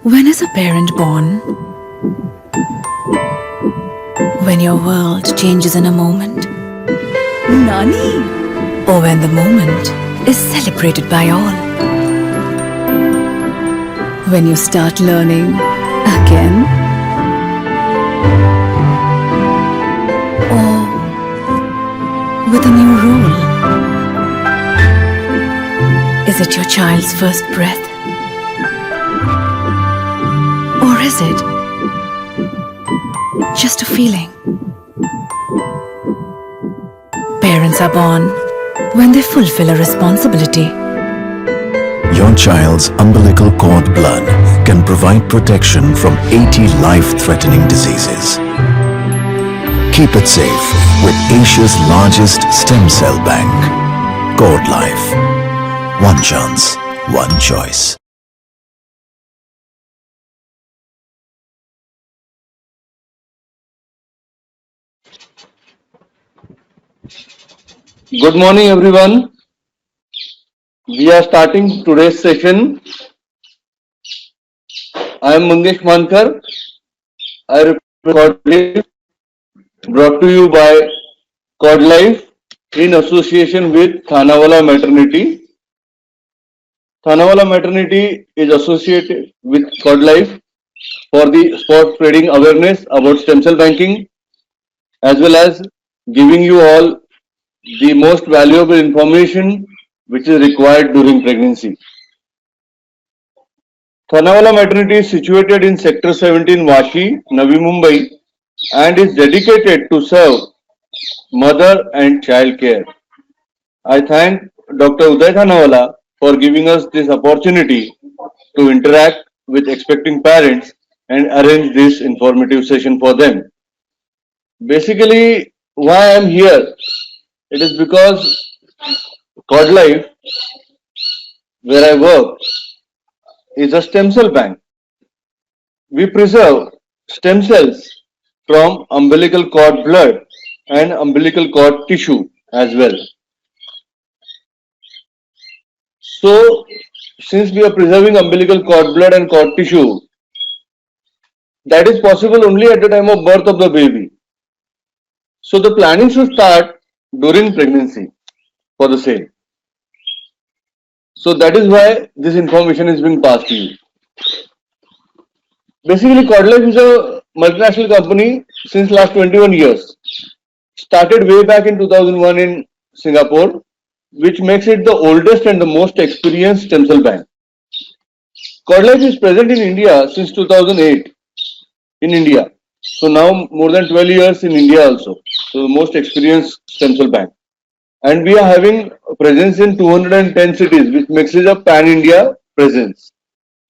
When is a parent born? When your world changes in a moment? Nani? Or when the moment is celebrated by all? When you start learning again? Or with a new role? Is it your child's first breath? Or is it just a feeling? Parents are born when they fulfill a responsibility. Your child's umbilical cord blood can provide protection from 80 life-threatening diseases. Keep it safe with Asia's largest stem cell bank. Cord Life. One chance, one choice. Good morning, everyone. We are starting today's session. I am Mangesh Mankar. I represent Life, brought to you by Cod Life in association with Thanawala Maternity. Thanawala Maternity is associated with Cod Life for the spreading awareness about stem cell banking, as well as giving you all the most valuable information which is required during pregnancy. Thanawala Maternity is situated in Sector 17, Vashi, Navi Mumbai, and is dedicated to serve mother and child care. I thank Dr. Uday Thanawala for giving us this opportunity to interact with expecting parents and arrange this informative session for them. Basically, why I am here, it is because Cod Life, where I work, is a stem cell bank. We preserve stem cells from umbilical cord blood and umbilical cord tissue as well. So, since we are preserving umbilical cord blood and cord tissue, that is possible only at the time of birth of the baby. So, the planning should start during pregnancy for the same. So, that is why this information is being passed to you. Basically, Codlife is a multinational company since last 21 years. Started way back in 2001 in Singapore, which makes it the oldest and the most experienced stem cell bank. Codlife is present in India since 2008 in India. So now more than 12 years in India also. So the most experienced stem cell bank. And we are having a presence in 210 cities, which makes it a pan-India presence.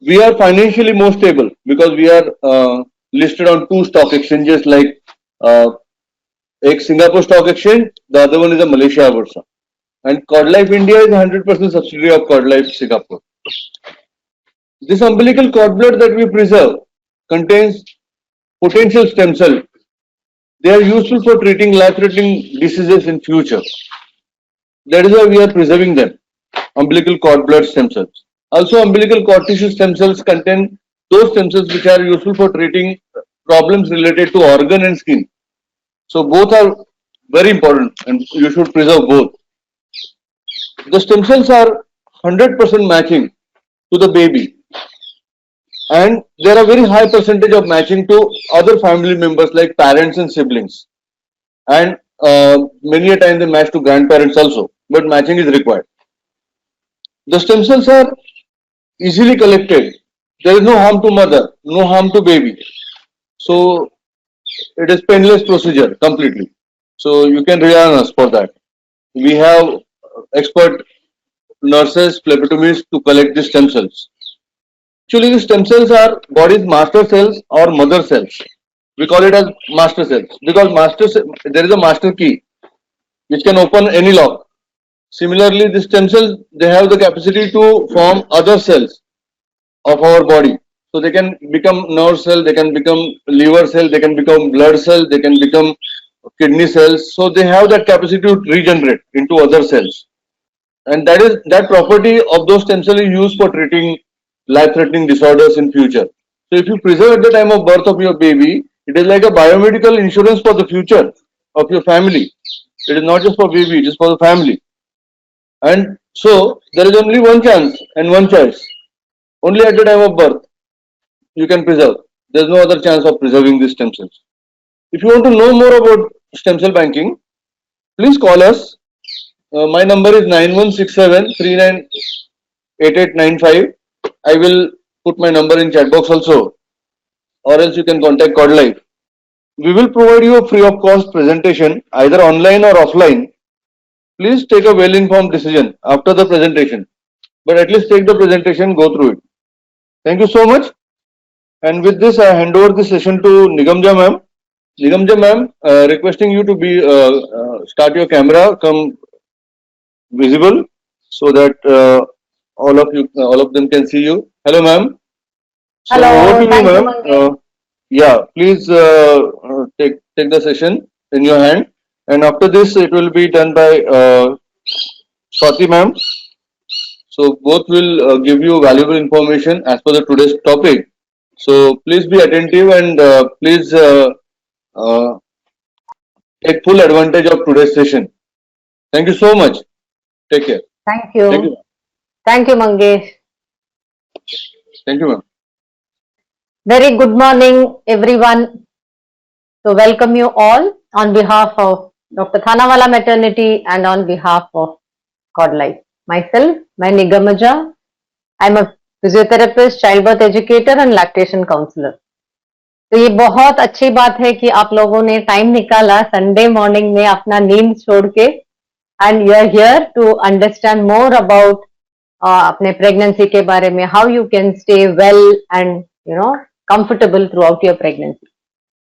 We are financially more stable because we are listed on two stock exchanges like एक Singapore Stock Exchange, the other one is a Malaysia Bursa. And Cod Life India is 100% subsidiary of Cod Life Singapore. This umbilical cord blood that we preserve contains potential stem cells. They are useful for treating life-threatening diseases in future. That is why we are preserving them, umbilical cord blood stem cells. Also, umbilical cord tissue stem cells contain those stem cells which are useful for treating problems related to organ and skin. So both are very important and you should preserve both. The stem cells are 100% matching to the baby, and there are very high percentage of matching to other family members like parents and siblings, and many a time they match to grandparents also, but matching is required. The stem cells are easily collected. There is no harm to mother, no harm to baby. So it is painless procedure completely. So you can rely on us for that. We have expert nurses, phlebotomists to collect the stem cells. Actually, the stem cells are body's master cells or mother cells. We call it as master cells because there is a master key which can open any lock. Similarly, the stem cells, they have the capacity to form other cells of our body. So they can become nerve cell, they can become liver cell, they can become blood cell, they can become kidney cells. So they have that capacity to regenerate into other cells. And that property of those stem cells is used for treating life-threatening disorders in future. So if you preserve at the time of birth of your baby, it is like a biomedical insurance for the future of your family. It is not just for baby, it is for the family. And so there is only one chance and one choice. Only at the time of birth you can preserve. There is no other chance of preserving these stem cells. If you want to know more about stem cell banking, please call us. My number is 9167398895. I will put my number in chat box also, or else you can contact CordLife. We will provide you a free of cost presentation either online or offline. Please take a well-informed decision after the presentation, but at least take the presentation, go through it. Thank you so much. And with this, I hand over the session to Nigamja ma'am. Nigamja ma'am, requesting you to be start your camera, come visible, so that all of them can see you. Hello, ma'am. So Hello, over to you, thank you, ma'am. Mangesh. Yeah, please take the session in your hand, and after this, it will be done by Swati ma'am. So both will give you valuable information as per the today's topic. So please be attentive and please take full advantage of today's session. Thank you so much. Take care. Thank you. Thank you. Thank you, Mangesh. Thank you, ma'am. Very good morning, everyone. So welcome you all on behalf of Dr. Thanawala Maternity and on behalf of CordLife. Myself, my Nigamaja. I'm a physiotherapist, childbirth educator and lactation counselor. तो ये बहुत अच्छी बात है कि आप लोगों ने टाइम निकाला संडे मॉर्निंग में अपना नींद छोड़ के and you are here to understand more about अपने प्रेगनेंसी के बारे में, how you can stay well and comfortable throughout your pregnancy.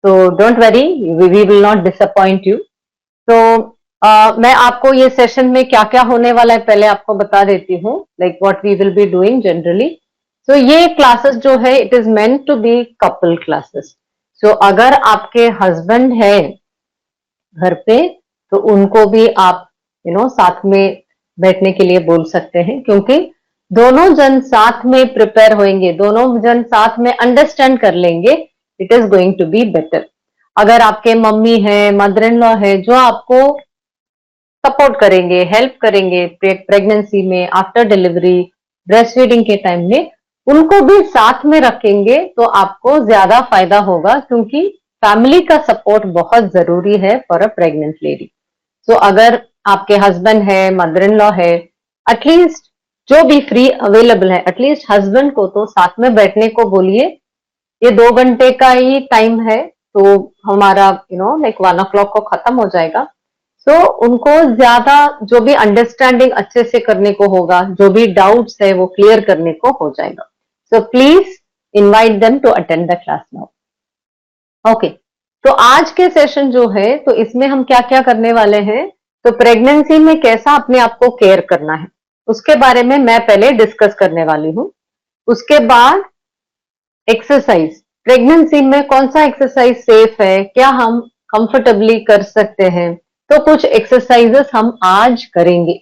So don't worry, we will not disappoint you. So मैं आपको ये सेशन में क्या क्या होने वाला है पहले आपको बता देती हूँ, like what we will be doing generally. So ये क्लासेस जो है it is meant to be couple classes. So अगर आपके हस्बैंड है घर पे तो उनको भी आप साथ में बैठने के लिए बोल सकते हैं, क्योंकि दोनों जन साथ में प्रिपेयर होंगे, दोनों जन साथ में अंडरस्टैंड कर लेंगे, it is going to be better. अगर आपके मम्मी है, मदर इन लॉ है जो आपको सपोर्ट करेंगे, हेल्प करेंगे प्रेगनेंसी में, आफ्टर डिलीवरी, ब्रेस्ट फीडिंग के टाइम में, उनको भी साथ में रखेंगे तो आपको ज्यादा फायदा होगा, क्योंकि फैमिली का सपोर्ट बहुत जरूरी है फॉर अ प्रेग्नेंट लेडी. सो अगर आपके हस्बैंड है, मदर इन लॉ है, एटलीस्ट जो भी फ्री अवेलेबल है, एटलीस्ट हस्बैंड को तो साथ में बैठने को बोलिए. ये 2 घंटे का ही टाइम है तो हमारा लाइक 1 o'clock को खत्म हो जाएगा. सो उनको ज्यादा जो भी अंडरस्टैंडिंग अच्छे से करने को होगा, जो भी डाउट्स है वो क्लियर करने को हो जाएगा. So please invite them to attend the class now. Okay, तो आज के सेशन जो है तो इसमें हम क्या क्या करने वाले हैं, तो प्रेगनेंसी में कैसा अपने आप को केयर करना है उसके बारे में मैं पहले डिस्कस करने वाली हूँ. उसके बाद एक्सरसाइज, प्रेगनेंसी में कौन सा एक्सरसाइज सेफ है, क्या हम कंफर्टेबली कर सकते हैं, तो कुछ एक्सरसाइजेस हम आज करेंगे,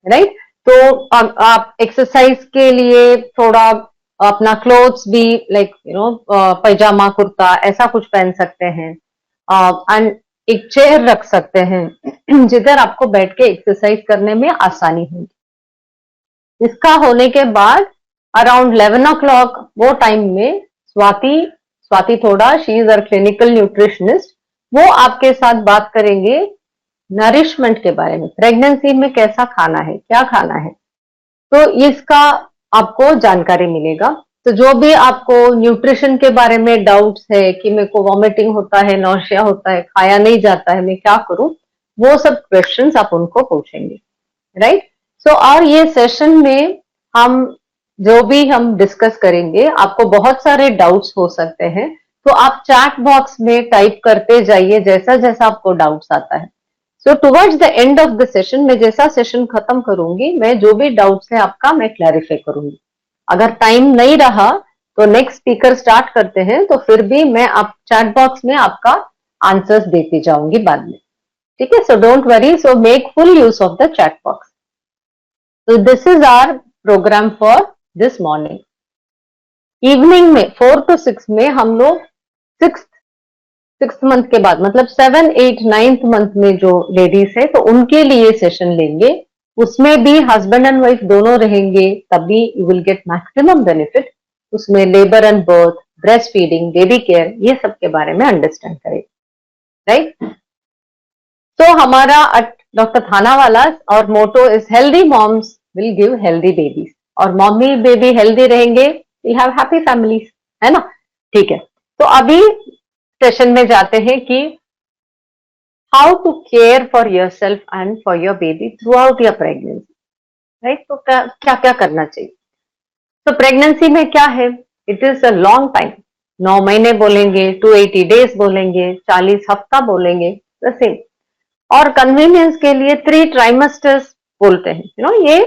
राइट. तो आप एक्सरसाइज के लिए थोड़ा अपना क्लोथ्स भी लाइक पैजामा कुर्ता ऐसा कुछ पहन सकते हैं, एंड एक चेयर रख सकते हैं जिधर आपको बैठ के एक्सरसाइज करने में आसानी होगी. इसका होने के बाद अराउंड 11 o'clock वो टाइम में स्वाति थोड़ा, she is our clinical nutritionist, वो आपके साथ बात करेंगे नरिशमेंट के बारे में, प्रेगनेंसी में कैसा खाना है, क्या खाना है, तो इसका आपको जानकारी मिलेगा. तो जो भी आपको न्यूट्रिशन के बारे में डाउट्स है कि मेरे को वॉमिटिंग होता है, नौशिया होता है, खाया नहीं जाता है, मैं क्या करूं, वो सब क्वेश्चंस आप उनको पूछेंगे, राइट. सो और ये सेशन में हम जो भी हम डिस्कस करेंगे, आपको बहुत सारे डाउट्स हो सकते हैं, तो आप चैट बॉक्स में टाइप करते जाइए जैसा जैसा आपको डाउट्स आता है. So towards the end of the session, मैं जैसा सेशन खत्म करूंगी, मैं जो भी डाउट्स है आपका मैं क्लैरिफाई करूंगी. अगर टाइम नहीं रहा तो नेक्स्ट स्पीकर स्टार्ट करते हैं, तो फिर भी मैं आप चैट बॉक्स में आपका आंसर्स देती जाऊंगी बाद में, ठीक है. So don't worry, so make full use of the chat box. So this is our program for this morning. Evening में 4 to 6 में हम लोग सिक्स मंथ के बाद मतलब 7, 8, 9th मंथ में जो लेडीज है तो उनके लिए सेशन लेंगे। उसमें भी हस्बैंड एंड वाइफ दोनों रहेंगे, तभी you will get maximum benefit. उसमें labour and birth, breast feeding, baby care, ये सब के बारे में अंडरस्टैंड करेंगे, राइट। तो हमारा डॉक्टर थानावाला और motto is healthy moms will give healthy babies, और मम्मी बेबी हेल्दी रहेंगे, वी हैव हैप्पी फैमिलीज, है ना। ठीक है, तो अभी सेशन में जाते हैं कि how to care for yourself and for your baby throughout your pregnancy, right. तो क्या क्या करना चाहिए। तो प्रेगनेंसी में क्या है, it is a long time. 9 महीने बोलेंगे, 280 डेज बोलेंगे, 40 हफ्ता बोलेंगे, द सेम। और कन्वीनियंस के लिए 3 ट्राइमेस्टर्स बोलते हैं, यू नो, ये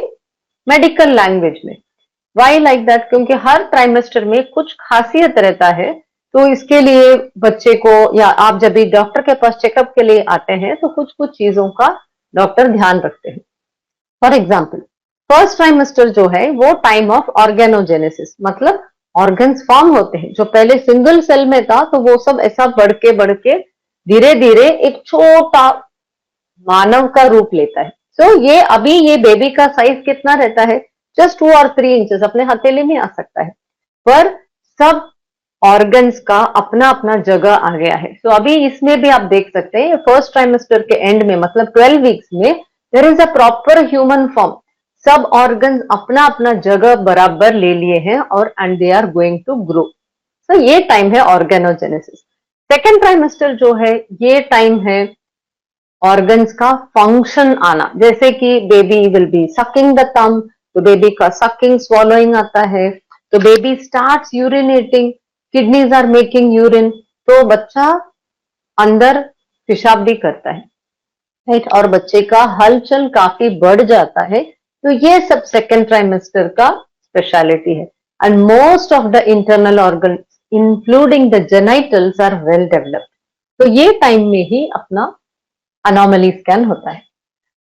मेडिकल लैंग्वेज में। वाई लाइक दैट, क्योंकि हर ट्राइमेस्टर में कुछ खासियत रहता है, तो इसके लिए बच्चे को या आप जब भी डॉक्टर के पास चेकअप के लिए आते हैं तो कुछ कुछ चीजों का डॉक्टर ध्यान रखते हैं। फॉर एग्जाम्पल, फर्स्ट ट्राइमेस्टर जो है वो टाइम ऑफ ऑर्गेनोजेनेसिस, मतलब ऑर्गन्स फॉर्म होते हैं। जो पहले सिंगल सेल में था तो वो सब ऐसा बढ़ के धीरे धीरे एक छोटा मानव का रूप लेता है। सो ये अभी ये बेबी का साइज कितना रहता है, जस्ट 2 और 3 इंचेस, अपने हथेली में आ सकता है, पर सब ऑर्गन्स का अपना अपना जगह आ गया है। तो अभी इसमें भी आप देख सकते हैं फर्स्ट ट्राइमेस्टर के एंड में, मतलब 12 वीक्स में there is a proper human form. सब ऑर्गन्स अपना अपना जगह बराबर ले लिए हैं और and they are going to grow. So ये टाइम है ऑर्गेनोजेनेसिस। सेकेंड ट्राइमेस्टर जो है ये टाइम है ऑर्गन्स का फंक्शन आना, जैसे कि baby will be sucking the thumb, तो बेबी का सकिंग स्वॉलोइंग आता है, तो baby starts urinating, kidneys are making urine, तो बच्चा अंदर पेशाब भी करता है, राइट, और बच्चे का हलचल काफी बढ़ जाता है। तो ये सब सेकेंड ट्राइमेस्टर का स्पेशलिटी है। And most of the internal organ including the genitals are well developed. तो ये टाइम में ही अपना अनोमली स्कैन होता है।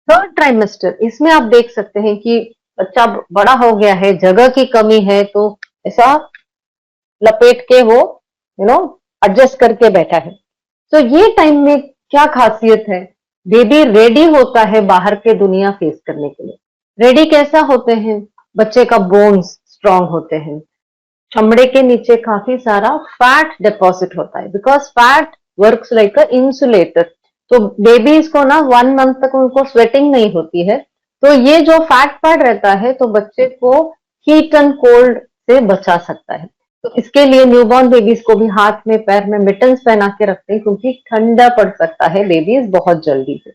थर्ड ट्राइमेस्टर, इसमें आप देख सकते हैं कि बच्चा बड़ा हो गया है, जगह की कमी है, तो ऐसा लपेट के वो एडजस्ट करके बैठा है। तो ये टाइम में क्या खासियत है, बेबी रेडी होता है बाहर के दुनिया फेस करने के लिए। रेडी कैसा होते हैं, बच्चे का बोन्स स्ट्रांग होते हैं, चमड़े के नीचे काफी सारा फैट डिपॉजिट होता है, because fat works like a insulator. तो बेबीज को ना 1 मंथ तक उनको स्वेटिंग नहीं होती है, तो ये जो फैट रहता है तो बच्चे को हीट एंड कोल्ड से बचा सकता है। तो इसके लिए न्यूबॉर्न बेबीज को भी हाथ में पैर में मिटन्स पहना के रखते हैं, क्योंकि ठंडा पड़ सकता है बेबीज बहुत जल्दी से।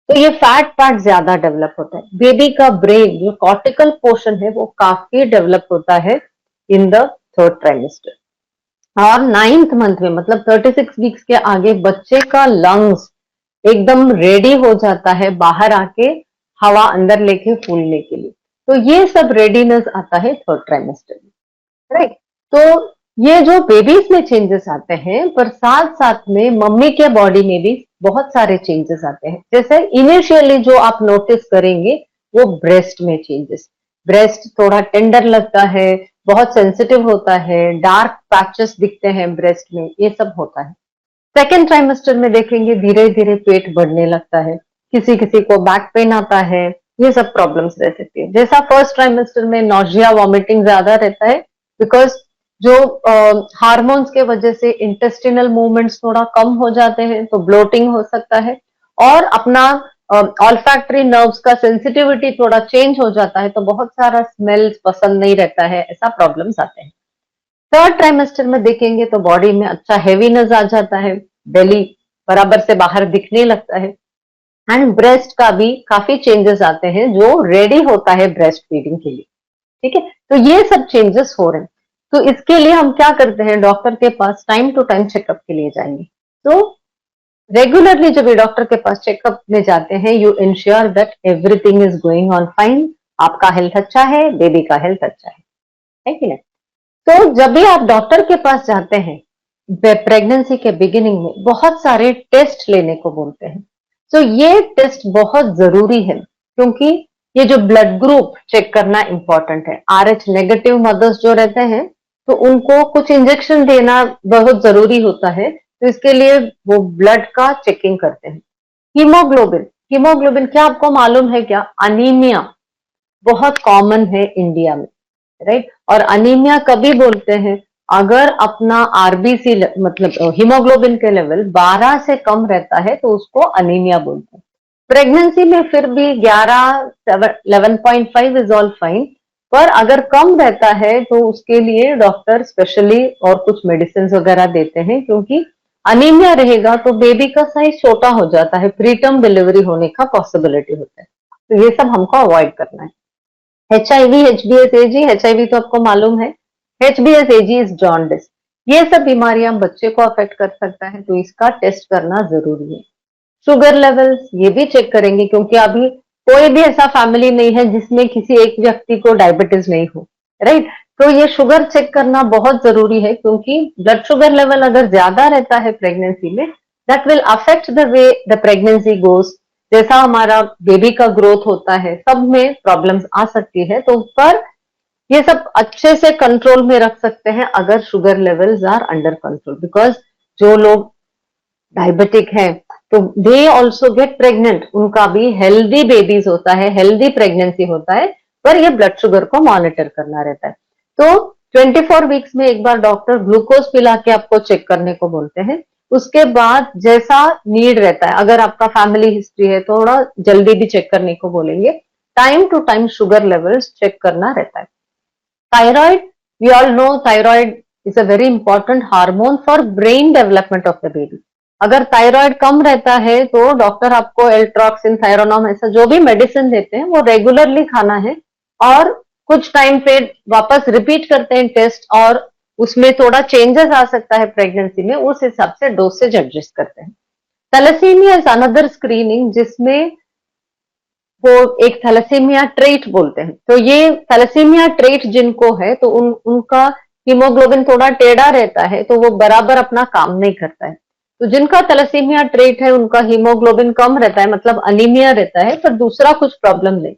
तो ये फैट पार्ट ज्यादा डेवलप होता है। बेबी का ब्रेन जो कॉर्टिकल पोर्शन है वो काफी डेवलप होता है इन द थर्ड ट्राइमेस्टर। और 9th मंथ में मतलब 36 वीक्स के आगे बच्चे का लंग्स एकदम रेडी हो जाता है बाहर आके हवा अंदर लेके फूलने के लिए। तो ये सब रेडीनेस आता है थर्ड ट्राइमेस्टर में, राइट। तो ये जो बेबीज में चेंजेस आते हैं, पर साथ साथ में मम्मी के बॉडी में भी बहुत सारे चेंजेस आते हैं। जैसे इनिशियली जो आप नोटिस करेंगे वो ब्रेस्ट में चेंजेस, ब्रेस्ट थोड़ा टेंडर लगता है, बहुत सेंसिटिव होता है, डार्क पैचेस दिखते हैं ब्रेस्ट में, ये सब होता है। सेकेंड ट्राइमेस्टर में देखेंगे धीरे धीरे पेट बढ़ने लगता है, किसी किसी को बैक पेन आता है, ये सब प्रॉब्लम्स रह सकती है। जैसा फर्स्ट ट्राइमेस्टर में नॉजिया वॉमिटिंग ज्यादा रहता है, बिकॉज जो हार्मोन्स के वजह से इंटेस्टिनल मूवमेंट्स थोड़ा कम हो जाते हैं, तो ब्लोटिंग हो सकता है, और अपना ऑल्फैक्टरी नर्व्स का सेंसिटिविटी थोड़ा चेंज हो जाता है, तो बहुत सारा स्मेल्स पसंद नहीं रहता है, ऐसा प्रॉब्लम्स आते हैं। थर्ड ट्राइमेस्टर में देखेंगे तो बॉडी में अच्छा हेवीनेस आ जाता है, बेली बराबर से बाहर दिखने लगता है, एंड ब्रेस्ट का भी काफी चेंजेस आते हैं जो रेडी होता है ब्रेस्ट फीडिंग के लिए, ठीक है। तो ये सब चेंजेस हो रहे हैं। तो इसके लिए हम क्या करते हैं, डॉक्टर के पास टाइम टू टाइम चेकअप के लिए जाएंगे। तो रेगुलरली जब डॉक्टर के पास चेकअप में जाते हैं, you ensure that everything is going on fine, आपका हेल्थ अच्छा है, बेबी का हेल्थ अच्छा है कि नहीं। तो जब भी आप डॉक्टर के पास जाते हैं प्रेगनेंसी के बिगिनिंग में, बहुत सारे टेस्ट लेने को बोलते हैं। तो ये टेस्ट बहुत जरूरी है, क्योंकि ये जो ब्लड ग्रुप चेक करना इंपॉर्टेंट है। RH नेगेटिव मदर्स जो रहते हैं तो उनको कुछ इंजेक्शन देना बहुत जरूरी होता है, तो इसके लिए वो ब्लड का चेकिंग करते हैं। हीमोग्लोबिन, हीमोग्लोबिन क्या आपको मालूम है क्या? अनीमिया बहुत कॉमन है इंडिया में, राइट? और अनीमिया कभी बोलते हैं? अगर अपना आरबीसी मतलब हीमोग्लोबिन के लेवल 12 से कम रहता है तो उसको अनीमिया बोलते हैं। प्रेगनेंसी में फिर भी 11, 11.5 इज ऑल फाइन, पर अगर कम रहता है तो उसके लिए डॉक्टर स्पेशली और कुछ मेडिसिन वगैरह देते हैं, क्योंकि अनीमिया रहेगा तो बेबी का साइज छोटा हो जाता है, प्रीटर्म डिलीवरी होने का पॉसिबिलिटी होता है। तो ये सब हमको अवॉइड करना है। HIV, HBsAg, HIV तो आपको मालूम है, HBsAg इज जॉन्डिस। ये सब बीमारियां बच्चे को अफेक्ट कर सकता है, तो इसका टेस्ट करना जरूरी है। शुगर लेवल्स ये भी चेक करेंगे, क्योंकि अभी कोई भी ऐसा फैमिली नहीं है जिसमें किसी एक व्यक्ति को डायबिटीज नहीं हो, राइट? तो ये शुगर चेक करना बहुत जरूरी है, क्योंकि ब्लड शुगर लेवल अगर ज्यादा रहता है प्रेगनेंसी में, that will affect the way the pregnancy goes. जैसा हमारा बेबी का ग्रोथ होता है, सब में प्रॉब्लम्स आ सकती है, तो पर ये सब अच्छे से कंट्रोल में रख सकते हैं अगर sugar levels are under control. Because जो लोग डायबिटिक हैं तो दे ऑल्सो गेट प्रेग्नेंट, उनका भी हेल्दी बेबीज होता है, हेल्दी प्रेगनेंसी होता है, पर ये ब्लड शुगर को मॉनिटर करना रहता है। तो 24 वीक्स में एक बार डॉक्टर ग्लूकोज पिला के आपको चेक करने को बोलते हैं। उसके बाद जैसा नीड रहता है, अगर आपका फैमिली हिस्ट्री है थोड़ा जल्दी भी चेक करने को बोलेंगे। Time to time sugar levels check करना रहता है। Thyroid, we all know thyroid is a very important hormone for brain development of the baby. अगर थायराइड कम रहता है तो डॉक्टर आपको एल्ट्रॉक्सिन, थायरोनॉम, ऐसा जो भी मेडिसिन देते हैं वो रेगुलरली खाना है, और कुछ टाइम पे वापस रिपीट करते हैं टेस्ट, और उसमें थोड़ा चेंजेस आ सकता है प्रेगनेंसी में, उस हिसाब से डोसेज एडजस्ट करते हैं। थैलेसीमिया इज अनदर स्क्रीनिंग, जिसमें वो एक थैलेसीमिया ट्रेट बोलते हैं। तो ये थैलेसीमिया ट्रेट जिनको है तो उनका हीमोग्लोबिन थोड़ा टेढ़ा रहता है, तो वो बराबर अपना काम नहीं करता है। तो जिनका थैलेसीमिया ट्रेट है उनका हीमोग्लोबिन कम रहता है, मतलब अनीमिया रहता है, पर दूसरा कुछ प्रॉब्लम नहीं।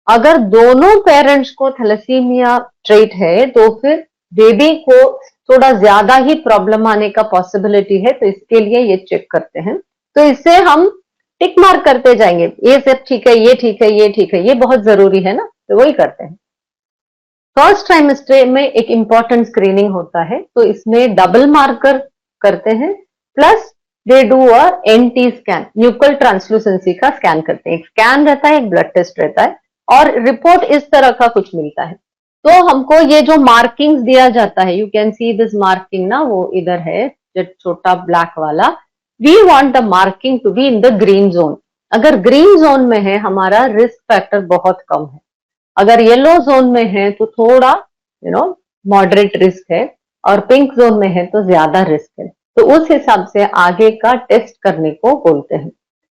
अगर दोनों पेरेंट्स को थैलेसीमिया ट्रेट है तो फिर बेबी को थोड़ा ज्यादा ही प्रॉब्लम आने का पॉसिबिलिटी है, तो इसके लिए ये चेक करते हैं। तो इससे हम टिक मार्क करते जाएंगे, ये सब ठीक है, ये ठीक है, ये ठीक है, ये बहुत जरूरी है ना, तो वही करते हैं। फर्स्ट ट्राइमेस्टर में एक इंपॉर्टेंट स्क्रीनिंग होता है, तो इसमें डबल मार्कर करते हैं, plus they do a NT scan, nuchal translucency का स्कैन करते हैं। एक स्कैन रहता है, एक ब्लड टेस्ट रहता है, और रिपोर्ट इस तरह का कुछ मिलता है। तो हमको ये जो मार्किंग्स दिया जाता है, you can see this marking ना, वो इधर है जो छोटा ब्लैक वाला, we want the marking to be in the green zone. अगर ग्रीन जोन में है हमारा रिस्क फैक्टर बहुत कम है, अगर येलो जोन में है तो थोड़ा मॉडरेट रिस्क है, और पिंक जोन में है तो ज्यादा रिस्क है। तो उस हिसाब से आगे का टेस्ट करने को बोलते हैं।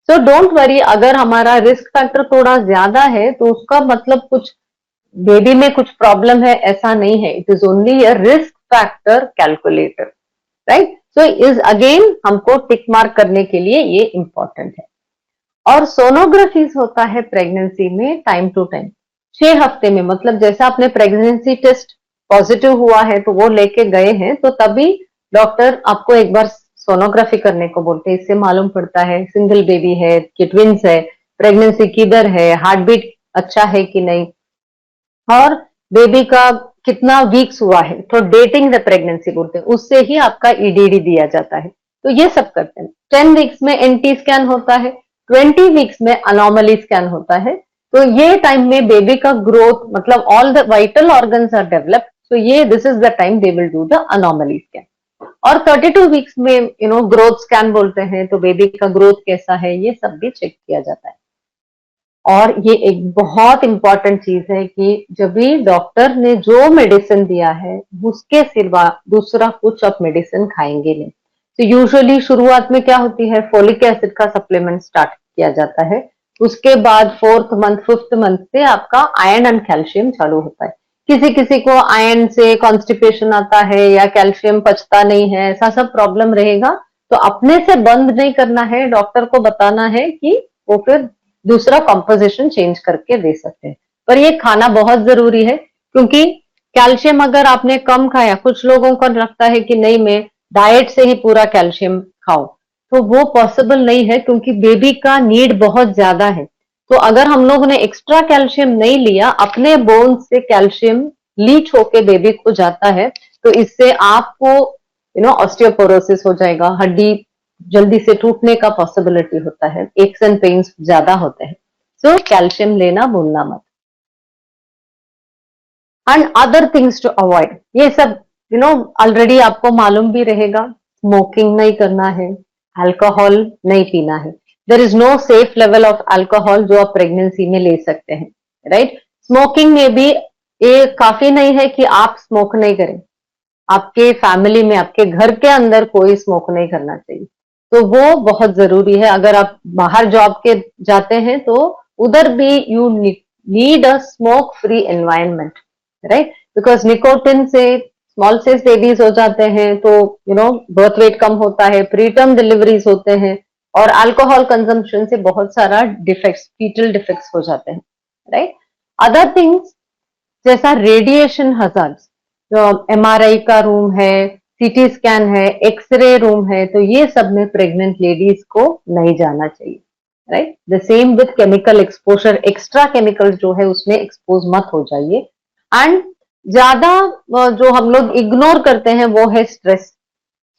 सो डोंट वरी, अगर हमारा रिस्क फैक्टर थोड़ा ज्यादा है तो उसका मतलब कुछ बेबी में कुछ प्रॉब्लम है ऐसा नहीं है, it is only a risk factor calculator, right? So is again हमको टिक मार्क करने के लिए ये इंपॉर्टेंट है। और सोनोग्राफीज होता है प्रेगनेंसी में टाइम टू टाइम, 6 हफ्ते में, मतलब जैसा आपने प्रेगनेंसी टेस्ट पॉजिटिव हुआ है तो वो लेके गए हैं, तो तभी डॉक्टर आपको एक बार सोनोग्राफी करने को बोलते हैं। इससे मालूम पड़ता है सिंगल बेबी है कि ट्विंस है, प्रेगनेंसी किधर है, हार्ट बीट अच्छा है कि नहीं, और बेबी का कितना वीक्स हुआ है, तो डेटिंग द प्रेगनेंसी बोलते हैं, उससे ही आपका ईडीडी दिया जाता है। तो ये सब करते हैं। 10 वीक्स में एनटी स्कैन होता है, 20 वीक्स में अनोमली स्कैन होता है। तो ये टाइम में बेबी का ग्रोथ, मतलब all the vital organs are developed, so ये this is the time they will do the anomaly scan. और 32 वीक्स में ग्रोथ स्कैन बोलते हैं, तो बेबी का ग्रोथ कैसा है ये सब भी चेक किया जाता है। और ये एक बहुत इंपॉर्टेंट चीज है कि जब भी डॉक्टर ने जो मेडिसिन दिया है उसके सिवा दूसरा कुछ आप मेडिसिन खाएंगे नहीं। तो यूजुअली शुरुआत में क्या होती है, फोलिक एसिड का सप्लीमेंट स्टार्ट किया जाता है, उसके बाद 4th मंथ 5th मंथ से आपका आयरन एंड कैल्शियम चालू होता है। किसी किसी को आयरन से कॉन्स्टिपेशन आता है या कैल्शियम पचता नहीं है, ऐसा सब प्रॉब्लम रहेगा, तो अपने से बंद नहीं करना है, डॉक्टर को बताना है कि वो फिर दूसरा कॉम्पोजिशन चेंज करके दे सकते हैं। पर ये खाना बहुत जरूरी है, क्योंकि कैल्शियम अगर आपने कम खाया, कुछ लोगों को लगता है कि नहीं मैं डाइट से ही पूरा कैल्शियम खाऊं, तो वो पॉसिबल नहीं है क्योंकि बेबी का नीड बहुत ज्यादा है। तो अगर हम लोगों ने एक्स्ट्रा कैल्शियम नहीं लिया, अपने बोन से कैल्शियम लीच होके बेबी को जाता है, तो इससे आपको ऑस्टियोपोरोसिस हो जाएगा, हड्डी जल्दी से टूटने का पॉसिबिलिटी होता है, एक्स एंड पेन्स ज्यादा होते हैं। सो कैल्शियम लेना भूलना मत। And other things to avoid, ये सब ऑलरेडी आपको मालूम भी रहेगा। स्मोकिंग नहीं करना है, अल्कोहल नहीं पीना है। There is no safe level of alcohol जो आप प्रेगनेंसी में ले सकते हैं, राइट। स्मोकिंग में भी ये काफी नहीं है कि आप स्मोक नहीं करें, आपके फैमिली में, आपके घर के अंदर कोई स्मोक नहीं करना चाहिए, तो वो बहुत जरूरी है। अगर आप बाहर जॉब के जाते हैं तो उधर भी you need a smoke free environment, right, because nicotine से स्मॉल साइज बेबीज हो जाते हैं, तो बर्थ वेट कम होता है, प्री टर्म डिलीवरीज होते हैं, और अल्कोहल कंजम्पशन से बहुत सारा डिफेक्ट्स, फीटल डिफेक्ट्स हो जाते हैं, राइट। अदर थिंग्स जैसा रेडिएशन हजार्ड्स, जो एमआरआई का रूम है, सीटी स्कैन है, एक्सरे रूम है, तो ये सब में प्रेग्नेंट लेडीज को नहीं जाना चाहिए, right. The same with chemical exposure, extra chemical जो है उसमें एक्सपोज मत हो जाइए। एंड ज्यादा जो हम लोग इग्नोर करते हैं वो है स्ट्रेस।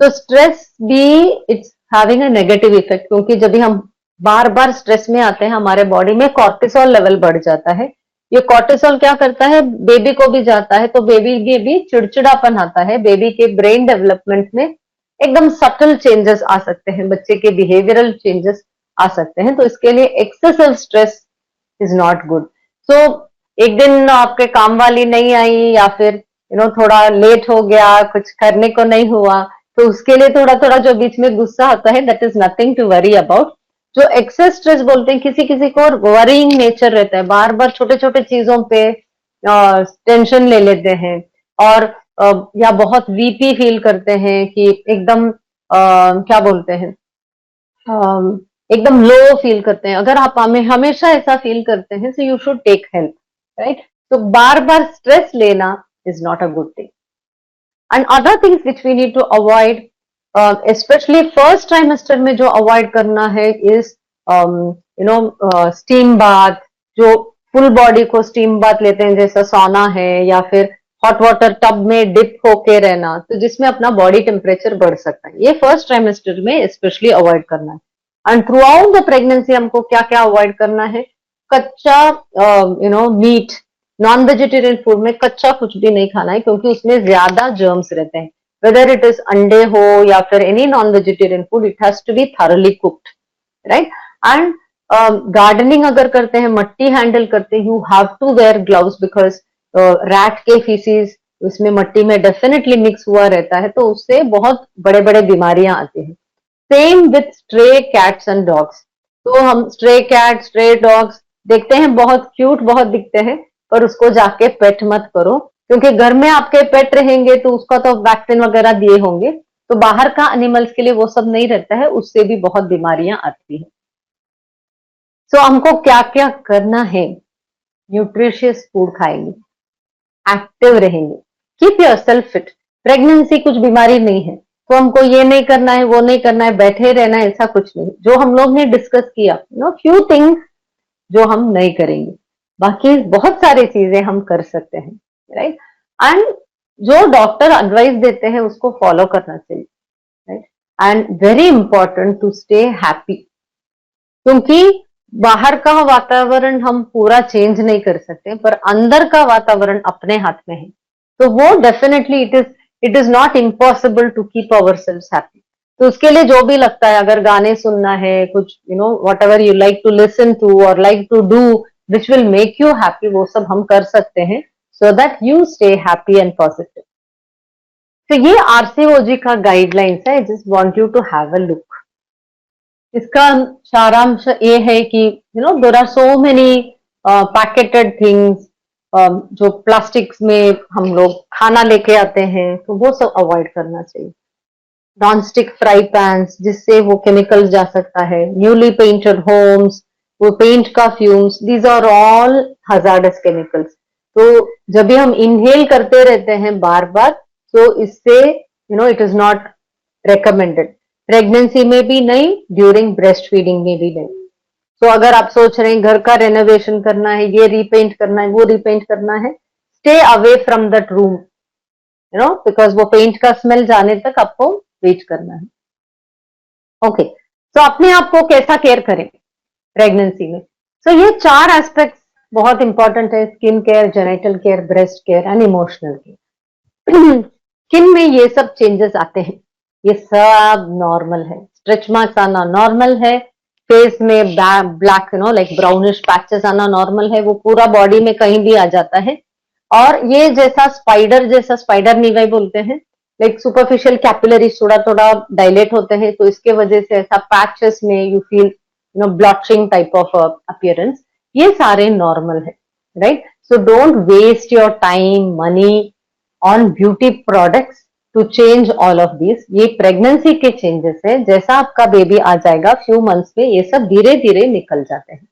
तो स्ट्रेस भी it's having a negative effect, क्योंकि जब भी हम बार बार स्ट्रेस में आते हैं हमारे बॉडी में कॉर्टिसोल लेवल बढ़ जाता है। ये कॉर्टिसोल क्या करता है, बेबी को भी जाता है, तो बेबी में भी चिड़चिड़ापन आता है, बेबी के ब्रेन डेवलपमेंट में एकदम सटल चेंजेस आ सकते हैं, बच्चे के बिहेवियरल चेंजेस आ सकते हैं। तो इसके लिए excessive stress is not good. So एक दिन आपके काम वाली नहीं आई, या फिर थोड़ा लेट हो गया, कुछ करने को नहीं हुआ, तो उसके लिए थोड़ा थोड़ा जो बीच में गुस्सा आता है, that is nothing to worry about. जो एक्सेस स्ट्रेस बोलते हैं, किसी किसी को वरिंग नेचर रहता है, बार बार छोटे छोटे चीजों पे टेंशन ले लेते हैं, और या बहुत वीपी फील करते हैं कि एकदम क्या बोलते हैं, एकदम लो फील करते हैं। अगर आप हमेशा ऐसा फील करते हैं, so you should take help, right. तो बार बार स्ट्रेस लेना is not a good thing. And other things which we need to avoid, specially first trimester में जो अवॉइड करना है इज स्टीम बाथ। जो फुल बॉडी को स्टीम बाथ लेते हैं, जैसा सौना है, या फिर हॉट वाटर टब में डिप होके रहना, तो जिसमें अपना बॉडी टेम्परेचर बढ़ सकता है, ये फर्स्ट ट्राइमेस्टर में स्पेशली अवॉइड करना है। And through out the pregnancy हमको क्या क्या अवॉइड करना है, कच्चा मीट, नॉन वेजिटेरियन फूड में कच्चा कुछ भी नहीं खाना है, क्योंकि उसमें ज्यादा जर्म्स रहते हैं। वेदर इट इज अंडे हो या फिर any non vegetarian food, it has to be thoroughly cooked, right. And gardening अगर करते हैं, मट्टी हैंडल करते हैं, you have to wear gloves, because rat के फीसिस उसमें मट्टी में डेफिनेटली मिक्स हुआ रहता है, तो उससे बहुत बड़े बड़े बीमारियां आती हैं। Same with stray cats and dogs. तो हम स्ट्रे कैट, स्ट्रे डॉग्स देखते हैं, बहुत क्यूट बहुत दिखते हैं, पर उसको जाके पेट मत करो, क्योंकि घर में आपके पेट रहेंगे तो उसका तो वैक्सीन वगैरह दिए होंगे, तो बाहर का एनिमल्स के लिए वो सब नहीं रहता है, उससे भी बहुत बीमारियां आती है। सो हमको क्या क्या करना है, न्यूट्रिशियस फूड खाएंगे, एक्टिव रहेंगे, कीप योरसेल्फ फिट। प्रेगनेंसी कुछ बीमारी नहीं है, तो हमको ये नहीं करना है, वो नहीं करना है, बैठे रहना है, ऐसा कुछ नहीं। जो हम लोग ने डिस्कस किया, फ्यू थिंग्स जो हम नहीं करेंगे, बाकी बहुत सारी चीजें हम कर सकते हैं, राइट। एंड जो डॉक्टर एडवाइस देते हैं उसको फॉलो करना चाहिए, right. And very important to stay happy, क्योंकि बाहर का वातावरण हम पूरा चेंज नहीं कर सकते, पर अंदर का वातावरण अपने हाथ में है, तो वो definitely it is not impossible to keep ourselves happy. तो उसके लिए जो भी लगता है, अगर गाने सुनना है, कुछ whatever you like to listen to और like to do which will make you happy, वो सब हम कर सकते हैं, so that you stay happy and positive. तो ये आरसीओजी का गाइडलाइंस है, just want you to have a look. इसका सारांश ये है कि there are so many packeted things, जो प्लास्टिक्स में हम लोग खाना लेके आते हैं, तो वो सब अवॉइड करना चाहिए। नॉन स्टिक फ्राई पैन्स, जिससे वो केमिकल जा सकता है, न्यूली पेंटेड होम्स, वो पेंट का fumes, these are all hazardous chemicals. तो जब भी हम इनहेल करते रहते हैं बार बार, तो इससे it is not recommended, pregnancy में भी नहीं, ड्यूरिंग ब्रेस्ट फीडिंग में भी नहीं। तो अगर आप सोच रहे हैं घर का रेनोवेशन करना है, ये रीपेंट करना है, वो रीपेंट करना है, stay away from that room, because वो पेंट का स्मेल जाने तक आपको वेट करना है। ओके, तो अपने आप को कैसा केयर करें प्रेगनेंसी में? सो ये 4 एस्पेक्ट्स बहुत इंपॉर्टेंट है, skin care, genital care, breast care and emotional care. Skin में ये सब चेंजेस आते हैं, ये सब नॉर्मल है। स्ट्रेच मार्क्स आना नॉर्मल है, फेस में ब्लैक लाइक ब्राउनिश पैचेस आना नॉर्मल है, वो पूरा बॉडी में कहीं भी आ जाता है। और ये जैसा स्पाइडर नीवाई बोलते हैं, लाइक सुपरफिशियल कैपिलरी थोड़ा थोड़ा डायलेट होते हैं, तो इसके वजह से ऐसा पैचेस में you feel blotching type of appearance, ये सारे नॉर्मल है, right? So don't waste your time, money on beauty products to change all of this. ये प्रेगनेंसी के चेंजेस है, जैसा आपका बेबी आ जाएगा फ्यू मंथ्स में, ये सब धीरे धीरे निकल जाते हैं,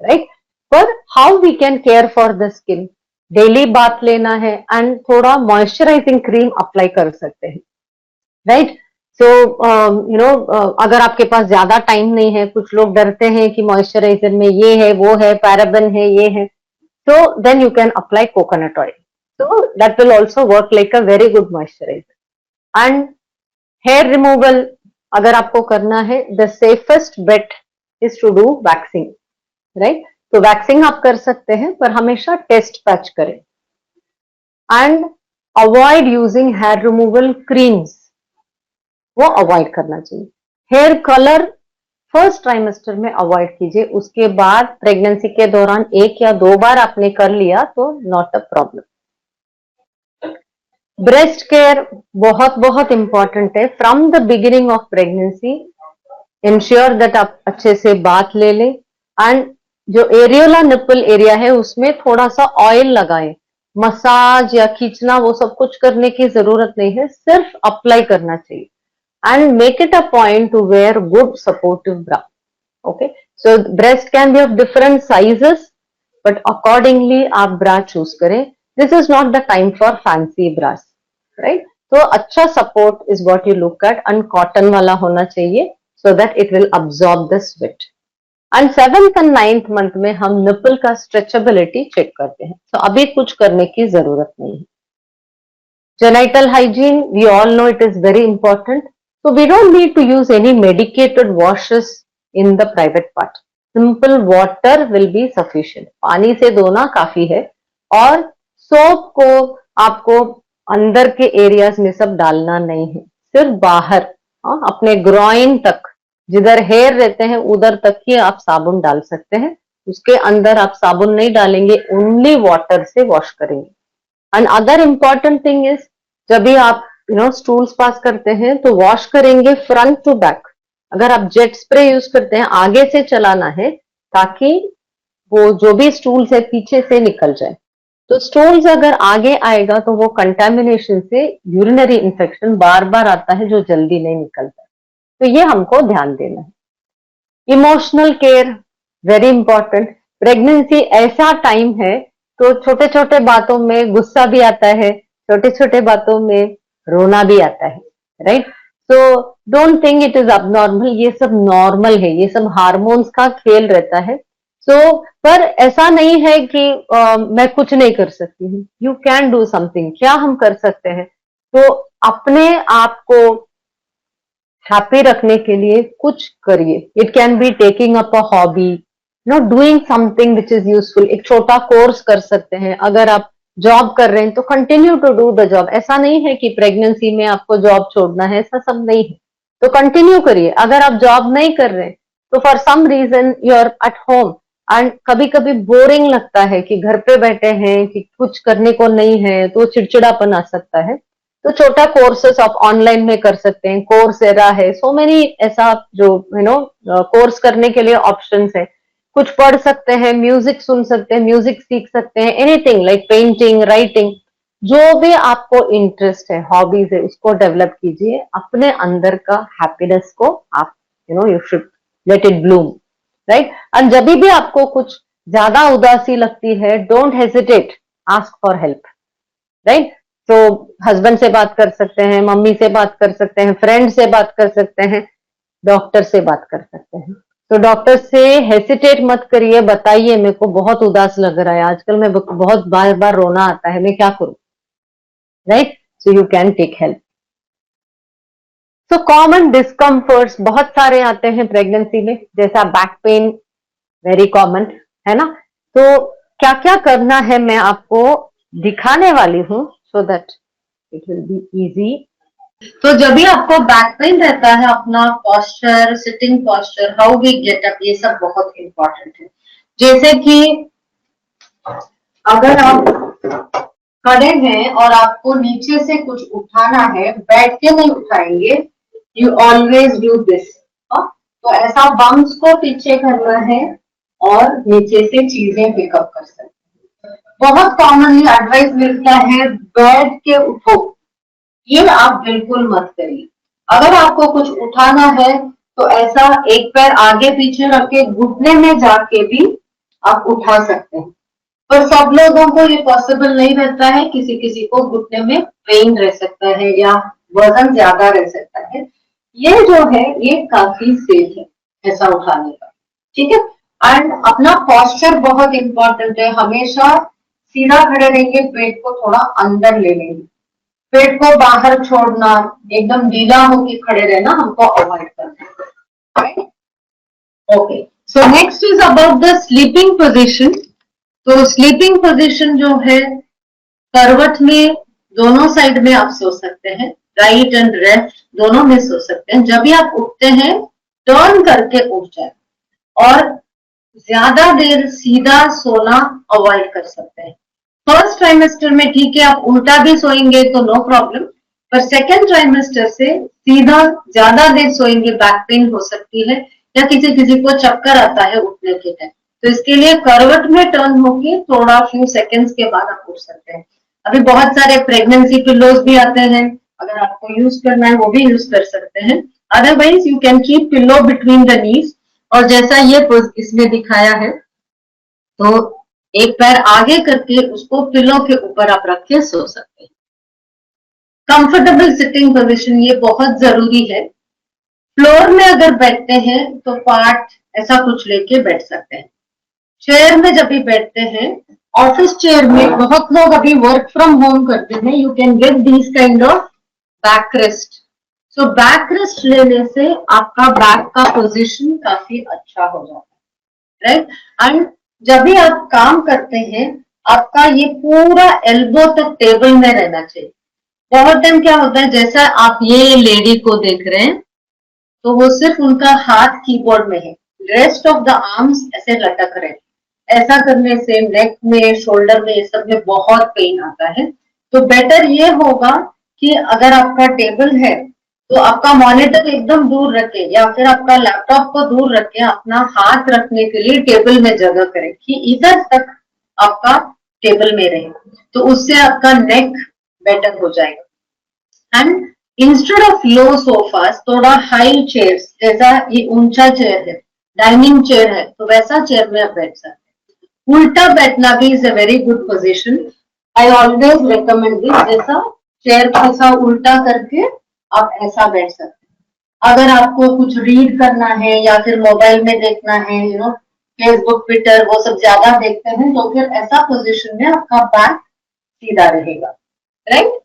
राइट? पर how we can care for the skin? Daily bath लेना है एंड थोड़ा मॉइस्चराइजिंग क्रीम अप्लाई कर सकते हैं, राइट? सो अगर आपके पास ज्यादा टाइम नहीं है, कुछ लोग डरते हैं कि मॉइस्चराइजर में ये है, वो है, पैराबेन है, ये है, so then you can apply coconut oil. So that will also work like a very good moisturizer. And hair removal अगर आपको करना है, the safest bet is to do waxing, right? तो waxing आप कर सकते हैं, पर हमेशा टेस्ट पैच करें। And avoid using hair removal creams, वो अवॉइड करना चाहिए। हेयर कलर फर्स्ट ट्राइमेस्टर में अवॉइड कीजिए, उसके बाद प्रेगनेंसी के दौरान 1 या 2 बार आपने कर लिया तो not a problem. Breast care बहुत बहुत इंपॉर्टेंट है। From the beginning of pregnancy ensure that आप अच्छे से बाथ ले लें, एंड जो एरियोला निपल एरिया है उसमें थोड़ा सा ऑयल लगाएं। मसाज या खींचना वो सब कुछ करने की जरूरत नहीं है, सिर्फ अप्लाई करना चाहिए। And make it a point to wear good supportive bra. Okay, so breast can be of different sizes, but accordingly आप bra choose करें। This is not the time for fancy bras, right? तो अच्छा support is what you look at, and cotton वाला होना चाहिए so that it will absorb the sweat. And 7th and 9th month में हम nipple का stretchability check करते हैं, तो अभी कुछ करने की जरूरत नहीं है। Genital hygiene, we all know it is very important. So we don't need to use any medicated washes in the private part. Simple water will be sufficient. पानी से धोना काफी है, और सोप को आपको अंदर के एरियाज में सब डालना नहीं है, सिर्फ बाहर अपने ग्रॉइन तक, जिधर हेयर रहते हैं उधर तक ही आप साबुन डाल सकते हैं। उसके अंदर आप साबुन नहीं डालेंगे, ओनली वाटर से वॉश करेंगे। And other important thing is, जब भी आप स्टूल्स पास करते हैं तो वॉश करेंगे फ्रंट टू बैक। अगर आप जेट स्प्रे यूज करते हैं, आगे से चलाना है ताकि वो जो भी स्टूल्स है पीछे से निकल जाए। तो स्टूल्स अगर आगे आएगा तो वो कंटेमिनेशन से यूरिनरी इंफेक्शन बार बार आता है जो जल्दी नहीं निकलता, तो ये हमको ध्यान देना है। Emotional care very important. Pregnancy ऐसा टाइम है तो छोटे छोटे बातों में गुस्सा भी आता है, छोटे छोटे बातों में रोना भी आता है, right? So don't think it is abnormal, ये सब नॉर्मल है, ये सब हार्मोन्स का खेल रहता है। सो पर ऐसा नहीं है कि मैं कुछ नहीं कर सकती हूँ, यू कैन डू समथिंग। क्या हम कर सकते हैं? तो अपने आप को हैप्पी रखने के लिए कुछ करिए। It can be taking up a hobby, doing something which is useful. एक छोटा कोर्स कर सकते हैं। अगर आप जॉब कर रहे हैं तो continue to do the job. ऐसा नहीं है कि प्रेगनेंसी में आपको जॉब छोड़ना है, ऐसा सब नहीं है, तो कंटिन्यू करिए। अगर आप जॉब नहीं कर रहे तो for some reason you are at home and कभी कभी बोरिंग लगता है कि घर पे बैठे हैं, कि कुछ करने को नहीं है, तो चिड़चिड़ापन आ सकता है, तो छोटा कोर्सेस आप ऑनलाइन में कर सकते हैं। कोर्सेरा है, सो मेनी ऐसा जो कोर्स करने के लिए ऑप्शंस है। कुछ पढ़ सकते हैं, म्यूजिक सुन सकते हैं, म्यूजिक सीख सकते हैं, एनीथिंग लाइक पेंटिंग, राइटिंग, जो भी आपको इंटरेस्ट है, हॉबीज है, उसको डेवलप कीजिए। अपने अंदर का हैप्पीनेस को आप you should let it Bloom, right? और जब भी आपको कुछ ज्यादा उदासी लगती है, don't hesitate, ask for help, right? तो हस्बैंड से बात कर सकते हैं, मम्मी से बात कर सकते हैं, फ्रेंड से बात कर सकते हैं, डॉक्टर से बात कर सकते हैं। तो डॉक्टर से हेसिटेट मत करिए, बताइए मेरे को बहुत उदास लग रहा है आजकल, मैं बहुत बार बार रोना आता है, मैं क्या करूं, right? So you can take help. तो कॉमन डिस्कम्फर्ट्स बहुत सारे आते हैं प्रेगनेंसी में, जैसा बैक पेन, वेरी कॉमन है ना। तो क्या क्या करना है मैं आपको दिखाने वाली हूं, so that it will be easy. तो जब भी आपको बैक पेन रहता है, अपना posture, sitting posture, how we get up, ये सब बहुत इंपॉर्टेंट है। जैसे कि अगर आप खड़े हैं और आपको नीचे से कुछ उठाना है, बैठ के नहीं उठाएंगे, यू ऑलवेज डू दिस। तो ऐसा बम्स को पीछे करना है और नीचे से चीजें पिकअप कर सकते हैं। बहुत कॉमनली एडवाइस मिलता है बैठ के उठो, ये आप बिल्कुल मत करिए। अगर आपको कुछ उठाना है तो ऐसा एक पैर आगे पीछे रख के घुटने में जाके भी आप उठा सकते हैं, पर सब लोगों को ये पॉसिबल नहीं रहता है। किसी किसी को घुटने में पेन रह सकता है या वजन ज्यादा रह सकता है। ये जो है ये काफी सेफ है ऐसा उठाने का, ठीक है। एंड अपना पॉस्चर बहुत इंपॉर्टेंट है, हमेशा सीधा खड़े रहेंगे, पेट को थोड़ा अंदर ले लेंगे, पेट को बाहर छोड़ना, एकदम ढीला होके खड़े रहना हमको अवॉइड करना है। Okay, so next is about the sleeping position. तो स्लीपिंग पोजीशन जो है, करवट में दोनों साइड में आप सो सकते हैं, राइट एंड लेफ्ट दोनों में सो सकते हैं। जब भी आप उठते हैं टर्न करके उठ जाए, और ज्यादा देर सीधा सोना अवॉइड कर सकते हैं। फर्स्ट ट्राइमेस्टर में ठीक है, आप उल्टा भी सोएंगे तो नो प्रॉब्लम, पर सेकेंड ट्राइमेस्टर से सीधा ज्यादा देर सोएंगे बैक पेन हो सकती है, या किसी किसी को चक्कर आता है उठने के टाइम। तो इसके लिए करवट में टर्न होके थोड़ा फ्यू सेकेंड्स के बाद आप उठ सकते हैं। अभी बहुत सारे प्रेगनेंसी पिलोज भी आते हैं, अगर आपको यूज करना है वो भी यूज कर सकते हैं। Otherwise you can keep pillow between the knees, और जैसा ये इसमें दिखाया है, तो एक पैर आगे करके उसको पिलो के ऊपर आप रख के सो सकते हैं। कंफर्टेबल सिटिंग पोजीशन ये बहुत जरूरी है। फ्लोर में अगर बैठते हैं तो पार्ट ऐसा कुछ लेके बैठ सकते हैं। चेयर में जब भी बैठते हैं, ऑफिस चेयर में बहुत लोग अभी वर्क फ्रॉम होम करते हैं, you can get this kind of back rest. So back rest लेने से आपका बैक का पोजीशन काफी अच्छा हो जाता है, राइट? एंड जब भी आप काम करते हैं, आपका ये पूरा एल्बो तक टेबल में रहना चाहिए। बहुत टाइम क्या होता है, जैसा आप ये लेडी को देख रहे हैं, तो वो सिर्फ उनका हाथ कीबोर्ड में है, रेस्ट ऑफ द आर्म्स ऐसे लटक रहे हैं। ऐसा करने से नेक में, शोल्डर में, ये सब में बहुत पेन आता है। तो बेटर ये होगा कि अगर आपका टेबल है तो आपका मॉनिटर एकदम दूर रखें, या फिर आपका लैपटॉप को दूर रखें, अपना हाथ रखने के लिए टेबल में जगह करें कि इधर तक आपका टेबल में रहे, तो उससे आपका नेक बेटर हो जाएगा। And instead of low sofas, थोड़ा हाई चेयर्स, जैसा ये ऊंचा चेयर है, डाइनिंग चेयर है, तो वैसा चेयर में आप बैठ सकते हैं। उल्टा बैठना भी is a very good position, I always recommend this. जैसा चेयर को ऐसा उल्टा करके आप ऐसा बैठ सकते हैं। अगर आपको कुछ रीड करना है या फिर मोबाइल में देखना है, यू नो फेसबुक, ट्विटर, वो सब ज्यादा देखते हैं, तो फिर ऐसा पोजीशन में आपका बैक सीधा रहेगा, राइट?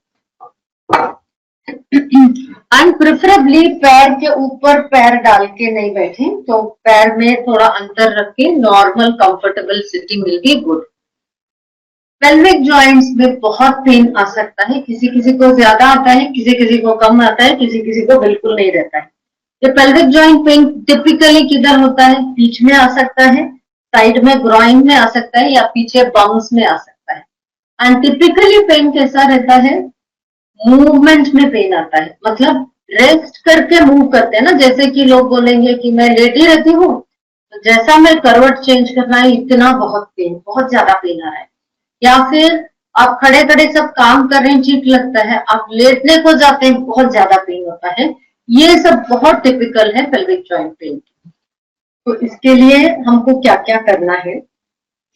एंड प्रेफरेबली पैर के ऊपर पैर डाल के नहीं बैठे, तो पैर में थोड़ा अंतर रख के normal comfortable sitting will be good. Pelvic joints में बहुत पेन आ सकता है, किसी किसी को ज्यादा आता है, किसी किसी को कम आता है, किसी किसी को बिल्कुल नहीं रहता है। ये पेल्विक जॉइंट पेन टिपिकली किधर होता है? बीच में आ सकता है, साइड में ग्रॉइन में आ सकता है, या पीछे बम्स में आ सकता है। एंड टिपिकली पेन कैसा रहता है? मूवमेंट में पेन आता है, मतलब रेस्ट करके मूव करते हैं ना, जैसे कि लोग बोलेंगे कि मैं लेटी रहती हूँ, तो जैसा मैं करवट चेंज करना है इतना बहुत पेन, बहुत ज्यादा पेन आ रहा है। या फिर आप खड़े खड़े सब काम कर रहे हैं, ठीक लगता है, आप लेटने को जाते हैं, बहुत ज्यादा पेन होता है। ये सब बहुत टिपिकल है पेल्विक जॉइंट पेन। तो इसके लिए हमको क्या क्या करना है?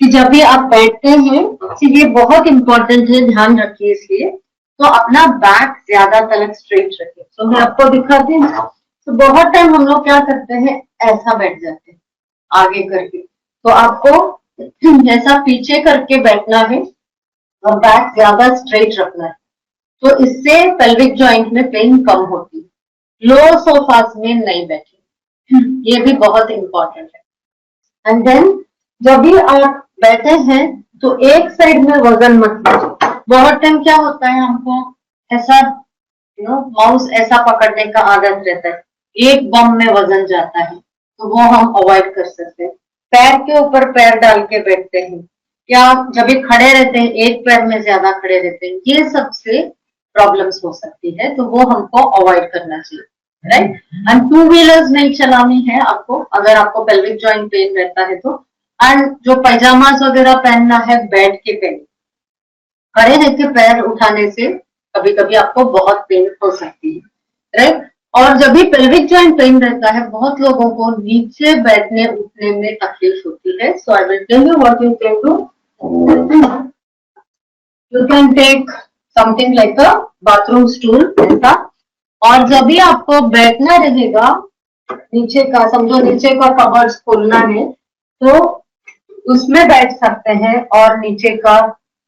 कि जब भी आप बैठते हैं, ये बहुत इंपॉर्टेंट है, ध्यान रखिए इसलिए, तो अपना बैक ज्यादा तलक स्ट्रेट रखिए। तो मैं आपको दिखाती हूँ। तो बहुत टाइम हम लोग क्या करते हैं, ऐसा बैठ जाते हैं आगे करके, तो आपको ऐसा पीछे करके बैठना है और बैक ज्यादा स्ट्रेट रखना है, तो इससे पेल्विक जॉइंट में पेन कम होती है। लो सोफास में नहीं बैठे, ये भी बहुत इंपॉर्टेंट है। एंड देन जब भी आप बैठे हैं तो एक साइड में वजन मत लीजिए। बहुत टाइम क्या होता है, हमको ऐसा माउस ऐसा पकड़ने का आदत रहता है, एक बम में वजन जाता है, तो वो हम अवॉइड कर सकते हैं। पैर के ऊपर पैर डाल के बैठते हैं, या जब भी खड़े रहते हैं एक पैर में ज्यादा खड़े रहते हैं, ये सबसे प्रॉब्लम्स हो सकती है, तो वो हमको अवॉइड करना चाहिए, राइट। एंड टू व्हीलर्स नहीं चलानी है आपको, अगर आपको पेल्विक जॉइंट पेन रहता है तो। एंड जो पैजामास वगैरह पहनना है बैठ के पहने, खड़े रह के पैर उठाने से कभी कभी आपको बहुत पेन हो सकती है, राइट। और जब भी पेल्विक जॉइंट पेन रहता है, बहुत लोगों को नीचे बैठने उठने में तकलीफ होती है। So I will tell you what you can do. You can take something like a bathroom stool ऐसा, और जब भी आपको बैठना रहेगा, नीचे का समझो नीचे का कवर्स खोलना है, तो उसमें बैठ सकते हैं और नीचे का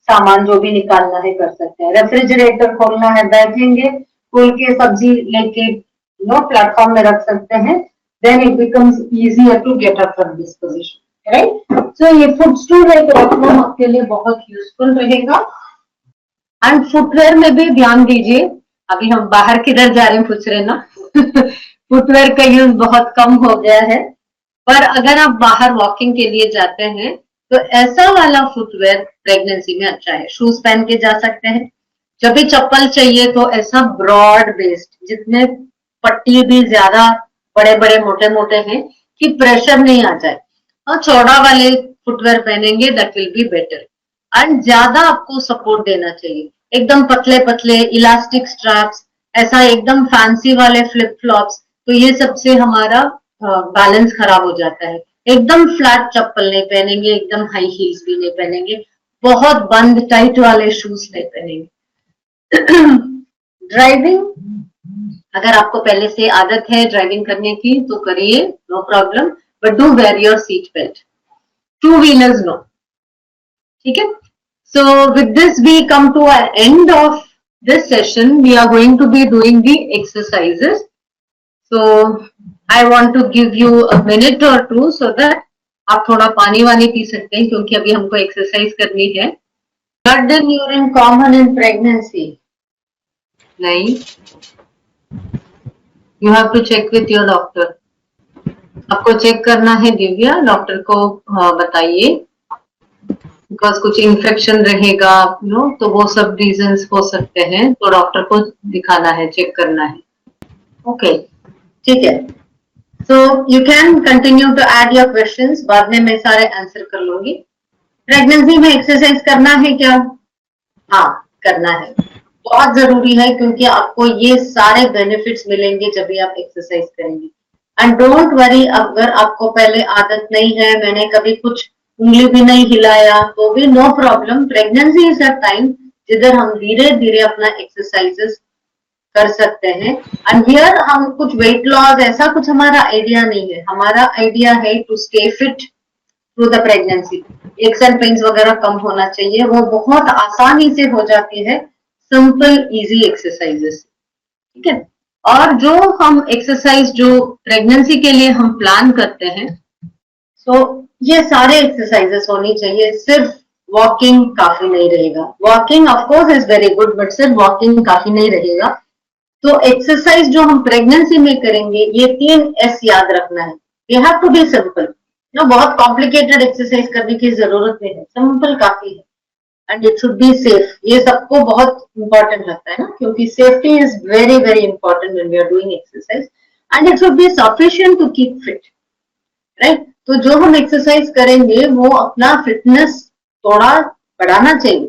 सामान जो भी निकालना है कर सकते हैं। रेफ्रिजरेटर खोलना है, बैठेंगे, खोल के सब्जी लेके प्लेटफॉर्म में रख सकते हैं। Then it becomes easier to get up from this position, right. So ये फुटस्टूल है, तो रखना आपके लिए बहुत यूजफुल रहेगा। एंड फुटवेयर में भी ध्यान दीजिए, अभी हम बाहर किधर जा रहे हैं पूछ रहे ना फुटवेयर का यूज बहुत कम हो गया है, पर अगर आप बाहर वॉकिंग के लिए जाते हैं तो ऐसा वाला फुटवेयर प्रेगनेंसी में अच्छा है। शूज पहन के जा सकते हैं। जब भी चप्पल चाहिए तो ऐसा ब्रॉड बेस्ड, जितने पट्टी भी ज्यादा बड़े बड़े मोटे मोटे हैं कि प्रेशर नहीं आ जाए, और चौड़ा वाले फुटवेयर पहनेंगे, that will be better. And ज्यादा आपको सपोर्ट देना चाहिए, एकदम पतले पतले इलास्टिक स्ट्रैप्स, ऐसा एकदम फैंसी वाले फ्लिप फ्लॉप्स, तो ये सबसे हमारा बैलेंस खराब हो जाता है। एकदम फ्लैट चप्पल नहीं पहनेंगे, एकदम हाई हील्स भी नहीं पहनेंगे, बहुत बंद टाइट वाले शूज नहीं पहनेंगे। ड्राइविंग, अगर आपको पहले से आदत है ड्राइविंग करने की तो करिए, no problem, but do wear your seat belt. Two wheelers no, ठीक है। So with this we come to an end of this session. We are going to be doing the exercises. So I want to give you a minute or two so that आप थोड़ा पानी वानी P सकते हैं, क्योंकि अभी हमको exercise करनी है। Blood and urine common in pregnancy? नहीं, you have to check with your doctor. आपको चेक करना है दिव्या, डॉक्टर को बताइए, बिकॉज कुछ इन्फेक्शन रहेगा तो वो सब रीजंस हो सकते हैं, तो डॉक्टर को दिखाना है, चेक करना है। ओके, ठीक है। So you can continue to add your questions, बाद में मैं सारे आंसर कर लूंगी। प्रेगनेंसी में एक्सरसाइज करना है क्या? हाँ, करना है, बहुत जरूरी है, क्योंकि आपको ये सारे बेनिफिट्स मिलेंगे जब भी आप एक्सरसाइज करेंगे। एंड डोंट वरी, अगर आपको पहले आदत नहीं है, मैंने कभी कुछ उंगली भी नहीं हिलाया, तो भी no problem. Pregnancy is a time जिधर हम धीरे धीरे अपना एक्सरसाइजेस कर सकते हैं। एंड हियर हम कुछ वेट लॉस ऐसा कुछ हमारा आइडिया नहीं है, हमारा आइडिया है to stay fit through the pregnancy. Aches and pains वगैरह कम होना चाहिए, वो बहुत आसानी से हो जाती है, सिंपल इजी एक्सरसाइजेस, ठीक है। और जो हम एक्सरसाइज जो प्रेगनेंसी के लिए हम प्लान करते हैं, सो ये सारे एक्सरसाइजेस होनी चाहिए, सिर्फ वॉकिंग काफी नहीं रहेगा। Walking of course is very good, but सिर्फ वॉकिंग काफी नहीं रहेगा। तो एक्सरसाइज जो हम प्रेगनेंसी में करेंगे, ये 3 S याद रखना है। You have to be simple, बहुत कॉम्प्लिकेटेड एक्सरसाइज करने की जरूरत नहीं है, सिंपल काफी है। And it should be safe, ये सबको बहुत इंपॉर्टेंट लगता है ना, क्योंकि safety is very very important when we are doing exercise. And it should be sufficient to keep fit, right. तो जो हम एक्सरसाइज करेंगे वो अपना फिटनेस थोड़ा बढ़ाना चाहिए,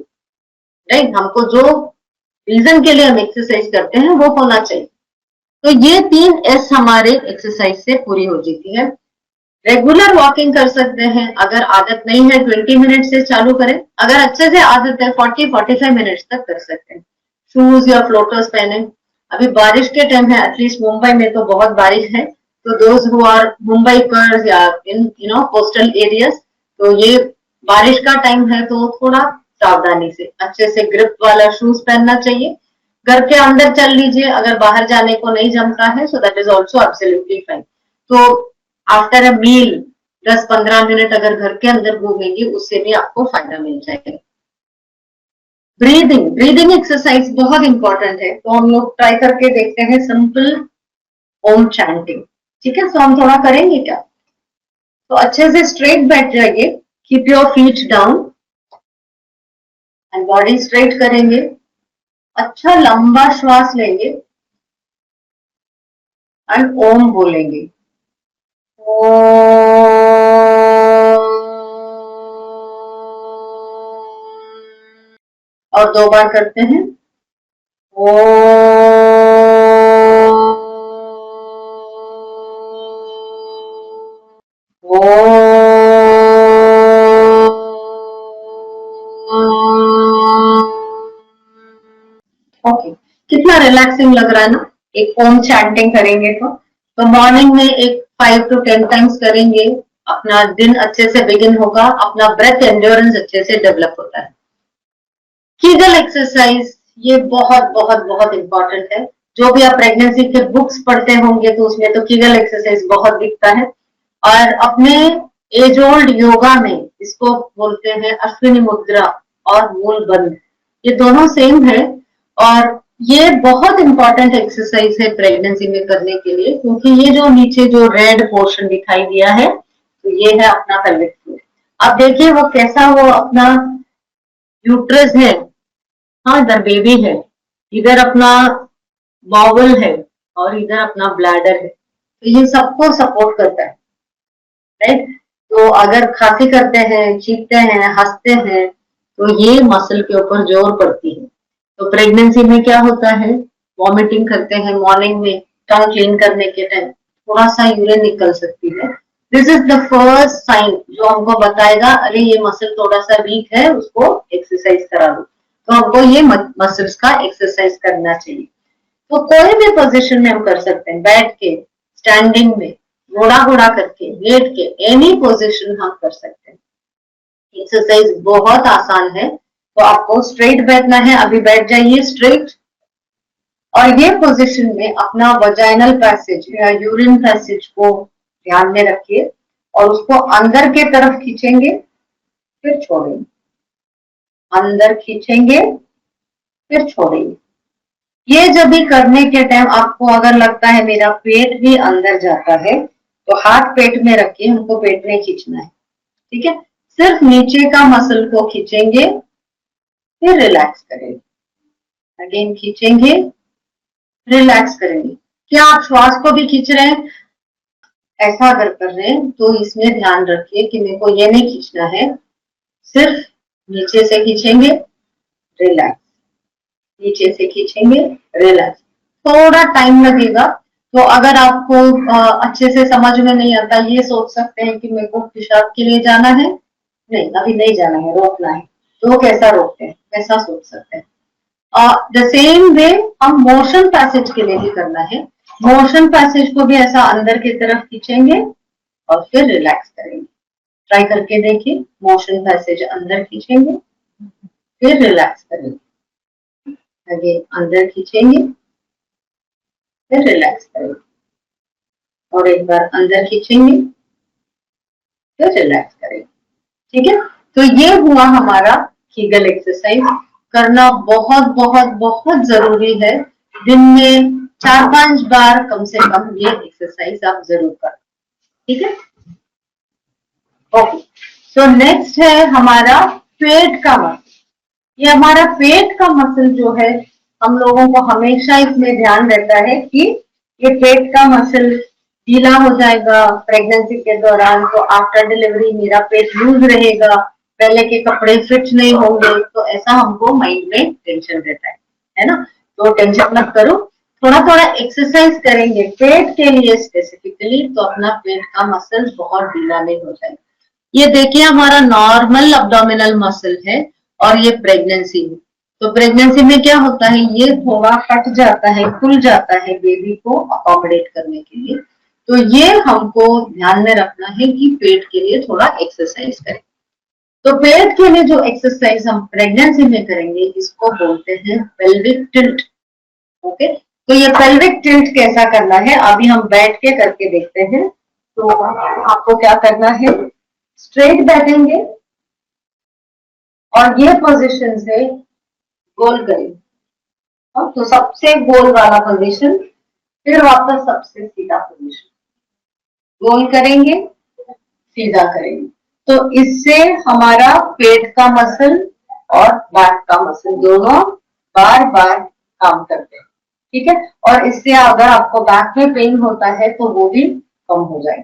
राइट। हमको जो रीजन के लिए हम एक्सरसाइज करते हैं वो होना चाहिए। तो ये 3 S हमारे एक्सरसाइज से पूरी हो जाती है। रेगुलर वॉकिंग कर सकते हैं, अगर आदत नहीं है 20 मिनट से चालू करें, अगर अच्छे से आदत है 40-45 मिनट्स तक कर सकते हैं। शूज या फ्लोटर्स पहने। अभी बारिश के टाइम है, एटलीस्ट मुंबई में तो बहुत बारिश है, तो दोज हु आर मुंबई कर्स या इन कोस्टल एरियाज, तो ये बारिश का टाइम है तो थोड़ा सावधानी से अच्छे से ग्रिप वाला शूज पहनना चाहिए। घर के अंदर चल लीजिए, अगर बाहर जाने को नहीं जमता है, so that is also absolutely fine. तो आफ्टर अ मील 10-15 मिनट अगर घर के अंदर घूमेंगे, उससे भी आपको फायदा मिल जाएगा। ब्रीदिंग एक्सरसाइज बहुत इंपॉर्टेंट है, तो हम लोग ट्राई करके देखते हैं सिंपल ओम चैंटिंग। ठीक है, सो हम थोड़ा करेंगे क्या? तो अच्छे से स्ट्रेट बैठ जाइए, keep your feet down and body straight करेंगे। अच्छा लंबा श्वास लेंगे एंड ओम बोलेंगे। और 2 बार करते हैं। ओके, कितना रिलैक्सिंग लग रहा है ना, एक ओम चैंटिंग करेंगे तो मॉर्निंग में एक 5 to 10 टाइम्स करेंगे, अपना दिन अच्छे से बिगिन होगा, अपना ब्रेथ एंड्योरेंस अच्छे से डेवलप होता है। कीगल एक्सरसाइज ये बहुत बहुत बहुत इंपॉर्टेंट है। जो भी आप प्रेगनेंसी के बुक्स पढ़ते होंगे तो उसमें तो कीगल एक्सरसाइज बहुत दिखता है, और अपने एज ओल्ड योगा में इसको बोलते हैं अश्विनी मुद्रा और मूल बंध, ये दोनों सेम है, और ये बहुत इंपॉर्टेंट एक्सरसाइज है प्रेगनेंसी में करने के लिए, क्योंकि ये जो नीचे जो रेड पोर्शन दिखाई दिया है, तो ये है अपना पेल्विक फ्लोर। अब देखिए वो कैसा, वो अपना यूट्रस है, हाँ इधर बेबी है, इधर अपना बाउल है और इधर अपना ब्लैडर है, तो ये सबको सपोर्ट करता है, राइट। तो अगर खांसी करते हैं, चीखते हैं, हंसते हैं, तो ये मसल के ऊपर जोर पड़ती है। तो प्रेगनेंसी में क्या होता है, वॉमिटिंग करते हैं मॉर्निंग में, टंग क्लीन करने के टाइम थोड़ा सा यूरिन निकल सकती है। This is the first sign जो हमको बताएगा, अरे ये मसल थोड़ा सा वीक है, उसको एक्सरसाइज करा दो। तो हमको ये मसल्स का एक्सरसाइज करना चाहिए। तो कोई भी पोजीशन में हम कर सकते हैं, बैठ के, स्टैंडिंग में, घोड़ा घोड़ा करके, लेट के, एनी पोजीशन हम कर सकते हैं। एक्सरसाइज बहुत आसान है, तो आपको स्ट्रेट बैठना है, अभी बैठ जाइए स्ट्रेट, और ये पोजीशन में अपना वजाइनल पैसेज या यूरिन पैसेज को ध्यान में रखिए, और उसको अंदर के तरफ खींचेंगे, फिर छोड़ेंगे, अंदर खींचेंगे, फिर छोड़ेंगे। ये जब भी करने के टाइम आपको अगर लगता है मेरा पेट भी अंदर जाता है, तो हाथ पेट में रखिए, हमको पेट में खींचना है, ठीक है। सिर्फ नीचे का मसल को खींचेंगे, फिर रिलैक्स करेंगे, अगेन खींचेंगे, रिलैक्स करेंगे। क्या आप श्वास को भी खींच रहे हैं? ऐसा अगर कर रहे हैं तो इसमें ध्यान रखिए कि मेरे को ये नहीं खींचना है, सिर्फ नीचे से खींचेंगे, रिलैक्स, नीचे से खींचेंगे, रिलैक्स। थोड़ा टाइम लगेगा, तो अगर आपको अच्छे से समझ में नहीं आता, ये सोच सकते हैं कि मेरे को पेशाब के लिए जाना है, नहीं अभी नहीं जाना है, रोकना है, तो कैसा रोकते हैं, कैसा सोच सकते हैं। द सेम वे हम मोशन पैसेज के लिए भी करना है। मोशन पैसेज को भी ऐसा अंदर की तरफ खींचेंगे और फिर रिलैक्स करेंगे। ट्राई करके देखिए, मोशन पैसेज अंदर खींचेंगे, फिर रिलैक्स करेंगे, अगेन अंदर खींचेंगे, फिर रिलैक्स करेंगे, और एक बार अंदर खींचेंगे, फिर रिलैक्स करेंगे, ठीक है। तो ये हुआ हमारा कीगल एक्सरसाइज। करना बहुत बहुत बहुत जरूरी है, दिन में 4-5 बार कम से कम ये एक्सरसाइज आप जरूर करें, ठीक है। ओके, सो नेक्स्ट है हमारा पेट का मसल। ये हमारा पेट का मसल जो है, हम लोगों को हमेशा इसमें ध्यान रहता है कि ये पेट का मसल ढीला हो जाएगा प्रेगनेंसी के दौरान, तो आफ्टर डिलीवरी मेरा पेट लूज रहेगा, पहले के कपड़े फिट नहीं होंगे, तो ऐसा हमको माइंड में टेंशन रहता है ना। तो टेंशन मत करो, थोड़ा थोड़ा एक्सरसाइज करेंगे पेट के लिए स्पेसिफिकली, तो अपना पेट का मसल बहुत ढीला नहीं हो जाएगा। ये देखिए हमारा नॉर्मल अब्डोमिनल मसल है और ये प्रेगनेंसी में, तो प्रेगनेंसी में क्या होता है, ये थोड़ा हट जाता है, खुल जाता है बेबी को अकोमोडेट करने के लिए। तो ये हमको ध्यान में रखना है कि पेट के लिए थोड़ा एक्सरसाइज करें। तो पेट के लिए जो एक्सरसाइज हम प्रेगनेंसी में करेंगे इसको बोलते हैं पेल्विक टिल्ट। ओके, तो ये पेल्विक टिल्ट कैसा करना है अभी हम बैठ के करके देखते हैं। तो आपको क्या करना है, स्ट्रेट बैठेंगे और ये पोजीशन से गोल करेंगे। तो सबसे गोल वाला पोजीशन, फिर वापस सबसे सीधा पोजीशन, गोल करेंगे सीधा करेंगे। तो इससे हमारा पेट का मसल और बैक का मसल दोनों बार बार काम करते हैं, ठीक है। और इससे अगर आपको बैक में पेन होता है तो वो भी कम हो जाएगा।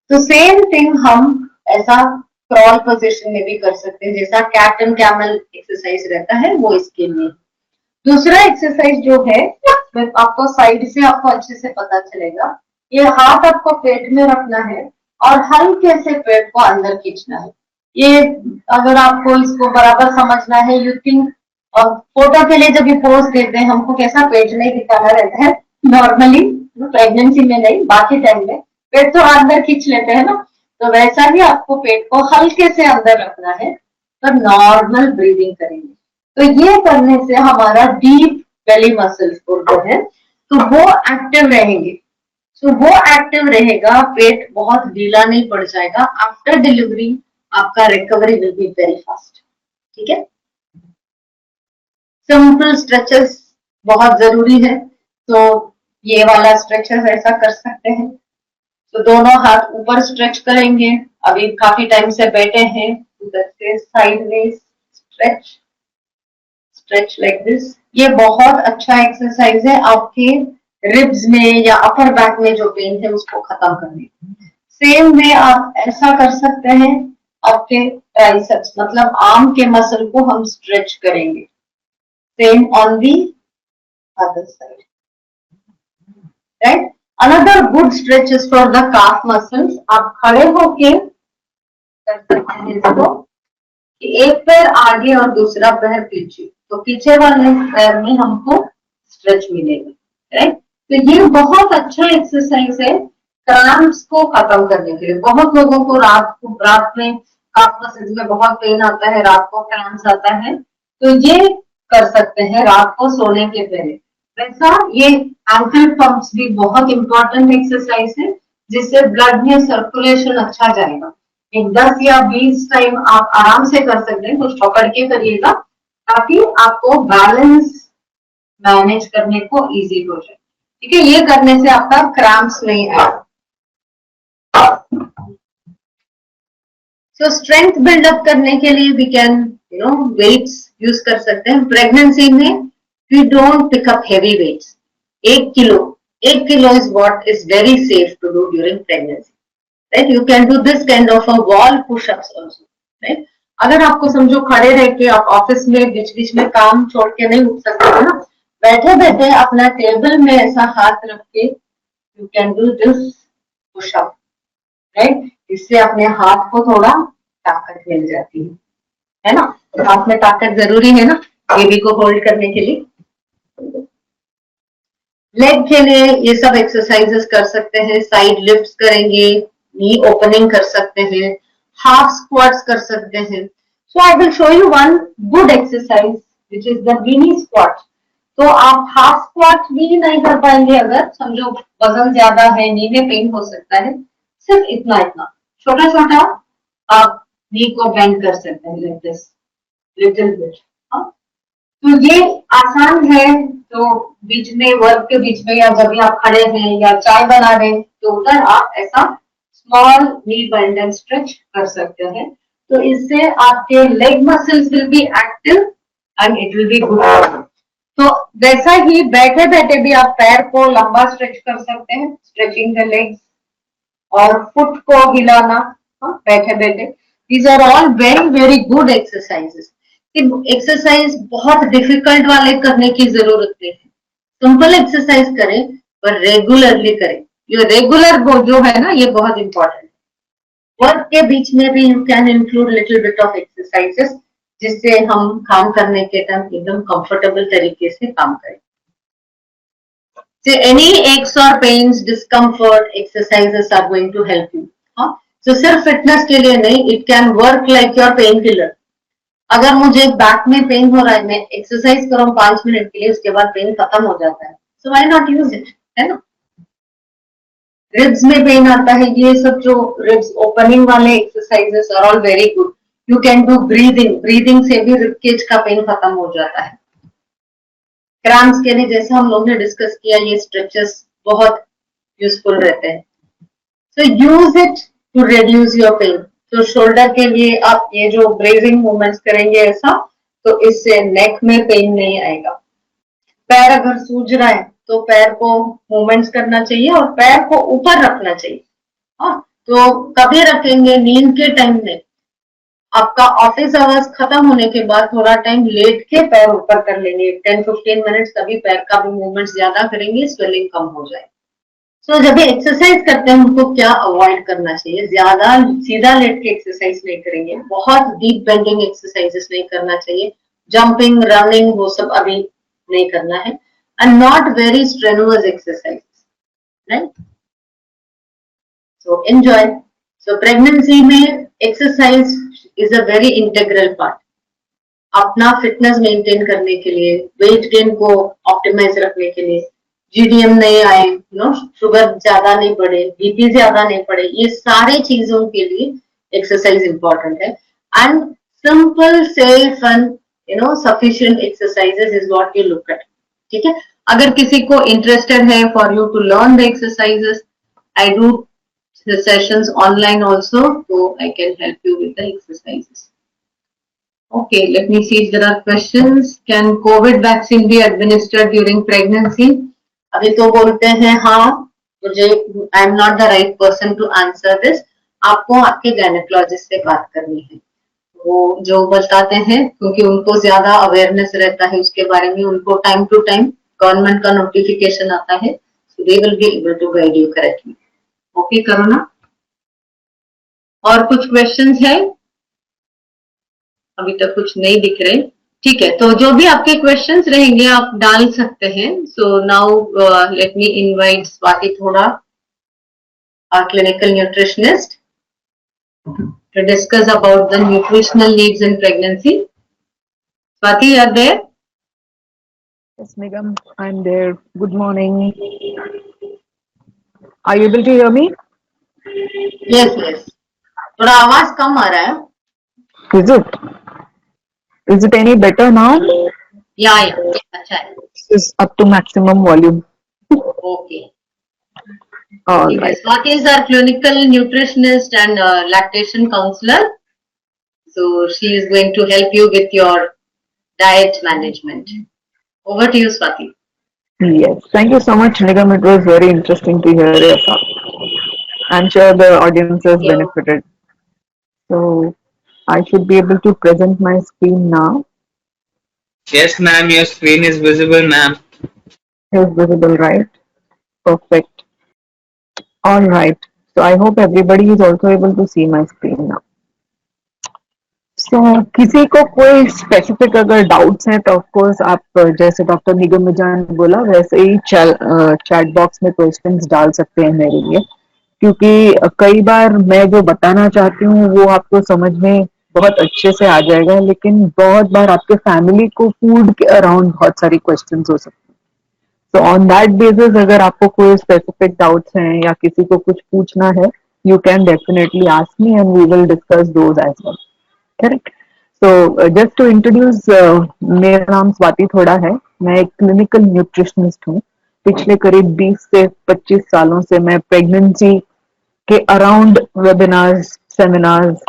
तो सेम थिंग हम ऐसा क्रॉल पोजीशन में भी कर सकते हैं, जैसा कैट एंड कैमल एक्सरसाइज रहता है वो इसके लिए। दूसरा एक्सरसाइज जो है आपको साइड से आपको अच्छे से पता चलेगा, ये हाथ आपको पेट में रखना है और हल्के से पेट को अंदर खींचना है। ये अगर आपको इसको बराबर समझना है, यू थिंक, और फोटो के लिए जब ये पोज देते हैं हमको कैसा पेट नहीं दिखाना रहता है नॉर्मली, प्रेगनेंसी में नहीं, बाकी टाइम में पेट तो अंदर खींच लेते हैं ना, तो वैसा ही आपको पेट को हल्के से अंदर रखना है, तो नॉर्मल ब्रीदिंग करेंगे। तो ये करने से हमारा डीप बेली मसल्स जो है तो वो एक्टिव रहेंगे। तो वो एक्टिव रहेगा, पेट बहुत ढीला नहीं पड़ जाएगा। आफ्टर डिलीवरी आपका recovery will be very fast, ठीक है। सिंपल स्ट्रेचेस बहुत जरूरी है, तो ये वाला स्ट्रेचेस ऐसा कर सकते हैं। तो दोनों हाथ ऊपर स्ट्रेच करेंगे, अभी काफी टाइम से बैठे हैं, उधर से sideways stretch, stretch like this. ये बहुत अच्छा एक्सरसाइज है आपके रिब्स में या अपर बैक में जो पेन है उसको खत्म करने। सेम में आप ऐसा कर सकते हैं, आपके ट्राइसेप्स मतलब आर्म के मसल को हम स्ट्रेच करेंगे, same on the other side, right. Another good stretch is for the calf muscles. आप खड़े होके कर सकते हैं इसको, कि एक पैर आगे और दूसरा पैर पीछे, तो पीछे वाले पैर में हमको स्ट्रेच मिलेगा, राइट। तो ये बहुत अच्छा एक्सरसाइज है क्रैम्प्स को खत्म करने के लिए। बहुत लोगों को रात में काफ मसल्स में बहुत पेन आता है, रात को क्रैम्प्स आता है, तो ये कर सकते हैं रात को सोने के पहले। वैसा ये एंकल पंप्स भी बहुत इंपॉर्टेंट एक्सरसाइज है, जिससे ब्लड में सर्कुलेशन अच्छा जाएगा। एक 10 या 20 टाइम आप आराम से कर सकते हैं, कुछ पकड़ के करिएगा ताकि आपको बैलेंस मैनेज करने को इजी हो जाए, ठीक है। ये करने से आपका क्रैम्प्स नहीं आएगा। तो स्ट्रेंथ बिल्डअप करने के लिए वी कैन वेट्स यूज कर सकते हैं। प्रेगनेंसी में we don't pick up heavy weights. 1 kilo is what is very safe to do during pregnancy, right. You can do this kind of a wall pushups also, right. अगर आपको समझो खड़े रह के आप ऑफिस में बीच बीच में काम छोड़ के नहीं उठ सकते हो ना, बैठे बैठे अपना टेबल में ऐसा हाथ रख के you can do this pushup, right. इससे अपने हाथ को थोड़ा ताकत मिल जाती है ना। तो हाथ में ताकत जरूरी है ना बेबी को होल्ड करने के लिए। लेग के लिए ये सब एक्सरसाइजेस कर सकते हैं, साइड लिफ्ट्स करेंगे, नी ओपनिंग कर सकते हैं, हाफ स्क्वाट्स कर सकते हैं। So I will show you one good exercise which is the weeny squat. तो आप हाफ स्क्वाट भी नहीं कर पाएंगे, अगर समझो वजन ज्यादा है, नी में पेन हो सकता है, सिर्फ इतना इतना छोटा छोटा आप नी को बेंड कर सकते हैं लाइक दिस लिटिल बिट। तो ये आसान है, तो बीच में वर्क के बीच में या जब भी आप खड़े हैं या चाय बना रहे हैं तो उधर आप ऐसा small knee bend and stretch कर सकते हैं। तो इससे आपके leg muscles will be active and it will be good. तो वैसा ही बैठे बैठे भी आप पैर को लंबा स्ट्रेच कर सकते हैं, स्ट्रेचिंग द लेग्स, और फुट को हिलाना बैठे बैठे। These are all very very good exercises. Exercise बहुत डिफिकल्ट वाले करने की जरूरत नहीं है, सिंपल एक्सरसाइज करें पर रेगुलरली करें। ये रेगुलर जो है ना, ये बहुत इंपॉर्टेंट है। वर्क के बीच में भी you can include little bit of exercises, जिससे हम काम करने के टाइम एकदम कंफर्टेबल तरीके से काम करें। So any aches or pains, discomfort, exercises are going to help you. So सिर्फ फिटनेस के लिए नहीं, it can work like your pain killer. अगर मुझे बैक में पेन हो रहा है, मैं एक्सरसाइज करूँ 5 मिनट के लिए, उसके बाद पेन खत्म हो जाता है, so why not use it, है ना। रिब्स में पेन आता है, ये सब जो रिब्स ओपनिंग वाले exercises are all very good. You can do breathing, breathing से भी रिब केज का पेन खत्म हो जाता है। क्रैम्प्स के लिए जैसे हम लोग ने डिस्कस किया, ये स्ट्रेचेस बहुत यूजफुल रहते हैं। So use it to reduce your pain. तो शोल्डर के लिए आप ये जो ब्रेजिंग मूवमेंट्स करेंगे ऐसा, तो इससे नेक में पेन नहीं आएगा। पैर अगर सूज रहा है तो पैर को मूवमेंट्स करना चाहिए और पैर को ऊपर रखना चाहिए। हाँ, तो कभी रखेंगे? नींद के टाइम में। आपका ऑफिस आवर्स खत्म होने के बाद थोड़ा टाइम लेट के पैर ऊपर कर लेंगे, 10-15 मिनट्स, तभी पैर का भी मूवमेंट ज्यादा करेंगे, स्वेलिंग कम हो जाए। सो जब भी एक्सरसाइज करते हैं हमको क्या अवॉइड करना चाहिए? ज्यादा सीधा लेट के एक्सरसाइज नहीं करेंगे, बहुत डीप बेंडिंग एक्सरसाइजेस नहीं करना चाहिए, जंपिंग, रनिंग, वो सब अभी नहीं करना है, and not very strenuous exercise, right. So enjoy. So pregnancy में exercise is a very integral part. अपना फिटनेस मेंटेन करने के लिए, वेट गेन को ऑप्टिमाइज रखने के लिए, जीडीएम नहीं आए, शुगर ज्यादा नहीं बढ़े, बीपी ज्यादा नहीं बढ़े, ये सारे चीजों के लिए एक्सरसाइज इंपॉर्टेंट है। And simple, safe and sufficient exercises is what you look at. ठीक है, अगर किसी को इंटरेस्टेड है for you to learn the exercises, I do the sessions online also, so I can help you with the exercises. Okay, let me see if there are questions. Can COVID vaccine be administered during pregnancy? अभी तो बोलते हैं हाँ, मुझे I am not the right person to answer this. आपको आपके gynaecologist से बात करनी है, वो जो बताते हैं, क्योंकि उनको ज्यादा अवेयरनेस रहता है उसके बारे में, उनको टाइम टू टाइम गवर्नमेंट का नोटिफिकेशन आता है, so they will be able to guide you correctly. Okay करो ना। और कुछ क्वेश्चंस है? अभी तक कुछ नहीं दिख रहे। ठीक है, तो जो भी आपके क्वेश्चंस रहेंगे आप डाल सकते हैं। So now let me invite Swati थोड़ा, our clinical nutritionist, to discuss about the nutritional needs in pregnancy. Swati, you are there? Yes, Nigam, I'm there. Good morning. Are you able to hear me? Yes, yes. थोड़ा आवाज कम आ रहा है। Is it? Is it any better now? या अच्छा है। Is up to maximum volume. Okay. All right. Swati is our clinical nutritionist and lactation counselor. So she is going to help you with your diet management. Over to you, Swati. Yes. Thank you so much, Nigam. It was very interesting to hear your thoughts. I'm sure the audience has benefited. So I should be able to present my screen now. Yes, ma'am. Your screen is visible, ma'am. Is visible, right? Perfect. All right. So I hope everybody is also able to see my screen now. So किसी को कोई specific अगर doubts हैं तो of course आप जैसे doctor निगम मिजान ने बोला वैसे ही चैट बॉक्स में क्वेश्चंस डाल सकते हैं मेरे लिए, क्योंकि कई बार मैं जो बताना चाहती हूँ वो आपको समझ में बहुत अच्छे से आ जाएगा, लेकिन बहुत बार आपके फैमिली को फूड के अराउंड बहुत सारी क्वेश्चंस हो सकती हैं। सो ऑन दैट बेसिस अगर आपको कोई स्पेसिफिक डाउट्स हैं या किसी को कुछ पूछना है, you can definitely ask me and we will discuss those as well. Correct. So just to introduce, मेरा नाम स्वाति थोड़ा है, मैं एक क्लिनिकल न्यूट्रिशनिस्ट हूँ। पिछले करीब 20 से 25 सालों से मैं प्रेगनेंसी के around webinars, seminars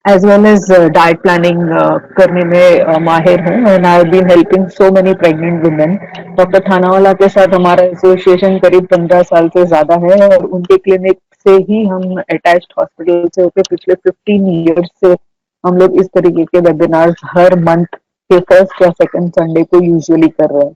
as well as diet planning करने में माहिर हूँ and I have been helping so many pregnant women. Doctor Thanawala के साथ हमारा एसोसिएशन करीब 15 साल से ज्यादा है और उनके क्लिनिक से ही हम अटैच्ड हॉस्पिटल से होकर पिछले 15 ईयर्स से हम लोग इस तरीके के वेबिनार्स हर मंथ के फर्स्ट या सेकंड संडे को यूजुअली कर रहे हैं।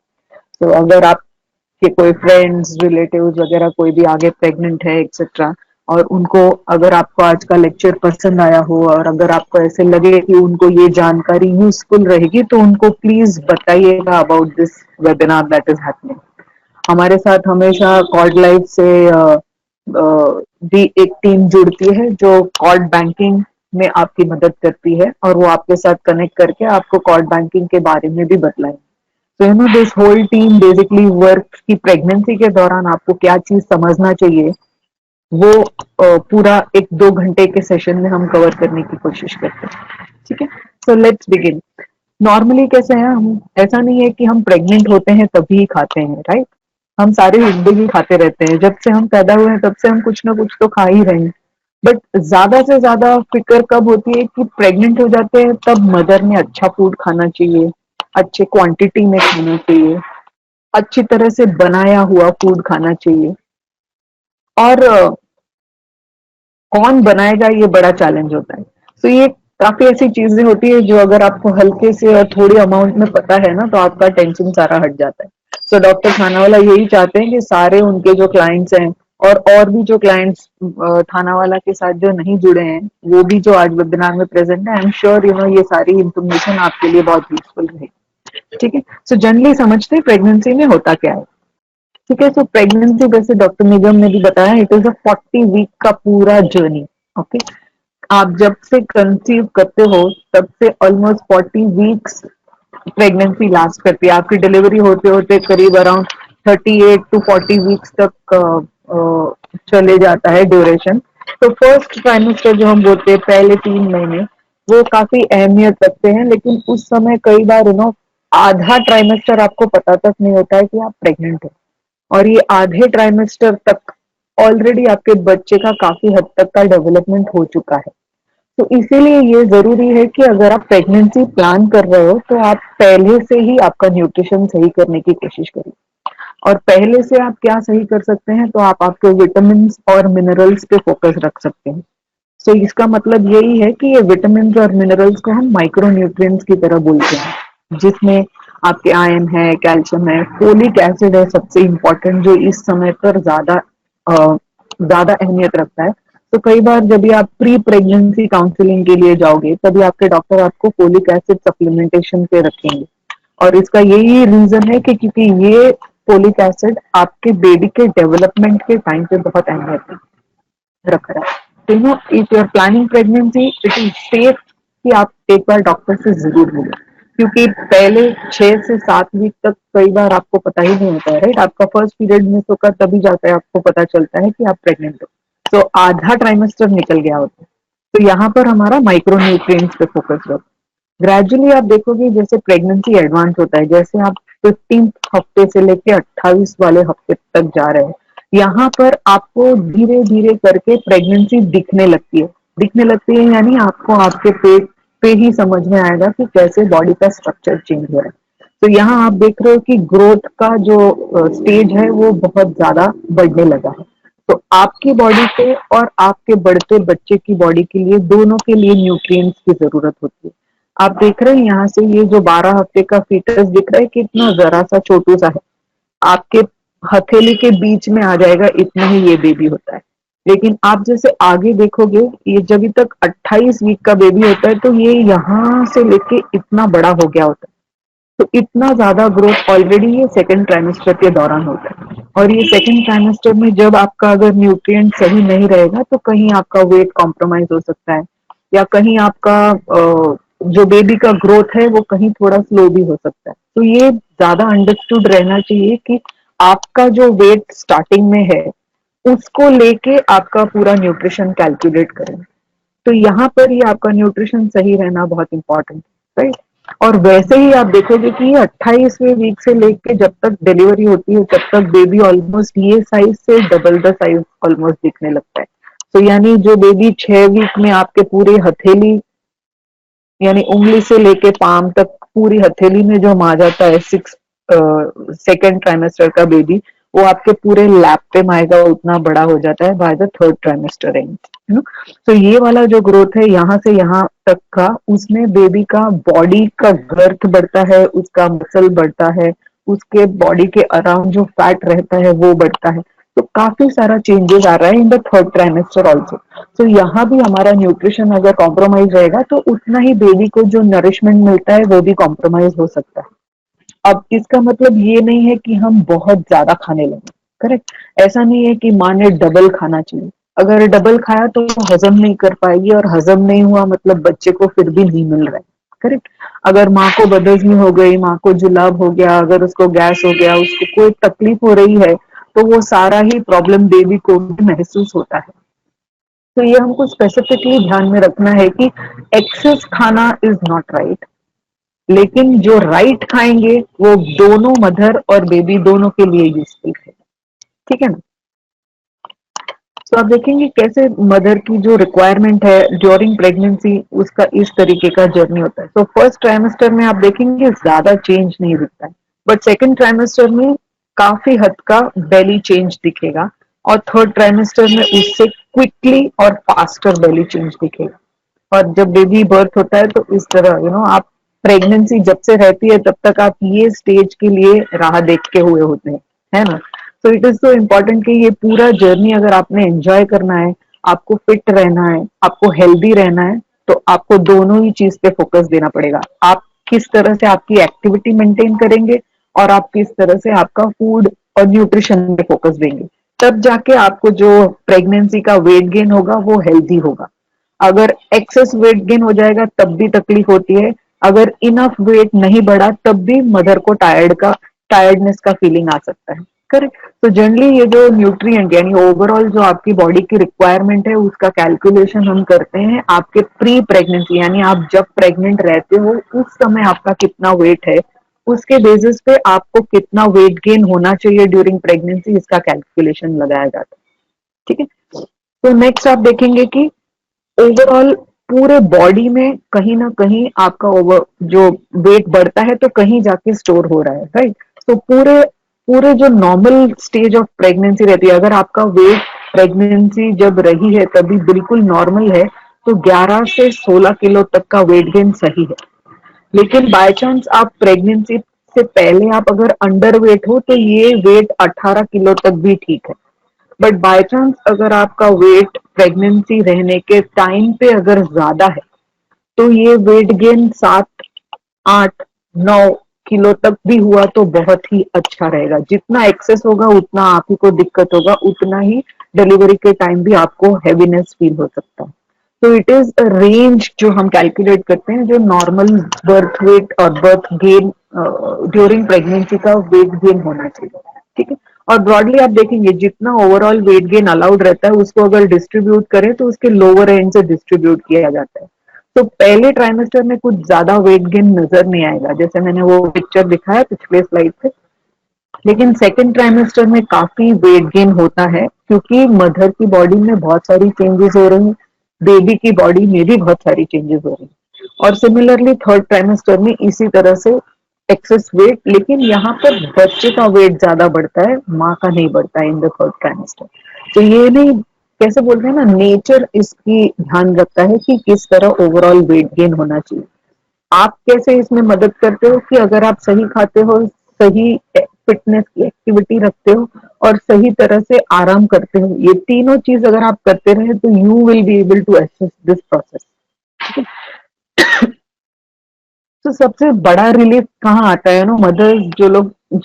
तो अगर आपके कोई फ्रेंड्स रिलेटिव्स वगैरह कोई भी आगे प्रेग्नेंट है एक्सेट्रा, और उनको अगर आपको आज का लेक्चर पसंद आया हो और अगर आपको ऐसे लगे कि उनको ये जानकारी यूजफुल रहेगी, तो उनको प्लीज बताइएगा about this webinar that is happening. हमारे साथ हमेशा कॉर्ड लाइफ से भी एक टीम जुड़ती है जो कॉर्ड बैंकिंग में आपकी मदद करती है, और वो आपके साथ कनेक्ट करके आपको कॉर्ड बैंकिंग के बारे में भी बताएं। तो you know this whole team basically work की प्रेगनेंसी के दौरान आपको क्या चीज समझना चाहिए वो पूरा 1-2 घंटे के सेशन में हम कवर करने की कोशिश करते हैं। ठीक है, सो लेट्स बिगिन। नॉर्मली कैसे हैं हम, ऐसा नहीं है कि हम प्रेग्नेंट होते हैं तभी खाते हैं, राइट? हम सारी जिंदगी खाते रहते हैं, जब से हम पैदा हुए हैं तब से हम कुछ ना कुछ तो खा ही रहे हैं। बट ज्यादा से ज्यादा फिक्र कब होती है कि प्रेग्नेंट हो जाते हैं, तब मदर ने अच्छा फूड खाना चाहिए, अच्छे क्वांटिटी में खाना चाहिए, अच्छी तरह से बनाया हुआ फूड खाना चाहिए। और कौन बनाएगा ये बड़ा चैलेंज होता है। तो ये काफी ऐसी चीजें होती है जो अगर आपको हल्के से और थोड़ी अमाउंट में पता है ना, तो आपका टेंशन सारा हट जाता है। सो डॉक्टर खानावाला यही चाहते हैं कि सारे उनके जो क्लाइंट्स हैं और भी जो क्लाइंट्स थानावाला के साथ जो नहीं जुड़े हैं, वो भी जो आज वेबिनार में प्रेजेंट है, I am sure you know ये सारी इंफॉर्मेशन आपके लिए बहुत यूजफुल रहेगी। ठीक है, सो जनरली समझते हैं प्रेगनेंसी में होता क्या है। ठीक है, तो प्रेगनेंसी जैसे डॉक्टर निगम ने भी बताया, इट इज अ 40 वीक का पूरा जर्नी। ओके, आप जब से कंसीव करते हो तब से ऑलमोस्ट 40 वीक्स प्रेगनेंसी लास्ट करती है। आपकी डिलीवरी होते होते करीब अराउंड 38 to 40 वीक्स तक चले जाता है ड्यूरेशन। तो फर्स्ट ट्राइमेस्टर जो हम बोलते हैं, पहले 3 महीने, वो काफी अहमियत रखते हैं, लेकिन उस समय कई बार आधा ट्राइमेस्टर आपको पता तक नहीं होता है कि आप प्रेग्नेंट हो, और ये आधे ट्राइमेस्टर तक ऑलरेडी आपके बच्चे का काफी हद तक का डेवलपमेंट हो चुका है। तो इसीलिए ये जरूरी है कि अगर आप प्रेगनेंसी प्लान कर रहे हो तो आप पहले से ही आपका न्यूट्रिशन सही करने की कोशिश करिए। और पहले से आप क्या सही कर सकते हैं, तो आप आपके विटामिन और मिनरल्स पे फोकस रख सकते हैं। सो इसका मतलब यही है कि ये विटामिन और मिनरल्स को हम माइक्रो न्यूट्रिएंट्स की तरह बोलते हैं, जिसमें आपके आयरन है, कैल्शियम है, फोलिक एसिड है, सबसे इम्पोर्टेंट, जो इस समय पर ज्यादा अहमियत रखता है। तो कई बार जब भी आप प्री प्रेगनेंसी काउंसलिंग के लिए जाओगे, तभी आपके डॉक्टर आपको फोलिक एसिड सप्लीमेंटेशन पे रखेंगे। और इसका यही रीजन है कि क्योंकि ये फोलिक एसिड आपके बेबी के डेवलपमेंट के टाइम पे बहुत अहमियत रख रहा है। तो if you are planning pregnancy, it is safe कि आप एक बार डॉक्टर से जरूर मिलें, क्योंकि पहले 6 से 7 वीक तक कई बार आपको पता ही नहीं होता है, राइट? आपका फर्स्ट पीरियड मिस होकर तभी जाता है आपको पता चलता है कि आप प्रेग्नेंट हो। तो आधा ट्राइमेस्टर निकल गया होता है। तो यहाँ पर हमारा माइक्रो न्यूट्रिएंट्स पे फोकस रहो। ग्रेजुअली आप देखोगे जैसे प्रेगनेंसी एडवांस होता है, जैसे आप 15 हफ्ते से लेके 28 वाले हफ्ते तक जा रहे हैं, यहाँ पर आपको धीरे धीरे करके प्रेगनेंसी दिखने लगती है। दिखने लगती है यानी आपको आपके पेट पे ही समझ में आएगा कि कैसे बॉडी का स्ट्रक्चर चेंज हो रहा है। तो यहाँ आप देख रहे हो कि ग्रोथ का जो स्टेज है वो बहुत ज्यादा बढ़ने लगा है। तो आपकी बॉडी पे और आपके बढ़ते बच्चे की बॉडी के लिए, दोनों के लिए न्यूट्रिएंट्स की जरूरत होती है। आप देख रहे हैं यहाँ से ये जो 12 हफ्ते का फीटस दिख रहा है, कितना जरा सा छोटू सा है, आपके हथेली के बीच में आ जाएगा, इतना ही ये बेबी होता है। लेकिन आप जैसे आगे देखोगे, ये जब तक 28 वीक का बेबी होता है, तो ये यहाँ से लेके इतना बड़ा हो गया होता है। तो इतना ज्यादा ग्रोथ ऑलरेडी ये सेकंड ट्राइमेस्टर के दौरान होता है। और ये सेकंड ट्राइमेस्टर में जब आपका अगर न्यूट्रिएंट सही नहीं रहेगा, तो कहीं आपका वेट कॉम्प्रोमाइज हो सकता है, या कहीं आपका जो बेबी का ग्रोथ है वो कहीं थोड़ा स्लो भी हो सकता है। तो ये ज्यादा अंडरस्टूड रहना चाहिए कि आपका जो वेट स्टार्टिंग में है, उसको लेके आपका पूरा न्यूट्रिशन कैलकुलेट करें। तो यहाँ पर ही आपका न्यूट्रिशन सही रहना बहुत इंपॉर्टेंट है, राइट? और वैसे ही आप देखोगे कि 28वें वीक से लेके जब तक डिलीवरी होती है, तब तक बेबी ऑलमोस्ट ये साइज से डबल द साइज ऑलमोस्ट दिखने लगता है। तो यानी जो बेबी 6 वीक में आपके पूरे हथेली, यानी उंगली से लेके पाम तक पूरी हथेली में जो आ जाता है, सेकेंड ट्राइमेस्टर का बेबी, वो आपके पूरे लैप पे आएगा, उतना बड़ा हो जाता है by the third trimester and. तो ये वाला जो ग्रोथ है यहाँ से यहाँ तक का, उसमें बेबी का बॉडी का गर्थ बढ़ता है, उसका मसल बढ़ता है, उसके बॉडी के अराउंड जो फैट रहता है वो बढ़ता है। तो काफी सारा चेंजेस आ रहा है in the third trimester also. तो यहाँ भी हमारा न्यूट्रिशन अगर कॉम्प्रोमाइज रहेगा तो उतना ही बेबी को जो नरिशमेंट मिलता है वो भी कॉम्प्रोमाइज हो सकता है। अब इसका मतलब ये नहीं है कि हम बहुत ज्यादा खाने लगे, करेक्ट। ऐसा नहीं है कि माँ ने डबल खाना चाहिए। अगर डबल खाया तो वो हजम नहीं कर पाएगी, और हजम नहीं हुआ मतलब बच्चे को फिर भी नहीं मिल रहा है, करेक्ट। अगर माँ को बदहजमी हो गई, माँ को जुलाब हो गया, अगर उसको गैस हो गया, उसको कोई तकलीफ हो रही है, तो वो सारा ही प्रॉब्लम बेबी को भी महसूस होता है। तो ये हमको स्पेसिफिकली ध्यान में रखना है कि एक्सेस खाना इज नॉट राइट, लेकिन जो राइट खाएंगे वो दोनों मदर और बेबी दोनों के लिए यूजफुल है, ठीक है ना। तो आप देखेंगे कैसे मदर की जो रिक्वायरमेंट है ड्यूरिंग प्रेगनेंसी उसका इस तरीके का जर्नी होता है। तो फर्स्ट ट्राइमेस्टर में आप देखेंगे ज्यादा चेंज नहीं दिखता है, बट सेकेंड ट्राइमेस्टर में काफी हद का बेली चेंज दिखेगा, और थर्ड ट्राइमेस्टर में उससे क्विकली और फास्टर बेली चेंज दिखेगा। और जब बेबी बर्थ होता है तो इस तरह आप प्रेगनेंसी जब से रहती है तब तक आप ये स्टेज के लिए राह देख के हुए होते हैं, है ना। तो इट इज सो इम्पोर्टेंट कि ये पूरा जर्नी अगर आपने एंजॉय करना है, आपको फिट रहना है, आपको हेल्दी रहना है, तो आपको दोनों ही चीज पे फोकस देना पड़ेगा। आप किस तरह से आपकी एक्टिविटी मेंटेन करेंगे, और आप किस तरह से आपका फूड और न्यूट्रिशन पे फोकस देंगे, तब जाके आपको जो प्रेगनेंसी का वेट गेन होगा वो हेल्दी होगा। अगर एक्सेस वेट गेन हो जाएगा तब भी तकलीफ होती है, अगर इनफ वेट नहीं बढ़ा तब भी मदर को टायर्डनेस का फीलिंग आ सकता है, करेक्ट। तो जनरली ये जो न्यूट्रिएंट यानी ओवरऑल जो आपकी बॉडी की रिक्वायरमेंट है उसका कैलकुलेशन हम करते हैं आपके प्री प्रेगनेंसी, यानी आप जब प्रेग्नेंट रहते हो उस समय आपका कितना वेट है, उसके बेसिस पे आपको कितना वेट गेन होना चाहिए ड्यूरिंग प्रेगनेंसी, इसका कैलकुलेशन लगाया जाता है, ठीक है। तो नेक्स्ट आप देखेंगे कि ओवरऑल पूरे बॉडी में कहीं ना कहीं आपका ओवर जो वेट बढ़ता है तो कहीं जाके स्टोर हो रहा है, राइट। तो पूरे पूरे जो नॉर्मल स्टेज ऑफ प्रेगनेंसी रहती है, अगर आपका वेट प्रेगनेंसी जब रही है तभी बिल्कुल नॉर्मल है, तो 11 से 16 किलो तक का वेट गेन सही है। लेकिन बाय चांस आप प्रेगनेंसी से पहले आप अगर अंडर वेट हो तो ये वेट 18 किलो तक भी ठीक है। बट बाय चांस अगर आपका वेट प्रेगनेंसी रहने के टाइम पे अगर ज्यादा है तो ये वेट गेन 7, 8, 9 किलो तक भी हुआ तो बहुत ही अच्छा रहेगा। जितना एक्सेस होगा उतना आप ही को दिक्कत होगा, उतना ही डिलीवरी के टाइम भी आपको हैवीनेस फील हो सकता है। तो इट इज अ रेंज जो हम कैलकुलेट करते हैं, जो नॉर्मल बर्थ वेट और बर्थ गेन ड्यूरिंग प्रेगनेंसी का वेट गेन होना चाहिए, ठीक है। और ब्रॉडली आप देखेंगे जितना ओवरऑल वेट गेन अलाउड रहता है उसको अगर डिस्ट्रीब्यूट करें तो उसके लोअर एंड से डिस्ट्रीब्यूट किया जाता है। तो पहले ट्राइमेस्टर में कुछ ज्यादा वेट गेन नजर नहीं आएगा, जैसे मैंने वो पिक्चर दिखाया पिछले स्लाइड पे। लेकिन सेकेंड ट्राइमेस्टर में काफी वेट गेन होता है क्योंकि मदर की बॉडी में बहुत सारी चेंजेस हो रही हैं, बेबी की बॉडी में भी बहुत सारी चेंजेस हो रही हैं। और सिमिलरली थर्ड ट्राइमेस्टर में इसी तरह से एक्सेस वेट, लेकिन यहाँ पर बच्चे का वेट ज्यादा बढ़ता है, माँ का नहीं बढ़ता है इन द थर्ड ट्राइमेस्टर। तो ये नहीं, कैसे बोलते हैं ना, नेचर इसकी ध्यान रखता है कि किस तरह ओवरऑल वेट गेन होना चाहिए। आप कैसे इसमें मदद करते हो कि अगर आप सही खाते हो, सही फिटनेस की एक्टिविटी रखते हो और सही तरह से आराम करते हो, ये तीनों चीज अगर आप करते रहे तो you will be able to access this process. तो सबसे बड़ा रिलीफ कहाँ आता है ना, मदर्स जो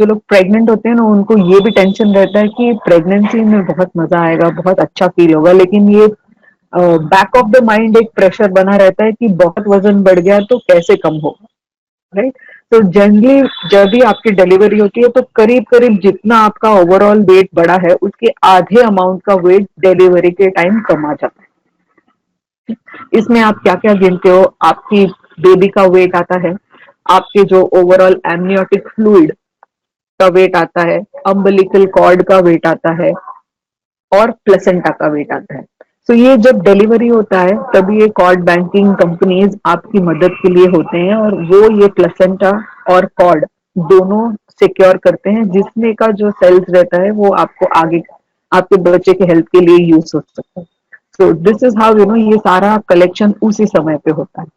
लोग प्रेग्नेंट होते हैं ना, उनको ये भी टेंशन रहता है कि प्रेगनेंसी में बहुत मजा आएगा, बहुत अच्छा फील होगा, लेकिन ये बैक ऑफ द माइंड एक प्रेशर बना रहता है कि बहुत वजन बढ़ गया तो कैसे कम होगा, राइट। तो जनरली जब भी आपकी डिलीवरी होती है तो करीब करीब जितना आपका ओवरऑल वेट बढ़ा है उसके आधे अमाउंट का वेट डिलीवरी के टाइम कम आ जाता है। इसमें आप क्या क्या गिनते हो, आपकी बेबी का वेट आता है, आपके जो ओवरऑल एमनियोटिक फ्लूइड का वेट आता है, अम्बिलिकल कॉर्ड का वेट आता है, और प्लेसेंटा का वेट आता है। तो ये जब डिलीवरी होता है तभी ये कॉर्ड बैंकिंग कंपनीज आपकी मदद के लिए होते हैं, और वो ये प्लेसेंटा और कॉर्ड दोनों सिक्योर करते हैं, जिसमें का जो सेल्स रहता है वो आपको आगे आपके बच्चे के हेल्थ के लिए यूज हो सकता है। सो दिस इज हाउ ये सारा कलेक्शन उसी समय पे होता है।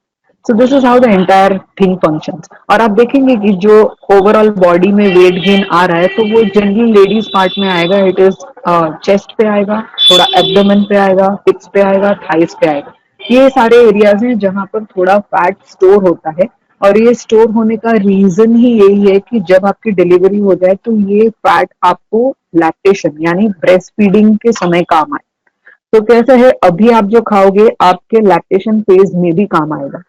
So this is how the entire thing functions. और आप देखेंगे कि जो ओवरऑल बॉडी में वेट गेन आ रहा है तो वो जनरली लेडीज पार्ट में आएगा, इट इज चेस्ट पे आएगा, थोड़ा एब्डोमेन पे आएगा, हिप्स पे आएगा, थाइस पे आएगा। ये सारे एरियाज हैं जहां पर थोड़ा फैट स्टोर होता है। और ये स्टोर होने का रीजन ही यही है कि जब आपकी डिलीवरी हो जाए तो ये फैट आपको लैक्टेशन यानी ब्रेस्ट फीडिंग के समय काम आए। तो कैसा है, अभी आप जो खाओगे आपके लैक्टेशन फेज में भी काम आएगा।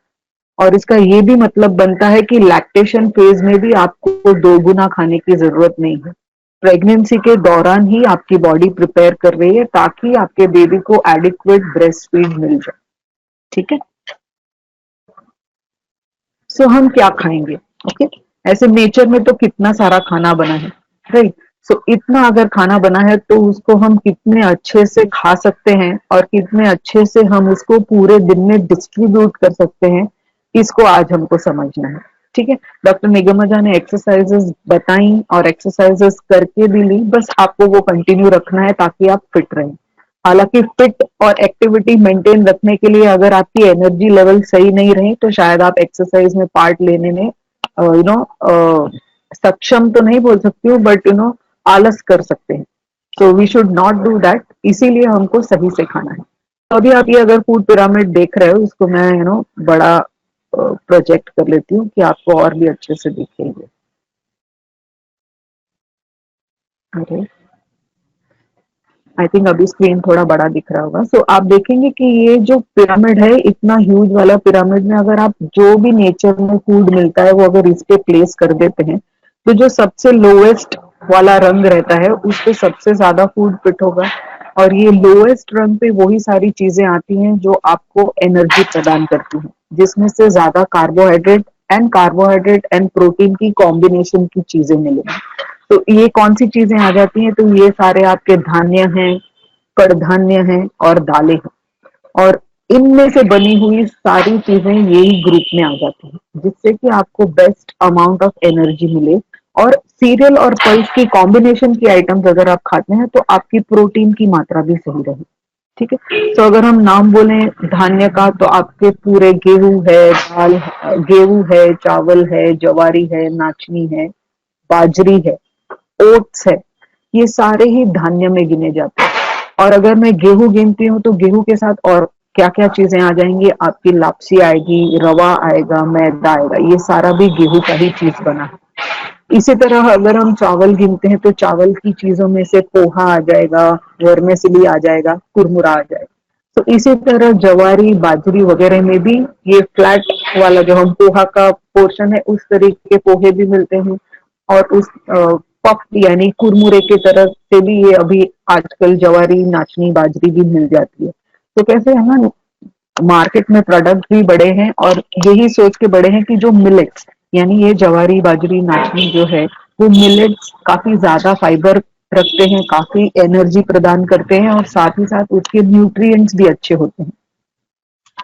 और इसका ये भी मतलब बनता है कि लैक्टेशन फेज में भी आपको दोगुना खाने की जरूरत नहीं है। प्रेगनेंसी के दौरान ही आपकी बॉडी प्रिपेयर कर रही है ताकि आपके बेबी को एडिक्वेट ब्रेस्ट फीड मिल जाए। ठीक है, सो हम क्या खाएंगे? ओके, ऐसे नेचर में तो कितना सारा खाना बना है, राइट? सो इतना अगर खाना बना है तो उसको हम कितने अच्छे से खा सकते हैं और कितने अच्छे से हम उसको पूरे दिन में डिस्ट्रीब्यूट कर सकते हैं, इसको आज हमको समझना है। ठीक है, डॉक्टर निगमजा ने एक्सरसाइजेस बताई और एक्सरसाइजेस करके भी ली, बस आपको वो कंटिन्यू रखना है ताकि आप फिट रहें। हालांकि फिट और एक्टिविटी मेंटेन रखने के लिए अगर आपकी एनर्जी लेवल सही नहीं रहे तो शायद आप एक्सरसाइज में पार्ट लेने में सक्षम तो नहीं बोल सकती हूँ, बट आलस कर सकते हैं। So we should not do that, इसीलिए हमको सही से खाना है। तो अभी आप ये अगर फूड पिरामिड देख रहे हो, इसको मैं बड़ा प्रोजेक्ट कर लेती हूँ कि आपको और भी अच्छे से दिखेंगे। अरे आई थिंक अभी स्क्रीन थोड़ा बड़ा दिख रहा होगा। सो आप देखेंगे कि ये जो पिरामिड है, इतना ह्यूज वाला पिरामिड में अगर आप जो भी नेचर में फूड मिलता है वो अगर इस पे प्लेस कर देते हैं तो जो सबसे लोएस्ट वाला रंग रहता है उस पे सबसे ज्यादा फूड फिट होगा। और ये लोएस्ट रंग पे वही सारी चीजें आती हैं जो आपको एनर्जी प्रदान करती हैं, जिसमें से ज्यादा कार्बोहाइड्रेट एंड प्रोटीन की कॉम्बिनेशन की चीजें मिलेंगी। तो ये कौन सी चीजें आ जाती हैं? तो ये सारे आपके धान्य हैं, कड़धान्य हैं और दालें हैं। और इनमें से बनी हुई सारी चीजें यही ग्रुप में आ जाती हैं, जिससे कि आपको बेस्ट अमाउंट ऑफ एनर्जी मिले। और सीरियल और पल्स की कॉम्बिनेशन की आइटम्स अगर आप खाते हैं तो आपकी प्रोटीन की मात्रा भी सही रहे। ठीक है, तो अगर हम नाम बोले धान्य का तो आपके पूरे गेहूं है, गेहूं है, चावल है, जवारी है, नाचनी है, बाजरी है, ओट्स है, ये सारे ही धान्य में गिने जाते हैं। और अगर मैं गेहूं गिनती हूँ तो गेहूं के साथ और क्या क्या चीजें आ जाएंगी? आपकी लापसी आएगी, रवा आएगा, मैदा आएगा, ये सारा भी गेहूं का ही चीज बना है। इसी तरह अगर हम चावल गिनते हैं तो चावल की चीजों में से पोहा आ जाएगा, वर्मेसिली आ जाएगा, कुरमुरा आ जाएगा। तो इसी तरह जवारी, बाजरी वगैरह में भी ये फ्लैट वाला जो हम पोहा का पोर्शन है उस तरीके के पोहे भी मिलते हैं। और उस पफ यानी कुरमुरे के तरफ से भी ये अभी आजकल जवारी, नाचनी, बाजरी भी मिल जाती है। तो कैसे है ना, मार्केट में प्रोडक्ट भी बड़े हैं और यही सोच के बड़े हैं कि जो मिलेट्स यानी ये जवारी, बाजरी, नाचनी जो है वो मिलेट्स काफी ज्यादा फाइबर रखते हैं, काफी एनर्जी प्रदान करते हैं और साथ ही साथ उसके न्यूट्रिएंट्स भी अच्छे होते हैं।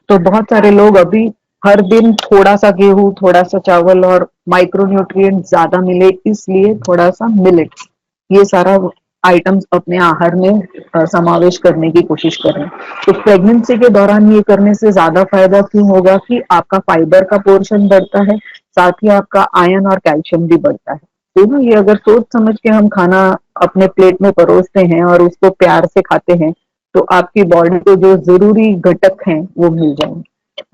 तो बहुत सारे लोग अभी हर दिन थोड़ा सा गेहूं, थोड़ा सा चावल और माइक्रो न्यूट्रिएंट ज्यादा मिले इसलिए थोड़ा सा मिलेट्स, ये सारा आइटम्स अपने आहार में समावेश करने की कोशिश कर रहे हैं। तो प्रेगनेंसी के दौरान ये करने से ज्यादा फायदा क्यों होगा कि आपका फाइबर का पोर्शन बढ़ता है, साथ ही आपका आयरन और कैल्शियम भी बढ़ता है। तो ना ये अगर सोच समझ के हम खाना अपने प्लेट में परोसते हैं और उसको प्यार से खाते हैं तो आपकी बॉडी को जो जरूरी घटक हैं वो मिल जाएंगे,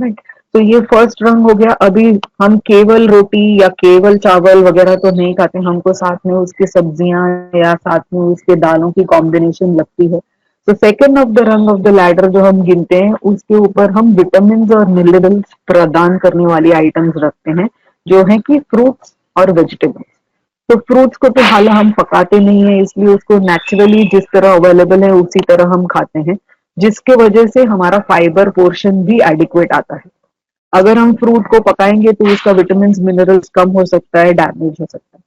राइट? तो ये फर्स्ट रंग हो गया। अभी हम केवल रोटी या केवल चावल वगैरह तो नहीं खाते, हमको साथ में उसकी सब्जियां या साथ में उसके दालों की कॉम्बिनेशन लगती है। तो सेकेंड ऑफ द रंग ऑफ द लैडर जो हम गिनते हैं उसके ऊपर हम विटामिन और मिनरल्स प्रदान करने वाली आइटम्स रखते हैं, जो है कि फ्रूट्स और वेजिटेबल्स। तो फ्रूट्स को तो हाल हम पकाते नहीं है, इसलिए उसको नेचुरली जिस तरह अवेलेबल है उसी तरह हम खाते हैं, जिसके वजह से हमारा फाइबर पोर्शन भी एडिक्वेट आता है। अगर हम फ्रूट को पकाएंगे तो उसका विटामिन मिनरल्स कम हो सकता है, डैमेज हो सकता है।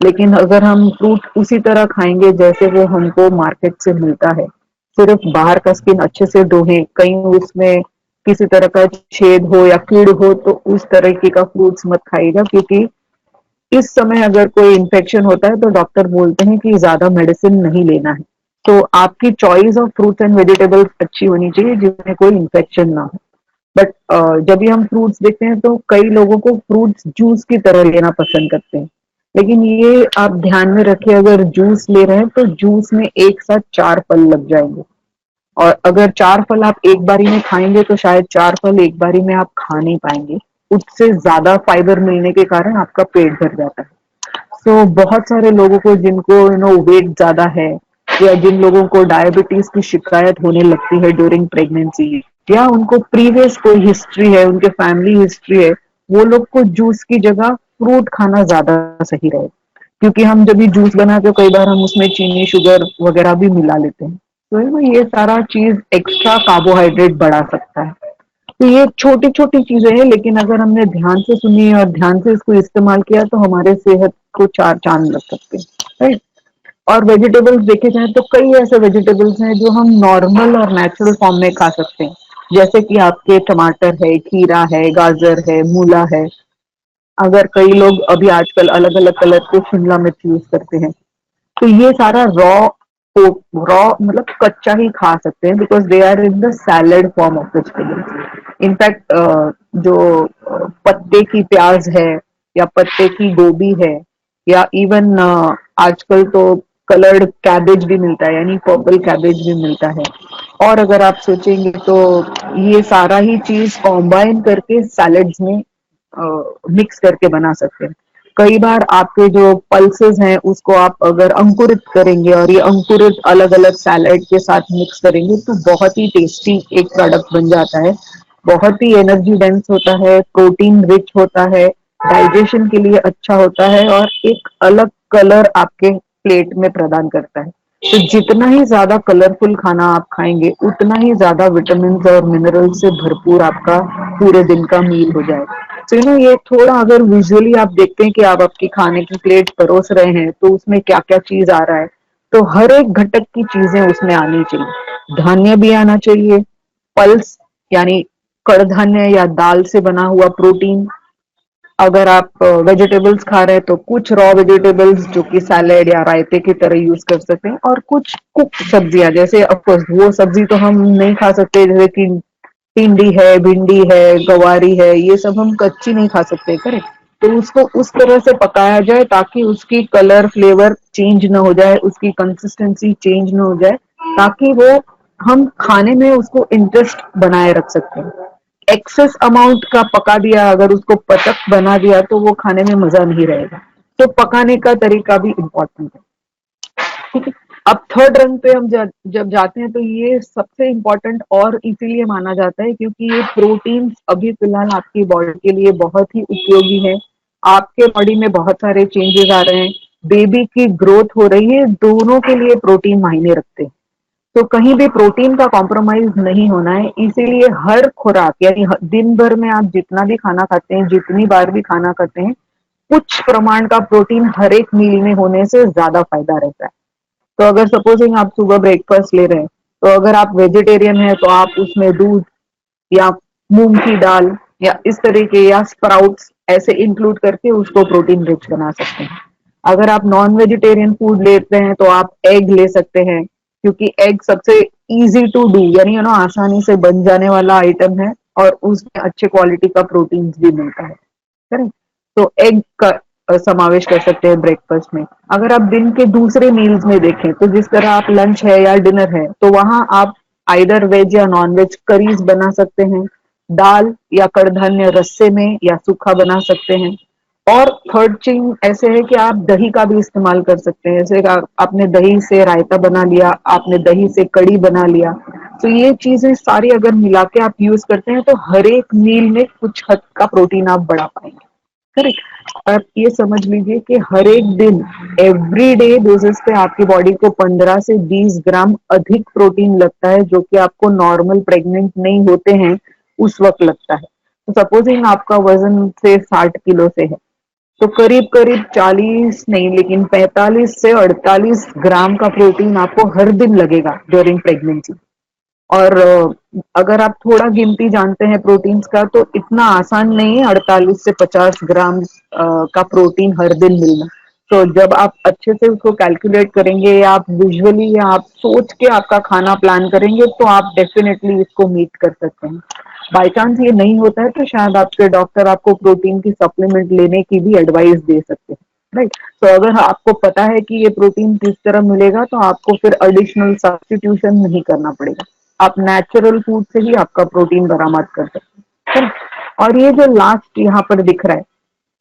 लेकिन अगर हम फ्रूट उसी तरह खाएंगे जैसे वो हमको मार्केट से मिलता है, सिर्फ बाहर का स्किन अच्छे से धोए, कहीं उसमें किसी तरह का छेद हो या कीड़ हो, तो उस तरीके का फ्रूट्स मत खाइएगा, क्योंकि इस समय अगर कोई इन्फेक्शन होता है तो डॉक्टर बोलते हैं कि ज्यादा मेडिसिन नहीं लेना है। तो आपकी choice of fruits and vegetables अच्छी होनी चाहिए जिसमें कोई इन्फेक्शन ना हो। बट जब भी हम फ्रूट्स देखते हैं तो कई लोगों को फ्रूट्स जूस की तरह लेना पसंद करते हैं, लेकिन ये आप ध्यान में रखिए, अगर जूस ले रहे हैं तो जूस में एक साथ 4 फल लग जाएंगे, और अगर 4 फल आप एक बारी में खाएंगे तो शायद 4 फल एक बारी में आप खा नहीं पाएंगे, उससे ज्यादा फाइबर मिलने के कारण आपका पेट भर जाता है। सो बहुत सारे लोगों को जिनको वेट ज्यादा है, या जिन लोगों को डायबिटीज की शिकायत होने लगती है ड्यूरिंग प्रेगनेंसी, या उनको प्रीवियस कोई हिस्ट्री है, उनके फैमिली हिस्ट्री है, वो लोग को जूस की जगह फ्रूट खाना ज्यादा सही रहेगा, क्योंकि हम जब भी जूस बनाते हो कई बार हम उसमें चीनी शुगर वगैरह भी मिला लेते हैं, तो ये सारा चीज एक्स्ट्रा कार्बोहाइड्रेट बढ़ा सकता है। तो ये छोटी छोटी चीजें हैं, लेकिन अगर हमने ध्यान से सुनी और ध्यान से इसको इस्तेमाल किया तो हमारे सेहत को 4 चांद लग सकते हैं, राइट। और वेजिटेबल्स देखे जाए तो कई ऐसे वेजिटेबल्स हैं जो हम नॉर्मल और नेचुरल फॉर्म में खा सकते हैं, जैसे कि आपके टमाटर है, खीरा है, गाजर है, मूला है। अगर कई लोग अभी आजकल अलग अलग कलर के शिमला मिर्च यूज करते हैं, तो ये सारा रॉ मतलब कच्चा ही खा सकते हैं, because they are in the salad form of vegetables. In fact जो पत्ते की प्याज है, या पत्ते की गोभी है, या इवन आजकल तो कलर्ड कैबेज भी मिलता है, यानी पर्पल कैबेज भी मिलता है। और अगर आप सोचेंगे तो ये सारा ही चीज कॉम्बाइन करके सैलेड्स में मिक्स करके बना सकते हैं। कई बार आपके जो पल्सेस हैं उसको आप अगर अंकुरित करेंगे और ये अंकुरित अलग अलग सैलेड के साथ मिक्स करेंगे तो बहुत ही टेस्टी एक प्रोडक्ट बन जाता है। बहुत ही एनर्जी डेंस होता है, प्रोटीन रिच होता है, डाइजेशन के लिए अच्छा होता है, और एक अलग कलर आपके प्लेट में प्रदान करता है। तो जितना ही ज्यादा कलरफुल खाना आप खाएंगे उतना ही ज्यादा विटामिन और मिनरल से भरपूर आपका पूरे दिन का मील हो जाएगा। तो ये थोड़ा अगर विजुअली आप देखते हैं कि आप आपकी खाने की प्लेट परोस रहे हैं तो उसमें क्या क्या चीज आ रहा है, तो हर एक घटक की चीजें उसमें आनी चाहिए। धान्य भी आना चाहिए, पल्स यानी कड़धान्य या दाल से बना हुआ प्रोटीन। अगर आप वेजिटेबल्स खा रहे हैं तो कुछ रॉ वेजिटेबल्स जो कि सैलेड या रायते की तरह यूज कर सकते हैं, और कुछ कुक सब्जियां, जैसे ऑफकोर्स वो सब्जी तो हम नहीं खा सकते जैसे कि टिंडी है, भिंडी है, गवारी है, ये सब हम कच्ची नहीं खा सकते, करेक्ट। तो उसको उस तरह से पकाया जाए ताकि उसकी कलर फ्लेवर चेंज ना हो जाए, उसकी कंसिस्टेंसी चेंज ना हो जाए, ताकि वो हम खाने में उसको इंटरेस्ट बनाए रख सकते हैं। एक्सेस अमाउंट का पका दिया, अगर उसको पचक बना दिया तो वो खाने में मजा नहीं रहेगा। तो पकाने का तरीका भी इम्पोर्टेंट है, ठीक है। अब थर्ड रंग पे हम जब जाते हैं तो ये सबसे इम्पोर्टेंट और इसीलिए माना जाता है क्योंकि ये प्रोटीन अभी फिलहाल आपकी बॉडी के लिए बहुत ही उपयोगी है। आपके बॉडी में बहुत सारे चेंजेस आ रहे हैं, बेबी की ग्रोथ हो रही है, दोनों के लिए प्रोटीन मायने रखते हैं। तो कहीं भी प्रोटीन का कॉम्प्रोमाइज नहीं होना है, इसीलिए हर खुराक यानी दिन भर में आप जितना भी खाना खाते हैं, जितनी बार भी खाना खाते हैं, कुछ प्रमाण का प्रोटीन हर एक मील में होने से ज्यादा फायदा रहता है। तो अगर सपोजिंग आप सुबह ब्रेकफास्ट ले रहे हैं, तो अगर आप वेजिटेरियन हैं तो आप उसमें दूध या मूंग की दाल या इस तरीके या स्प्राउट्स ऐसे इंक्लूड करके उसको प्रोटीन रिच बना सकते हैं। अगर आप नॉन वेजिटेरियन फूड लेते हैं तो आप एग ले सकते हैं, क्योंकि एग सबसे इजी टू डू यानी आसानी से बन जाने वाला आइटम है, और उसमें अच्छे क्वालिटी का प्रोटीन भी मिलता है, करेक्ट। तो एग का समावेश कर सकते हैं ब्रेकफास्ट में। अगर आप दिन के दूसरे मील्स में देखें तो जिस तरह आप लंच है या डिनर है तो वहां आप आइदर वेज या नॉन वेज करीज बना सकते हैं, दाल या कड़धान्य रस्से में या सूखा बना सकते हैं। और थर्ड थिंग ऐसे है कि आप दही का भी इस्तेमाल कर सकते हैं, जैसे आपने दही से रायता बना लिया, आपने दही से कड़ी बना लिया। तो ये चीजें सारी अगर मिला के आप यूज करते हैं तो हर एक मील में कुछ हद का प्रोटीन आप बढ़ा पाएंगे, करेक्ट। आप ये समझ लीजिए कि हर एक दिन एवरी डे बेसिस पे आपकी बॉडी को 15 से 20 ग्राम अधिक प्रोटीन लगता है, जो कि आपको नॉर्मल प्रेग्नेंट नहीं होते हैं उस वक्त लगता है। तो सपोजिंग आपका वजन से 60 किलो से है, तो करीब करीब 40 नहीं लेकिन 45 से 48 ग्राम का प्रोटीन आपको हर दिन लगेगा ड्यूरिंग प्रेगनेंसी। और अगर आप थोड़ा गिनती जानते हैं प्रोटीन्स का तो इतना आसान नहीं है 48 से 50 ग्राम का प्रोटीन हर दिन मिलना। तो जब आप अच्छे से उसको कैलकुलेट करेंगे या आप विजुअली या आप सोच के आपका खाना प्लान करेंगे तो आप डेफिनेटली इसको मीट कर सकते हैं। बाई चांस ये नहीं होता है तो शायद आपके डॉक्टर आपको प्रोटीन की सप्लीमेंट लेने की भी एडवाइस दे सकते हैं, राइट। तो अगर आपको पता है कि ये प्रोटीन किस तरह मिलेगा तो आपको फिर एडिशनल सब्स्टिट्यूशन नहीं करना पड़ेगा, आप नेचुरल फूड से ही आपका प्रोटीन बरामद कर सकते हैं। और ये जो लास्ट यहाँ पर दिख रहा है,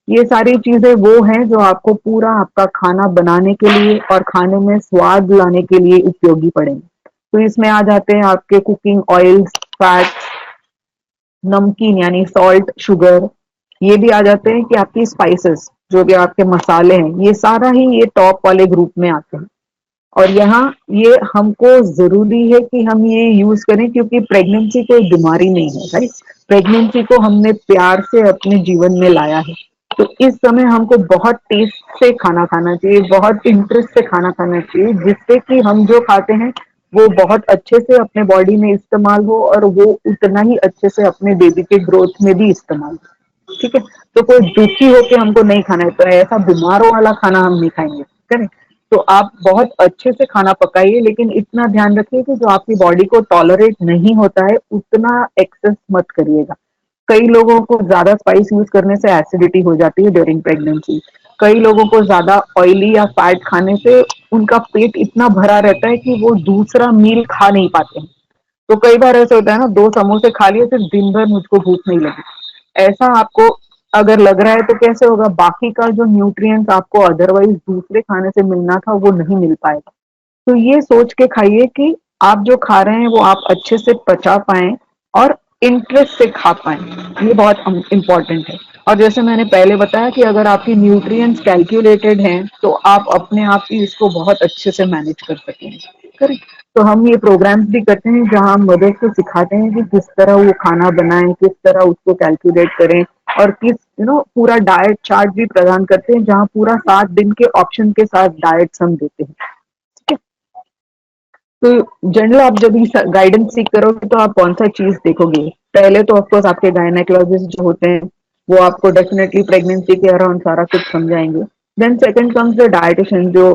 ये सारी चीजें वो हैं जो आपको पूरा आपका खाना बनाने के लिए और खाने में स्वाद लाने के लिए उपयोगी पड़ेंगे। तो इसमें आ जाते हैं आपके कुकिंग ऑयल्स, फैट्स, नमकीन यानी सॉल्ट, शुगर, ये भी आ जाते हैं कि आपकी स्पाइसेस जो भी आपके मसाले हैं, ये सारा ही ये टॉप वाले ग्रुप में आते हैं। और यहाँ ये हमको जरूरी है कि हम ये यूज करें क्योंकि प्रेगनेंसी कोई बीमारी नहीं है, राइट। प्रेगनेंसी को हमने प्यार से अपने जीवन में लाया है, तो इस समय हमको बहुत टेस्ट से खाना खाना चाहिए, बहुत इंटरेस्ट से खाना खाना चाहिए, जिससे कि हम जो खाते हैं वो बहुत अच्छे से अपने बॉडी में इस्तेमाल हो और वो उतना ही अच्छे से अपने बेबी के ग्रोथ में भी इस्तेमाल हो। ठीक है, तो कोई दुखी होके हमको नहीं खाना है, तो ऐसा बीमारों वाला खाना हम नहीं खाएंगे, करें। तो आप बहुत अच्छे से खाना पकाइए, लेकिन इतना ध्यान रखिए कि जो आपकी बॉडी को टॉलरेट नहीं होता है उतना एक्सेस मत करिएगा। कई लोगों को ज्यादा स्पाइस यूज करने से एसिडिटी हो जाती है ड्यूरिंग प्रेगनेंसी। कई लोगों को ज्यादा ऑयली या फैट खाने से उनका पेट इतना भरा रहता है कि वो दूसरा मील खा नहीं पाते हैं। तो कई बार ऐसा होता है ना, 2 समोसे खा लिए फिर दिन भर मुझको भूख नहीं लगी। ऐसा आपको अगर लग रहा है तो कैसे होगा, बाकी का जो न्यूट्रिएंट्स आपको अदरवाइज दूसरे खाने से मिलना था वो नहीं मिल पाएगा। तो ये सोच के खाइए कि आप जो खा रहे हैं वो आप अच्छे से पचा पाएं और इंटरेस्ट से खा पाएं, ये बहुत इंपॉर्टेंट है। और जैसे मैंने पहले बताया कि अगर आपकी न्यूट्रिएंट्स कैलकुलेटेड हैं तो आप अपने आप ही इसको बहुत अच्छे से मैनेज कर सकेंगे, करेक्ट। तो हम ये प्रोग्राम्स भी करते हैं जहां हम मदर्स को सिखाते हैं कि किस तरह वो खाना बनाएं, किस तरह उसको कैलकुलेट करें, और किस पूरा डाइट चार्ट भी प्रदान करते हैं जहां पूरा 7 दिन के ऑप्शन के साथ डाइट्स हम देते हैं। तो जनरल आप जब गाइडेंस सीख करोगे तो आप कौन सा चीज देखोगे, पहले तो ऑफकोर्स आपके गायनेकोलॉजिस्ट जो होते हैं वो आपको डेफिनेटली प्रेगनेंसी के अराउंड सारा कुछ समझाएंगे। Then second comes the dietitian जो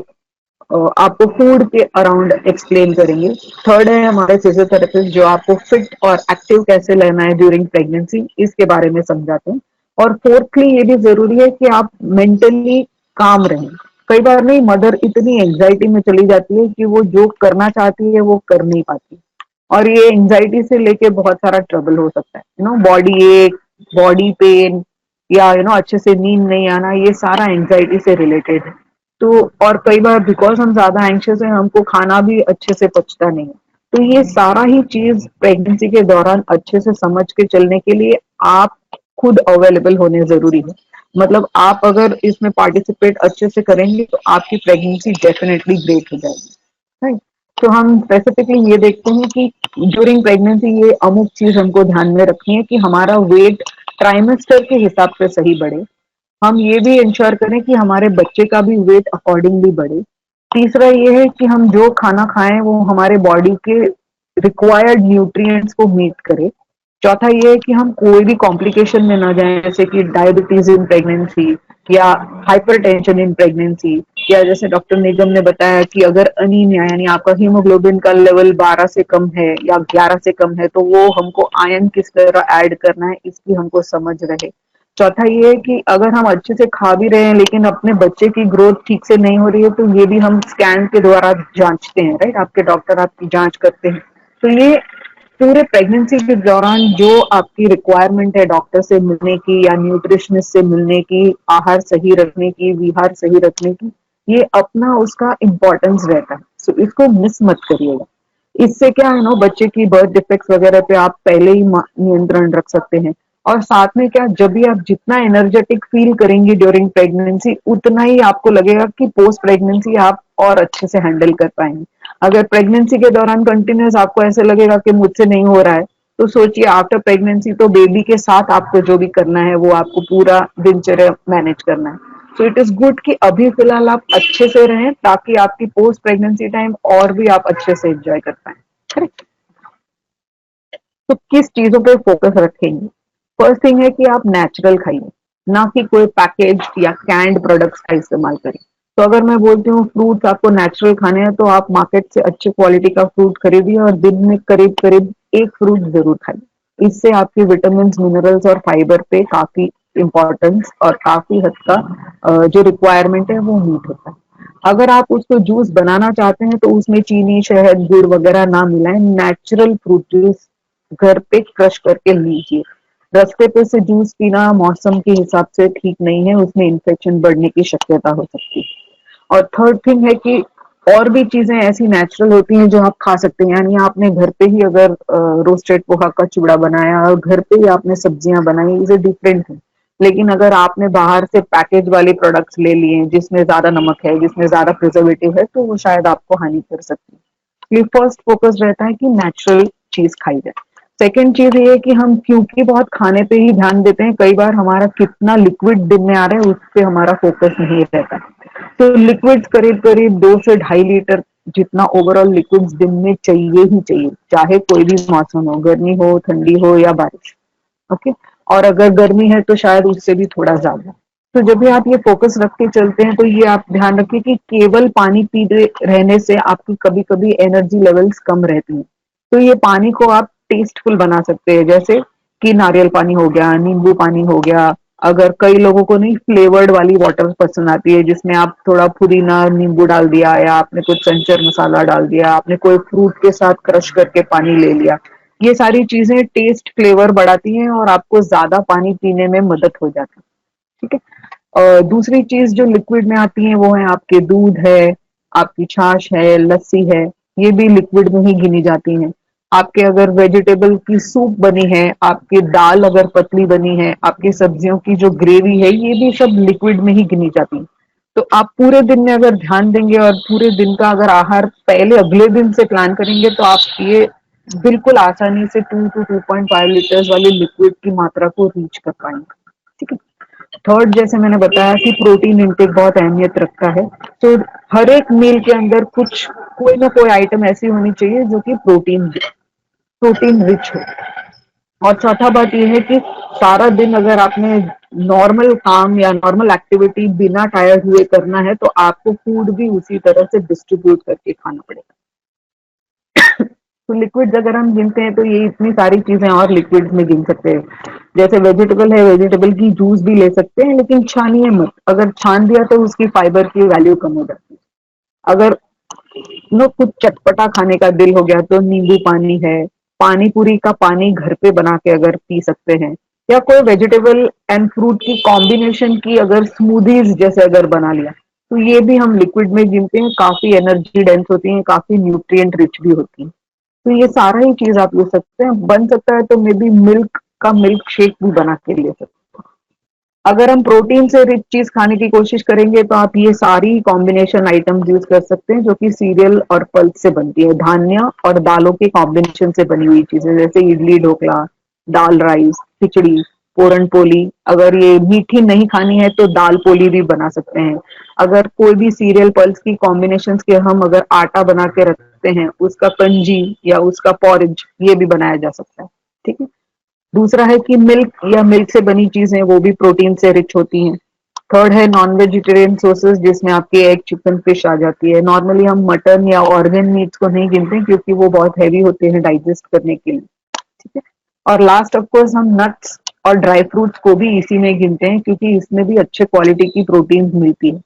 आपको फूड के अराउंड एक्सप्लेन करेंगे। थर्ड है हमारे फिजियोथेरेपिस्ट जो आपको फिट और एक्टिव कैसे लेना है ड्यूरिंग प्रेगनेंसी, इसके बारे में समझाते हैं। और फोर्थली ये भी जरूरी है कि आप मेंटली काम रहें। कई बार नहीं, मदर इतनी एंजाइटी में चली जाती है कि वो जो करना चाहती है वो कर नहीं पाती, और ये एंजाइटी से लेके बहुत सारा ट्रबल हो सकता है, बॉडी एक, बॉडी पेन, या अच्छे से नींद नहीं आना, ये सारा एंजाइटी से रिलेटेड है। तो और कई बार बिकॉज हम ज्यादा एंशियस हैं हमको खाना भी अच्छे से पचता नहीं है। तो ये सारा ही चीज प्रेगनेंसी के दौरान अच्छे से समझ के चलने के लिए आप खुद अवेलेबल होने जरूरी है। मतलब आप अगर इसमें पार्टिसिपेट अच्छे से करेंगे तो आपकी प्रेगनेंसी डेफिनेटली ग्रेट हो जाएगी, राइट। तो हम स्पेसिफिकली ये देखते हैं कि ड्यूरिंग प्रेगनेंसी ये अमुक चीज हमको ध्यान में रखनी है कि हमारा वेट ट्राइमेस्टर के हिसाब से सही बढ़े। हम ये भी इंश्योर करें कि हमारे बच्चे का भी वेट अकॉर्डिंगली बढ़े। तीसरा ये है कि हम जो खाना खाएं वो हमारे बॉडी के रिक्वायर्ड न्यूट्रिएंट्स को मीट करे। चौथा ये है कि हम कोई भी कॉम्प्लिकेशन में ना जाएं, जैसे कि डायबिटीज इन प्रेगनेंसी या हाइपरटेंशन इन प्रेगनेंसी, या जैसे डॉक्टर निगम ने बताया कि अगर अनीमिया यानी आपका हीमोग्लोबिन का लेवल 12 से कम है या 11 से कम है तो वो हमको आयरन किस तरह ऐड करना है इसकी हमको समझ रहे। चौथा ये है कि अगर हम अच्छे से खा भी रहे हैं लेकिन अपने बच्चे की ग्रोथ ठीक से नहीं हो रही है तो ये भी हम स्कैन के द्वारा जांचते हैं, राइट। आपके डॉक्टर आपकी जांच करते हैं। तो ये पूरे प्रेगनेंसी के दौरान जो आपकी रिक्वायरमेंट है डॉक्टर से मिलने की या न्यूट्रिशनिस्ट से मिलने की, आहार सही रखने की, विहार सही रखने की, ये अपना उसका इम्पोर्टेंस रहता है। सो इसको मिस मत करिएगा। इससे क्या है ना, बच्चे की बर्थ डिफेक्ट्स वगैरह पे आप पहले ही नियंत्रण रख सकते हैं। और साथ में क्या, जब भी आप जितना एनर्जेटिक फील करेंगी ड्यूरिंग प्रेगनेंसी उतना ही आपको लगेगा कि पोस्ट प्रेगनेंसी आप और अच्छे से हैंडल कर पाएंगे। अगर प्रेगनेंसी के दौरान कंटिन्यूस आपको ऐसे लगेगा कि मुझसे नहीं हो रहा है, तो सोचिए आफ्टर प्रेगनेंसी तो बेबी के साथ आपको जो भी करना है वो आपको पूरा दिनचर्या मैनेज करना है। सो इट इज गुड कि अभी फिलहाल आप अच्छे से रहें ताकि आपकी पोस्ट प्रेगनेंसी टाइम और भी आप अच्छे से एंजॉय कर पाए, करेक्ट। तो किस चीजों पे फोकस रखेंगे? फर्स्ट थिंग है कि आप नेचुरल खाइए, ना कि कोई पैकेज या कैंड प्रोडक्ट्स का इस्तेमाल करें। तो अगर मैं बोलती हूँ फ्रूट्स आपको नेचुरल खाने हैं तो आप मार्केट से अच्छे क्वालिटी का फ्रूट खरीदिए और दिन में करीब करीब एक फ्रूट जरूर खाइए। इससे आपकी विटामिन, मिनरल्स और फाइबर पे काफी इम्पोर्टेंस और काफी हद का जो रिक्वायरमेंट है वो मीट होता है। अगर आप उसको जूस बनाना चाहते हैं तो उसमें चीनी, शहद, गुड़ वगैरह ना मिलाएं, नेचुरल फ्रूट जूस घर पे क्रश करके लीजिए। रास्ते पे से जूस पीना मौसम के हिसाब से ठीक नहीं है, उसमें इन्फेक्शन बढ़ने की शक्यता हो सकती है। और थर्ड थिंग है कि और भी चीजें ऐसी नेचुरल होती हैं जो आप खा सकते हैं, यानी आपने घर पे ही अगर रोस्टेड पोहा का चिवड़ा बनाया और घर पे ही आपने सब्जियां बनाई, इसे डिफरेंट है। लेकिन अगर आपने बाहर से पैकेज वाले प्रोडक्ट्स ले लिए जिसमें ज्यादा नमक है, जिसमें ज्यादा प्रिजर्वेटिव है, तो वो शायद आपको हानि कर सकती है। ये फर्स्ट फोकस रहता है कि नेचुरल चीज खाई जाए। सेकेंड चीज ये है कि हम क्योंकि बहुत खाने पे ही ध्यान देते हैं, कई बार हमारा कितना लिक्विड दिन में आ रहा है उस पे हमारा फोकस नहीं रहता। तो लिक्विड्स करीब करीब 2 से 2.5 लीटर जितना ओवरऑल लिक्विड्स दिन में चाहिए ही चाहिए, चाहे कोई भी मौसम हो, गर्मी हो, ठंडी हो या बारिश। ओके। और अगर गर्मी है तो शायद उससे भी थोड़ा ज्यादा। तो जब भी आप ये फोकस रख के चलते हैं तो ये आप ध्यान रखिए कि केवल पानी पीते रहने से आपकी कभी कभी एनर्जी लेवल्स कम रहती हैं। तो ये पानी को आप टेस्टफुल बना सकते हैं, जैसे कि नारियल पानी हो गया, नींबू पानी हो गया। अगर कई लोगों को नहीं फ्लेवर्ड वाली वाटर पसंद आती है जिसमें आप थोड़ा पुदीना, नींबू डाल दिया या आपने कुछ संचर मसाला डाल दिया, आपने कोई फ्रूट के साथ क्रश करके पानी ले लिया, ये सारी चीजें टेस्ट फ्लेवर बढ़ाती हैं और आपको ज्यादा पानी पीने में मदद हो जाती है। ठीक है। और दूसरी चीज जो लिक्विड में आती है वो है आपके दूध है, आपकी छाछ है, लस्सी है, ये भी लिक्विड में ही गिनी जाती हैं। आपके अगर वेजिटेबल की सूप बनी है, आपकी दाल अगर पतली बनी है, आपकी सब्जियों की जो ग्रेवी है, ये भी सब लिक्विड में ही गिनी जाती है। तो आप पूरे दिन में अगर ध्यान देंगे और पूरे दिन का अगर आहार पहले अगले दिन से प्लान करेंगे तो आप ये बिल्कुल आसानी से 2 to 2.5 लीटर्स वाली लिक्विड की मात्रा को रीच कर पाएंगे। ठीक है। थर्ड, जैसे मैंने बताया कि प्रोटीन इंटेक बहुत अहमियत रखता है, तो हर एक मील के अंदर कुछ कोई ना कोई आइटम ऐसी होनी चाहिए जो कि प्रोटीन रिच हो। और चौथा बात यह है कि सारा दिन अगर आपने नॉर्मल काम या नॉर्मल एक्टिविटी बिना टायर्ड हुए करना है तो आपको फूड भी उसी तरह से डिस्ट्रीब्यूट करके खाना पड़ेगा। तो लिक्विड्स अगर हम गिनते हैं तो ये इतनी सारी चीजें और लिक्विड्स में गिन सकते हैं। जैसे वेजिटेबल है, वेजिटेबल की जूस भी ले सकते हैं, लेकिन छानिए मत। अगर छान दिया तो उसकी फाइबर की वैल्यू कम हो जाती है। अगर कुछ चटपटा खाने का दिल हो गया तो नींबू पानी है, पानी पूरी का पानी घर पे बना के अगर पी सकते हैं, या कोई वेजिटेबल एंड फ्रूट की कॉम्बिनेशन की अगर स्मूदीज जैसे अगर बना लिया, तो ये भी हम लिक्विड में गिनते हैं। काफी एनर्जी डेंस होती है, काफी न्यूट्रिएंट रिच भी होती है। तो ये सारा ही चीज आप ले सकते हैं। बन सकता है तो मे बी मिल्क का मिल्क शेक भी बना के ले सकते हैं। अगर हम प्रोटीन से रिच चीज खाने की कोशिश करेंगे तो आप ये सारी कॉम्बिनेशन आइटम्स यूज कर सकते हैं जो कि सीरियल और पल्स से बनती है, धान्य और दालों के कॉम्बिनेशन से बनी हुई चीजें, जैसे इडली, ढोकला, दाल राइस, खिचड़ी, पूरन पोली। अगर ये मीठी नहीं खानी है तो दाल पोली भी बना सकते हैं। अगर कोई भी सीरियल पल्स की कॉम्बिनेशन के हम अगर आटा बना के रखते हैं, उसका कंजी या उसका पॉरेज ये भी बनाया जा सकता है। ठीक है। दूसरा है कि मिल्क या मिल्क से बनी चीजें वो भी प्रोटीन से रिच होती हैं। थर्ड है नॉन वेजिटेरियन सोर्सेज जिसमें आपकी एग, चिकन, फिश आ जाती है। नॉर्मली हम मटन या ऑर्गन मीट्स को नहीं गिनते क्योंकि वो बहुत हैवी होते हैं डाइजेस्ट करने के लिए। ठीक है। और लास्ट ऑफ कोर्स हम नट्स और ड्राई फ्रूट्स को भी इसी में गिनते हैं क्योंकि इसमें भी अच्छे क्वालिटी की प्रोटीन मिलती है।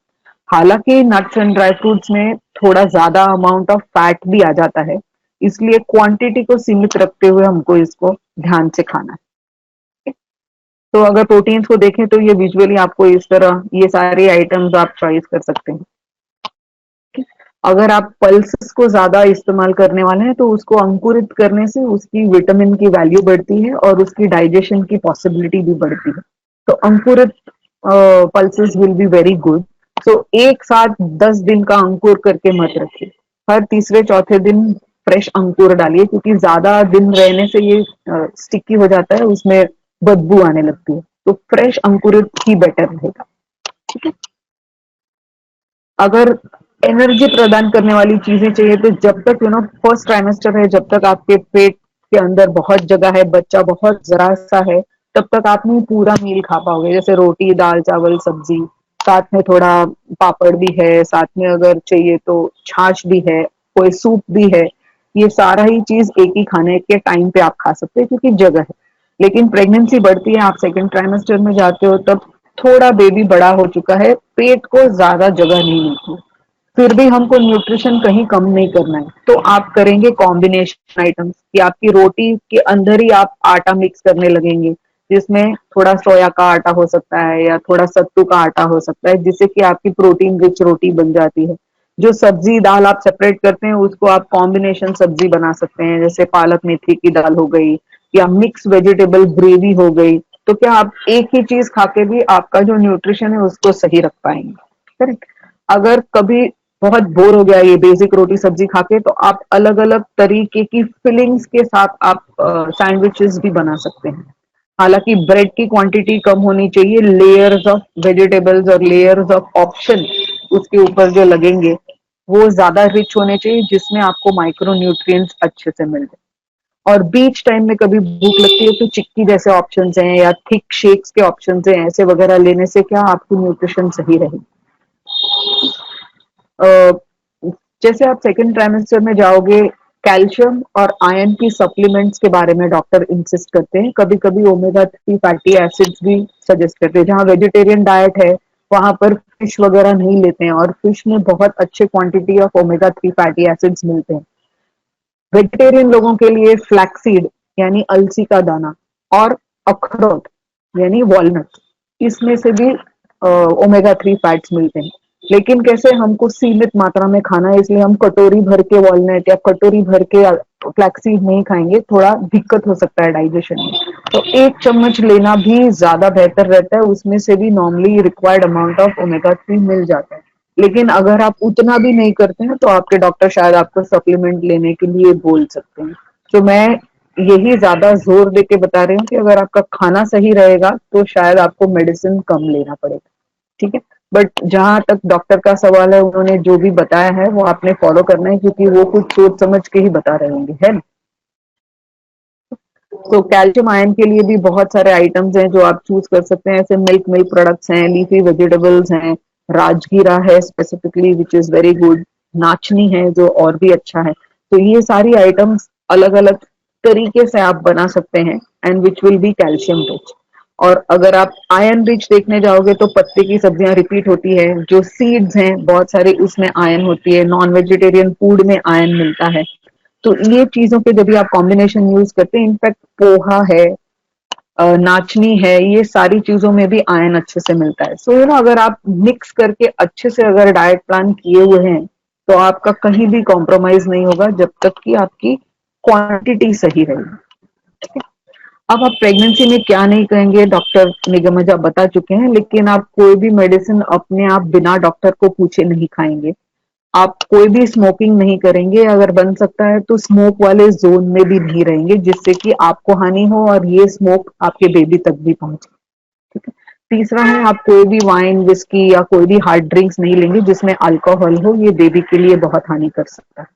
हालांकि नट्स एंड ड्राई फ्रूट्स में थोड़ा ज्यादा अमाउंट ऑफ फैट भी आ जाता है, इसलिए क्वांटिटी को सीमित रखते हुए हमको इसको ध्यान से खाना है। तो अगर प्रोटीन्स को देखें तो ये विजुअली आपको इस तरह ये सारे आइटम्स आप चॉइस कर सकते हैं। अगर आप पल्सेस को ज्यादा इस्तेमाल करने वाले हैं तो उसको अंकुरित करने से उसकी विटामिन की वैल्यू बढ़ती है और उसकी डाइजेशन की पॉसिबिलिटी भी बढ़ती है। तो अंकुरित pulses will be very good. So एक साथ 10 दिन का अंकुर करके मत रखिए, हर तीसरे चौथे दिन फ्रेश अंकुर डालिए क्योंकि ज्यादा दिन रहने से ये स्टिकी हो जाता है, उसमें बदबू आने लगती है। तो फ्रेश अंकुरित ही बेटर रहेगा। ठीक है। अगर एनर्जी प्रदान करने वाली चीजें चाहिए तो जब तक फर्स्ट ट्राइमेस्टर है, जब तक आपके पेट के अंदर बहुत जगह है, बच्चा बहुत जरा सा है, तब तक आप नहीं पूरा मील खा पाओगे, जैसे रोटी, दाल, चावल, सब्जी। साथ में थोड़ा पापड़ भी है, साथ में अगर चाहिए तो छाछ भी है, कोई सूप भी है। ये सारा ही चीज एक ही खाने के टाइम पे आप खा सकते हैं क्योंकि जगह है। लेकिन प्रेगनेंसी बढ़ती है, आप सेकंड ट्राइमेस्टर में जाते हो, तब थोड़ा बेबी बड़ा हो चुका है, पेट को ज्यादा जगह नहीं मिलती, फिर भी हमको न्यूट्रिशन कहीं कम नहीं करना है, तो आप करेंगे कॉम्बिनेशन आइटम्स कि आपकी रोटी के अंदर ही आप आटा मिक्स करने लगेंगे, जिसमें थोड़ा सोया का आटा हो सकता है या थोड़ा सत्तू का आटा हो सकता है, जिससे कि आपकी प्रोटीन रिच रोटी बन जाती है। जो सब्जी दाल आप सेपरेट करते हैं उसको आप कॉम्बिनेशन सब्जी बना सकते हैं, जैसे पालक मेथी की दाल हो गई या मिक्स वेजिटेबल ग्रेवी हो गई। तो क्या आप एक ही चीज खा के भी आपका जो न्यूट्रिशन है उसको सही रख पाएंगे। करेक्ट। अगर कभी बहुत बोर हो गया ये बेसिक रोटी सब्जी खा के, तो आप अलग अलग तरीके की फिलिंग्स के साथ आप सैंडविचेस भी बना सकते हैं। हालांकि ब्रेड की क्वांटिटी कम होनी चाहिए, लेयर्स ऑफ वेजिटेबल्स और लेयर्स ऑफ ऑप्शन उसके ऊपर जो लगेंगे वो ज्यादा रिच होने चाहिए, जिसमें आपको माइक्रो न्यूट्रिएंट्स अच्छे से मिल जाए। और बीच टाइम में कभी भूख लगती है तो चिक्की जैसे ऑप्शंस हैं या थिक शेक्स के ऑप्शंस हैं, ऐसे वगैरह लेने से क्या आपकी न्यूट्रिशन सही रहेगी। अ, जैसे आप सेकंड ट्राइमेस्टर में जाओगे, कैल्शियम और आयरन की सप्लीमेंट्स के बारे में डॉक्टर इंसिस्ट करते हैं, कभी कभी ओमेगा 3 फैटी एसिड्स भी सजेस्ट करते हैं। जहाँ वेजिटेरियन डाइट है वहां पर फिश वगैरह नहीं लेते हैं, और फिश में बहुत अच्छे quantity of omega 3 fatty acids मिलते हैं। वेजिटेरियन लोगों के लिए फ्लैक्सीड यानी अलसी का दाना और अखरोट यानी वॉलनट, इसमें से भी ओमेगा 3 फैट्स मिलते हैं। लेकिन कैसे, हमको सीमित मात्रा में खाना है, इसलिए हम कटोरी भर के वॉलनट या कटोरी भर के फ्लैक्सीड नहीं खाएंगे, थोड़ा दिक्कत हो सकता है डाइजेशन में। तो एक चम्मच लेना भी ज्यादा बेहतर रहता है, उसमें से भी normally required amount of omega 3 मिल जाता है। लेकिन अगर आप उतना भी नहीं करते हैं तो आपके डॉक्टर शायद आपको सप्लीमेंट लेने के लिए बोल सकते हैं। तो मैं यही ज्यादा जोर दे के बता रही हूँ कि अगर आपका खाना सही रहेगा तो शायद आपको मेडिसिन कम लेना पड़ेगा। ठीक है। बट जहां तक डॉक्टर का सवाल है, उन्होंने जो भी बताया है वो आपने फॉलो करना है, क्योंकि वो कुछ सोच समझ के ही बता रहे होंगे, है ना। तो कैल्शियम आयन के लिए भी बहुत सारे आइटम्स हैं जो आप चूज कर सकते हैं, ऐसे मिल्क प्रोडक्ट्स हैं, लीफी वेजिटेबल्स हैं, राजगीरा है specifically which is very good, नाचनी है जो और भी अच्छा है। तो ये सारी आइटम्स अलग अलग तरीके से आप बना सकते हैं and which will be calcium rich. और अगर आप आयरन रिच देखने जाओगे तो पत्ते की सब्जियां रिपीट होती है, जो सीड्स हैं बहुत सारे उसमें आयरन होती है, नॉन वेजिटेरियन फूड में आयरन मिलता है। तो ये चीजों के जब भी आप कॉम्बिनेशन यूज करते हैं, इनफैक्ट पोहा है, नाचनी है, ये सारी चीजों में भी आयरन अच्छे से मिलता है। सो अगर आप मिक्स करके अच्छे से अगर डाइट प्लान किए हुए हैं तो आपका कहीं भी कॉम्प्रोमाइज नहीं होगा जब तक कि आपकी क्वांटिटी सही रहेगी। ठीक है। अब आप प्रेगनेंसी में क्या नहीं कहेंगे, डॉक्टर निगम आप बता चुके हैं, लेकिन आप कोई भी मेडिसिन अपने आप बिना डॉक्टर को पूछे नहीं खाएंगे। आप कोई भी स्मोकिंग नहीं करेंगे, अगर बन सकता है तो स्मोक वाले जोन में भी नहीं रहेंगे, जिससे कि आपको हानि हो और ये स्मोक आपके बेबी तक भी पहुंचे। ठीक है। तीसरा है, आप कोई भी वाइन विस्की या कोई भी हार्ड ड्रिंक्स नहीं लेंगे जिसमें अल्कोहल हो, ये बेबी के लिए बहुत हानि कर सकता है।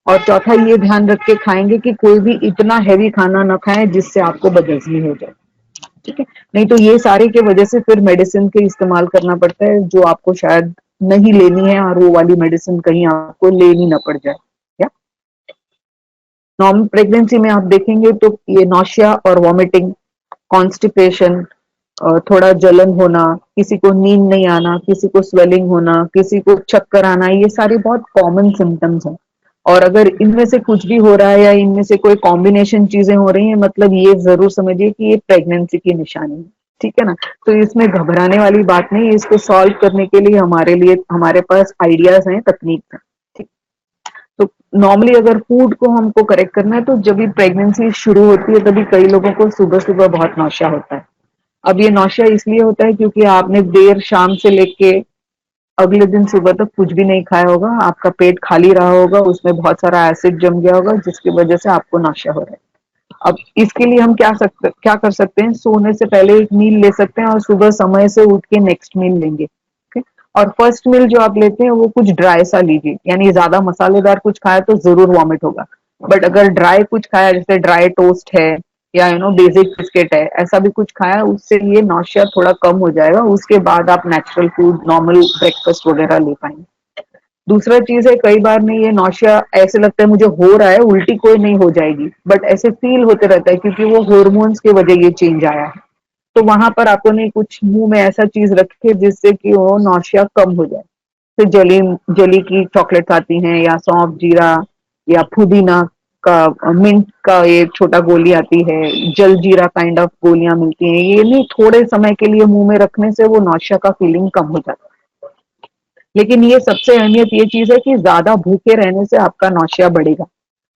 और चौथा, ये ध्यान रख के खाएंगे कि कोई भी इतना हैवी खाना ना खाएं जिससे आपको बदहजमी हो जाए। ठीक है। नहीं तो ये सारे के वजह से फिर मेडिसिन के इस्तेमाल करना पड़ता है जो आपको शायद नहीं लेनी है, और वो वाली मेडिसिन कहीं आपको लेनी ना पड़ जाए। या नॉर्मल प्रेगनेंसी में आप देखेंगे तो ये नौशिया और वॉमिटिंग, कॉन्स्टिपेशन, थोड़ा जलन होना, किसी को नींद नहीं आना, किसी को स्वेलिंग होना, किसी को चक्कर आना, ये सारे बहुत कॉमन सिम्टम्स हैं। और अगर इनमें से कुछ भी हो रहा है या इनमें से कोई कॉम्बिनेशन चीजें हो रही हैं, मतलब ये जरूर समझिए कि ये प्रेगनेंसी की निशानी है। ठीक है ना। तो इसमें घबराने वाली बात नहीं है, इसको सॉल्व करने के लिए हमारे पास आइडियाज हैं, तकनीक है। ठीक। तो नॉर्मली अगर फूड को हमको करेक्ट करना है तो जब भी प्रेगनेंसी शुरू होती है तभी कई लोगों को सुबह सुबह बहुत नौशिया होता है। अब ये नौशिया इसलिए होता है क्योंकि आपने देर शाम से लेके अगले दिन सुबह तक कुछ भी नहीं खाया होगा, आपका पेट खाली रहा होगा, उसमें बहुत सारा एसिड जम गया होगा जिसकी वजह से आपको नौशिया हो रहा है। अब इसके लिए हम क्या कर सकते हैं, सोने से पहले एक मील ले सकते हैं और सुबह समय से उठ के नेक्स्ट मील लेंगे। ठीक है? और फर्स्ट मील जो आप लेते हैं वो कुछ ड्राई सा लीजिए, यानी ज्यादा मसालेदार कुछ खाया तो जरूर वॉमिट होगा, बट अगर ड्राई कुछ खाया जैसे ड्राई टोस्ट है या बेसिक बिस्किट है, ऐसा भी कुछ खाया, उससे ये नौशिया थोड़ा कम हो जाएगा, उसके बाद आप नेचुरल फूड नॉर्मल ब्रेकफास्ट वगैरह ले पाएंगे। दूसरा चीज है, कई बार में ये नौशिया ऐसे लगता है मुझे हो रहा है, उल्टी कोई नहीं हो जाएगी, बट ऐसे फील होते रहता है क्योंकि वो हॉर्मोन्स की वजह ये चेंज आया है। तो वहां पर आपको नहीं कुछ मुंह में ऐसा चीज रखे जिससे कि वो नौशिया कम हो जाए। तो जली जली की चॉकलेट्स आती हैं, या सौंफ जीरा या पुदीना का, मिंट का ये छोटा गोली आती है, जल जीरा काइंड ऑफ गोलियां मिलती हैं, ये नहीं थोड़े समय के लिए मुंह में रखने से वो नौशिया का फीलिंग कम हो जाता है। लेकिन ये सबसे अहमियत ये चीज है कि ज्यादा भूखे रहने से आपका नौशिया बढ़ेगा।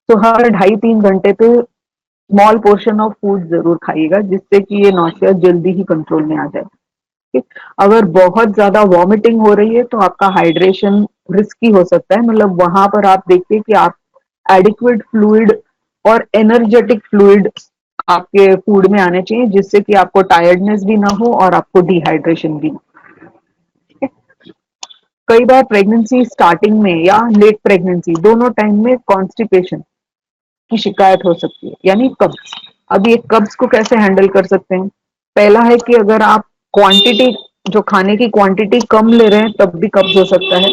तो हर 2.5-3 घंटे पे स्मॉल पोर्शन ऑफ फूड जरूर खाइएगा, जिससे कि ये नौशिया जल्दी ही कंट्रोल में आ जाए। ठीक? अगर बहुत ज्यादा वॉमिटिंग हो रही है तो आपका हाइड्रेशन रिस्की हो सकता है, मतलब वहां पर आप देखिए कि आप एडिक्वेट फ्लूइड और एनर्जेटिक फ्लूइड आपके फूड में आने चाहिए, जिससे कि आपको टायर्डनेस भी ना हो और आपको डिहाइड्रेशन भी ना हो। कई बार प्रेगनेंसी स्टार्टिंग में या लेट प्रेगनेंसी दोनों टाइम में कॉन्स्टिपेशन की शिकायत हो सकती है, यानी कब्ज। अब ये कब्ज को कैसे हैंडल कर सकते हैं? पहला है कि अगर आप क्वांटिटी, जो खाने की क्वांटिटी कम ले रहे हैं तब भी कब्ज हो सकता है,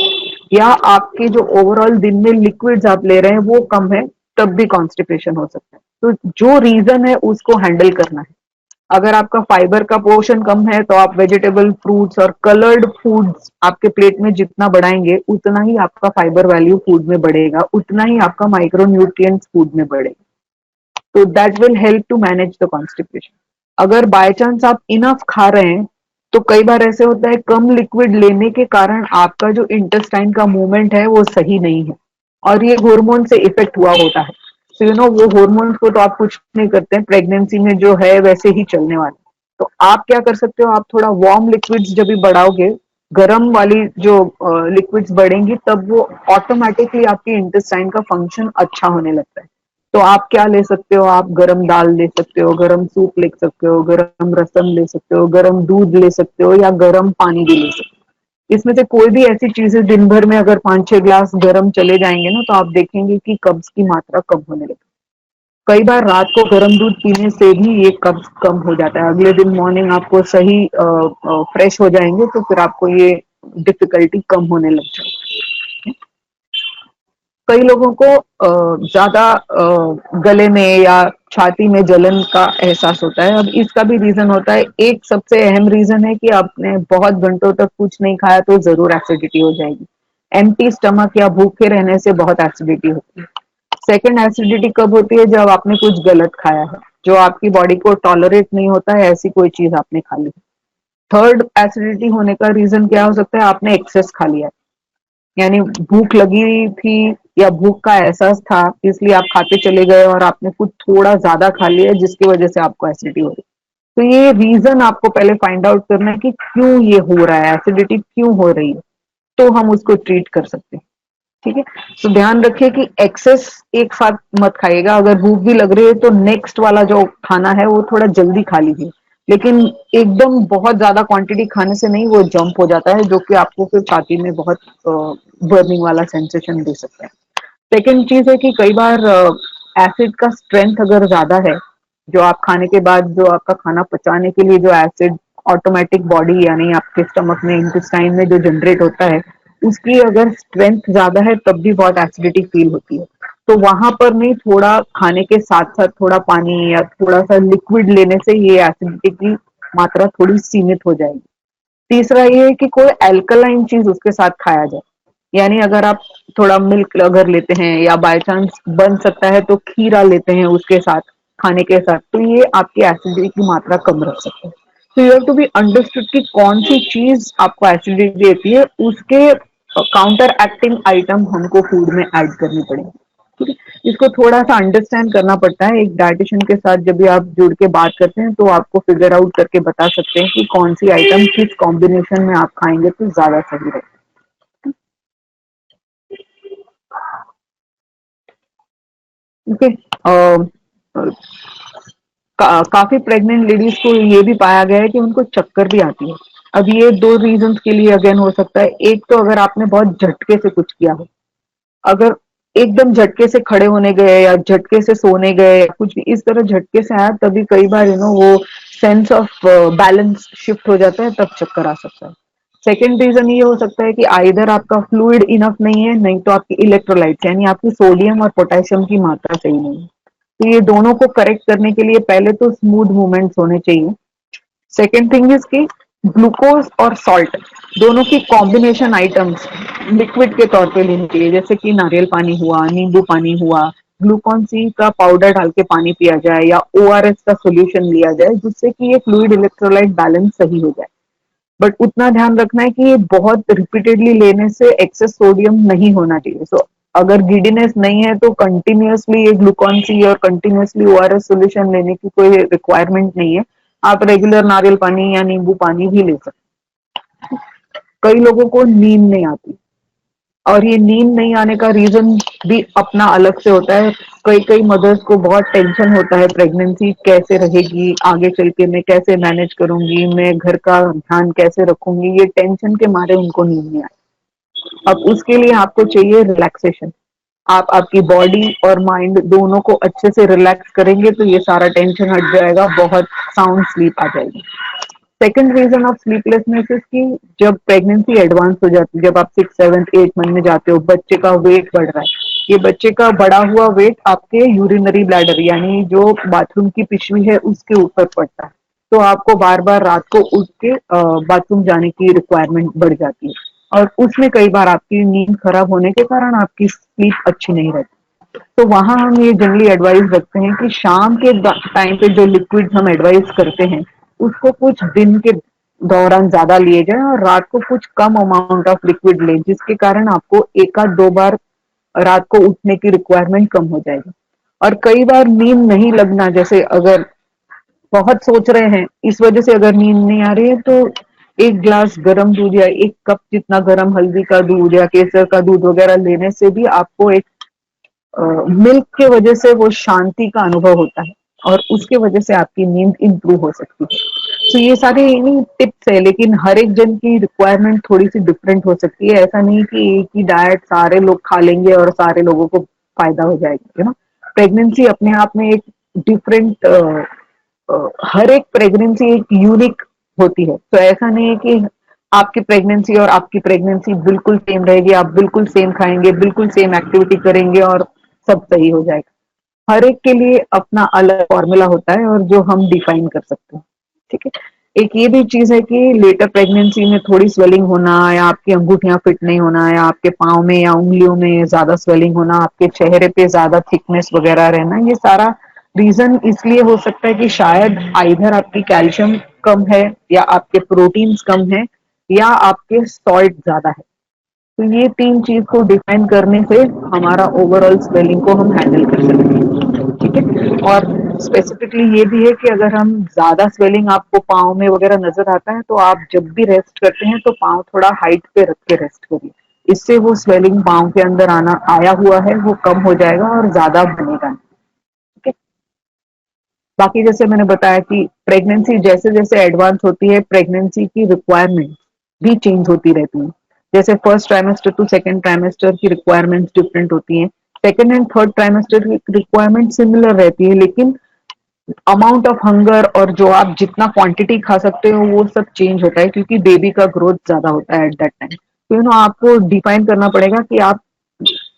या आपके जो ओवरऑल दिन में लिक्विड्स आप ले रहे हैं वो कम है तब भी कॉन्स्टिपेशन हो सकता है। तो जो रीजन है उसको हैंडल करना है। अगर आपका फाइबर का पोर्शन कम है तो आप वेजिटेबल, फ्रूट्स और कलर्ड फूड्स आपके प्लेट में जितना बढ़ाएंगे उतना ही आपका फाइबर वैल्यू फूड में बढ़ेगा, उतना ही आपका माइक्रो न्यूट्रिएंट्स फूड में बढ़ेगा। So that will help to manage the constipation. अगर बाय चांस आप इनफ खा रहे हैं तो कई बार ऐसे होता है कम लिक्विड लेने के कारण आपका जो इंटेस्टाइन का मूवमेंट है वो सही नहीं है, और ये हार्मोन से इफेक्ट हुआ होता है। तो वो हार्मोन्स को तो आप कुछ नहीं करते हैं, प्रेगनेंसी में जो है वैसे ही चलने वाले। तो आप क्या कर सकते हो, आप थोड़ा वार्म लिक्विड्स जब भी बढ़ाओगे, गर्म वाली जो लिक्विड्स बढ़ेंगी तब वो ऑटोमेटिकली आपके इंटेस्टाइन का फंक्शन अच्छा होने लगता है। तो आप क्या ले सकते हो, आप गरम दाल ले सकते हो, गरम सूप ले सकते हो, गरम रसम ले सकते हो, गरम दूध ले सकते हो, या गरम पानी भी ले सकते हो। इसमें से कोई भी ऐसी चीजें दिन भर में अगर 5-6 ग्लास गरम चले जाएंगे ना, तो आप देखेंगे कि कब्ज की मात्रा कम होने लगेगी। कई बार रात को गर्म दूध पीने से भी ये कब्ज कम हो जाता है, अगले दिन मॉर्निंग आपको सही फ्रेश हो जाएंगे तो फिर आपको ये डिफिकल्टी कम होने लग जाएगी। कई लोगों को ज्यादा गले में या छाती में जलन का एहसास होता है। अब इसका भी रीजन होता है, एक सबसे अहम रीजन है कि आपने बहुत घंटों तक कुछ नहीं खाया तो जरूर एसिडिटी हो जाएगी। एम्प्टी स्टमक या भूखे रहने से बहुत एसिडिटी होती है। सेकंड एसिडिटी कब होती है? जब आपने कुछ गलत खाया है, जो आपकी बॉडी को टॉलरेट नहीं होता है, ऐसी कोई चीज आपने खा ली। थर्ड एसिडिटी होने का रीजन क्या हो सकता है? आपने एक्सेस खा लिया, यानी भूख लगी थी या भूख का एहसास था इसलिए आप खाते चले गए और आपने कुछ थोड़ा ज्यादा खा लिया जिसकी वजह से आपको एसिडिटी हो रही। तो ये रीजन आपको पहले फाइंड आउट करना है कि क्यों ये हो रहा है, एसिडिटी क्यों हो रही है, तो हम उसको ट्रीट कर सकते हैं। ठीक है, तो ध्यान रखिए कि एक्सेस एक साथ मत खाइएगा। अगर भूख भी लग रही है तो नेक्स्ट वाला जो खाना है वो थोड़ा जल्दी खा लीजिए, लेकिन एकदम बहुत ज्यादा क्वांटिटी खाने से नहीं, वो जंप हो जाता है जो कि आपको फिर छाती में बहुत बर्निंग वाला सेंसेशन दे सकता है। सेकेंड चीज है कि कई बार एसिड का स्ट्रेंथ अगर ज्यादा है, जो आप खाने के बाद जो आपका खाना पचाने के लिए जो एसिड ऑटोमेटिक बॉडी यानी आपके स्टमक में, इंटेस्टाइन में जो जनरेट होता है, उसकी अगर स्ट्रेंथ ज्यादा है तब भी बहुत एसिडिटी फील होती है। तो वहां पर नहीं, थोड़ा खाने के साथ साथ थोड़ा पानी या थोड़ा सा लिक्विड लेने से ये एसिडिटी की मात्रा थोड़ी सीमित हो जाएगी। तीसरा ये है कि कोई अल्कलाइन चीज उसके साथ खाया जाए, यानी अगर आप थोड़ा मिल्क अगर लेते हैं या बाय चांस बन सकता है तो खीरा लेते हैं उसके साथ, खाने के साथ, तो ये आपकी एसिडिटी की मात्रा कम रख सकते हैं। तो you have to be understood कि कौन सी चीज आपको एसिडिटी देती है, उसके काउंटर एक्टिंग आइटम हमको फूड में ऐड करनी पड़ेगी। ठीक है, इसको थोड़ा सा अंडरस्टैंड करना पड़ता है। एक डाइटिशियन के साथ जब भी आप जुड़ के बात करते हैं तो आपको फिगर आउट करके बता सकते हैं कि कौन सी आइटम किस कॉम्बिनेशन में आप खाएंगे तो ज्यादा सही रहेगा। ओके, काफी प्रेग्नेंट लेडीज को ये भी पाया गया है कि उनको चक्कर भी आती है। अब ये दो रीजंस के लिए अगेन हो सकता है। एक तो अगर आपने बहुत झटके से कुछ किया हो, अगर एकदम झटके से खड़े होने गए या झटके से सोने गए या कुछ भी इस तरह झटके से आया, तभी कई बार वो सेंस ऑफ बैलेंस शिफ्ट हो जाता है, तब चक्कर आ सकता है। सेकेंड रीजन ये हो सकता है कि आइदर आपका फ्लूइड इनफ नहीं है, नहीं तो आपकी इलेक्ट्रोलाइट्स यानी आपकी सोडियम और पोटेशियम की मात्रा सही नहीं है। तो ये दोनों को करेक्ट करने के लिए पहले तो स्मूथ मूवमेंट्स होने चाहिए। सेकेंड थिंग इज कि ग्लूकोज और सॉल्ट दोनों की कॉम्बिनेशन आइटम्स लिक्विड के तौर पे लेनी चाहिए, जैसे कि नारियल पानी हुआ, नींबू पानी हुआ, ग्लूकॉन सी का पाउडर डाल के पानी पिया जाए या ओआरएस का सोल्यूशन लिया जाए, जिससे कि ये फ्लूइड इलेक्ट्रोलाइट बैलेंस सही हो जाए। बट उतना ध्यान रखना है कि ये बहुत रिपीटेडली लेने से एक्सेस सोडियम नहीं होना चाहिए। सो अगर गिडीनेस नहीं है तो कंटिन्यूअसली ये ग्लूकॉन सी और कंटिन्यूअसली ओआरएस सोल्यूशन लेने की कोई रिक्वायरमेंट नहीं है। आप रेगुलर नारियल पानी या नींबू पानी भी ले सकते। कई लोगों को नींद नहीं आती और ये नींद नहीं आने का रीजन भी अपना अलग से होता है। कई कई मदर्स को बहुत टेंशन होता है, प्रेगनेंसी कैसे रहेगी, आगे चल के मैं कैसे मैनेज करूंगी, मैं घर का ध्यान कैसे रखूंगी, ये टेंशन के मारे उनको नींद नहीं आती। अब उसके लिए आपको चाहिए रिलैक्सेशन। आप आपकी बॉडी और माइंड दोनों को अच्छे से रिलैक्स करेंगे तो ये सारा टेंशन हट जाएगा, बहुत साउंड स्लीप आ जाएगी। Second reason of sleeplessness is कि जब प्रेगनेंसी एडवांस हो जाती है, जब आप 6, 7, 8 मंथ में जाते हो, बच्चे का वेट बढ़ रहा है, ये बच्चे का बढ़ा हुआ वेट आपके यूरिनरी ब्लैडर यानी जो बाथरूम की पिशवी है उसके ऊपर पड़ता है, तो आपको बार बार रात को उठ के बाथरूम जाने की रिक्वायरमेंट बढ़ जाती है और उसमें कई बार आपकी नींद खराब होने के कारण आपकी स्लीप अच्छी नहीं रहती। तो वहां हम ये जनरली एडवाइस रखते हैं कि शाम के टाइम पे जो लिक्विड हम एडवाइस करते हैं उसको कुछ दिन के दौरान ज्यादा लिए जाए और रात को कुछ कम अमाउंट ऑफ लिक्विड लें, जिसके कारण आपको एक आध दो बार रात को उठने की रिक्वायरमेंट कम हो जाएगी। और कई बार नींद नहीं लगना, जैसे अगर बहुत सोच रहे हैं इस वजह से अगर नींद नहीं आ रही है तो एक ग्लास गर्म दूध या एक कप जितना गर्म हल्दी का दूध या केसर का दूध वगैरह लेने से भी आपको एक मिल्क के वजह से वो शांति का अनुभव होता है और उसके वजह से आपकी नींद इंप्रूव हो सकती है। तो ये सारे टिप्स है, लेकिन हर एक जन की रिक्वायरमेंट थोड़ी सी डिफरेंट हो सकती है। ऐसा नहीं कि एक ही डाइट सारे लोग खा लेंगे और सारे लोगों को फायदा हो जाएगा, प्रेगनेंसी अपने आप में एक डिफरेंट हर एक प्रेगनेंसी एक यूनिक होती है। तो ऐसा नहीं है कि आपकी प्रेगनेंसी और आपकी प्रेगनेंसी बिल्कुल सेम रहेगी, आप बिल्कुल सेम खाएंगे, बिल्कुल सेम एक्टिविटी करेंगे और सब सही हो जाएगा। हर एक के लिए अपना अलग फॉर्मूला होता है और जो हम डिफाइन कर सकते हैं। ठीक है, एक ये भी चीज है कि लेटर प्रेगनेंसी में थोड़ी स्वेलिंग होना या आपकी अंगूठियां फिट नहीं होना या आपके पाँव में या उंगलियों में ज्यादा स्वेलिंग होना, आपके चेहरे पे ज्यादा थिकनेस वगैरह रहना, ये सारा रीजन इसलिए हो सकता है कि शायद आइधर आपकी कैल्शियम कम है या आपके प्रोटीन्स कम है या आपके सॉल्ट ज्यादा है। तो ये तीन चीज को डिफाइन करने से हमारा ओवरऑल स्वेलिंग को हम हैंडल कर सकते हैं। ठीक है, और स्पेसिफिकली ये भी है कि अगर हम ज्यादा स्वेलिंग आपको पाँव में वगैरह नजर आता है तो आप जब भी रेस्ट करते हैं तो पाँव थोड़ा हाइट पे रख के रेस्ट करिए, इससे वो स्वेलिंग पाँव के अंदर आना आया हुआ है वो कम हो जाएगा और ज्यादा बनेगा नहीं। ठीक है, बाकी जैसे मैंने बताया कि प्रेगनेंसी जैसे जैसे एडवांस होती है प्रेगनेंसी की रिक्वायरमेंट भी चेंज होती रहती है। जैसे first trimester to second trimester की रिक्वायरमेंट्स डिफरेंट होती हैं, सेकंड एंड थर्ड ट्राइमेस्टर की रिक्वायरमेंट सिमिलर रहती है, लेकिन अमाउंट ऑफ हंगर और जो आप जितना क्वांटिटी खा सकते हो वो सब चेंज होता है क्योंकि बेबी का ग्रोथ ज्यादा होता है एट दैट टाइम। तो आपको डिफाइन करना पड़ेगा कि आप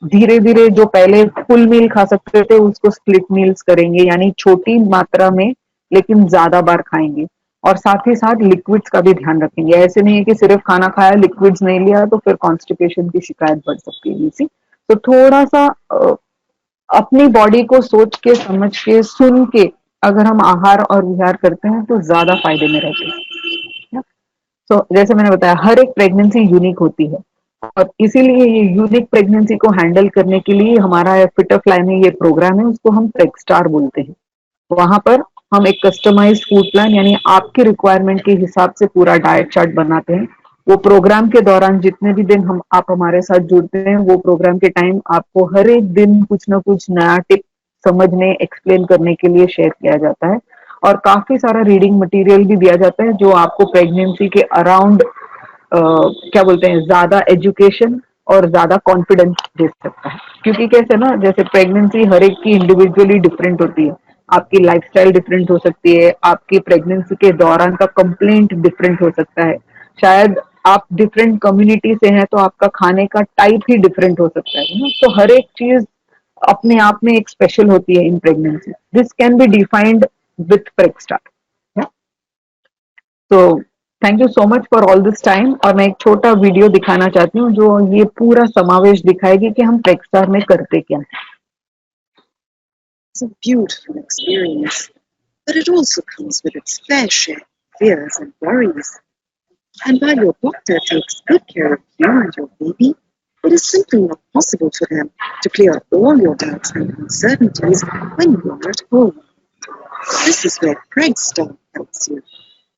धीरे धीरे जो पहले फुल मील खा सकते थे उसको स्प्लिट मील्स करेंगे, यानी छोटी मात्रा में लेकिन ज्यादा बार खाएंगे और साथ ही साथ लिक्विड्स का भी ध्यान रखेंगे। ऐसे नहीं है कि सिर्फ खाना खाया लिक्विड्स नहीं लिया तो फिर कॉन्स्टिपेशन की शिकायत बढ़ सकती है इसी। तो थोड़ा सा अपनी बॉडी को सोच के समझ के सुन के अगर हम आहार और विहार करते हैं तो ज्यादा फायदे में रहते हैं। तो जैसे मैंने बताया हर एक प्रेगनेंसी यूनिक होती है और इसीलिए ये यूनिक प्रेगनेंसी को हैंडल करने के लिए हमारा फिटर फ्लाई में ये प्रोग्राम है, उसको हम प्रेगस्टार बोलते हैं। वहां पर हम एक कस्टमाइज्ड फूड प्लान यानी आपकी रिक्वायरमेंट के हिसाब से पूरा डाइट चार्ट बनाते हैं। वो प्रोग्राम के दौरान जितने भी दिन आप हमारे साथ जुड़ते हैं वो प्रोग्राम के टाइम आपको हर एक दिन कुछ ना कुछ नया टिप समझने एक्सप्लेन करने के लिए शेयर किया जाता है और काफी सारा रीडिंग मटेरियल भी दिया जाता है जो आपको प्रेगनेंसी के अराउंड क्या बोलते हैं ज्यादा एजुकेशन और ज्यादा कॉन्फिडेंस दे सकता है। क्योंकि कैसे ना, जैसे प्रेगनेंसी हर एक की इंडिविजुअली डिफरेंट होती है, आपकी लाइफस्टाइल डिफरेंट हो सकती है, आपकी प्रेगनेंसी के दौरान का कंप्लेंट डिफरेंट हो सकता है, शायद आप डिफरेंट कम्युनिटी से हैं तो आपका खाने का टाइप ही डिफरेंट हो सकता है ना। तो हर एक चीज अपने आप में एक स्पेशल होती है in pregnancy. This can be defined with Pregstar. तो thank you so much for all this time. और मैं एक छोटा वीडियो दिखाना चाहती हूँ जो ये पूरा समावेश दिखाएगी कि हम प्रेगस्टार में करते क्या हैं। It's a beautiful experience, but it also comes with its fair share of fears and worries. And while your doctor takes good care of you and your baby, it is simply not possible for them to clear all your doubts and uncertainties when you are at home. This is where PregStar helps you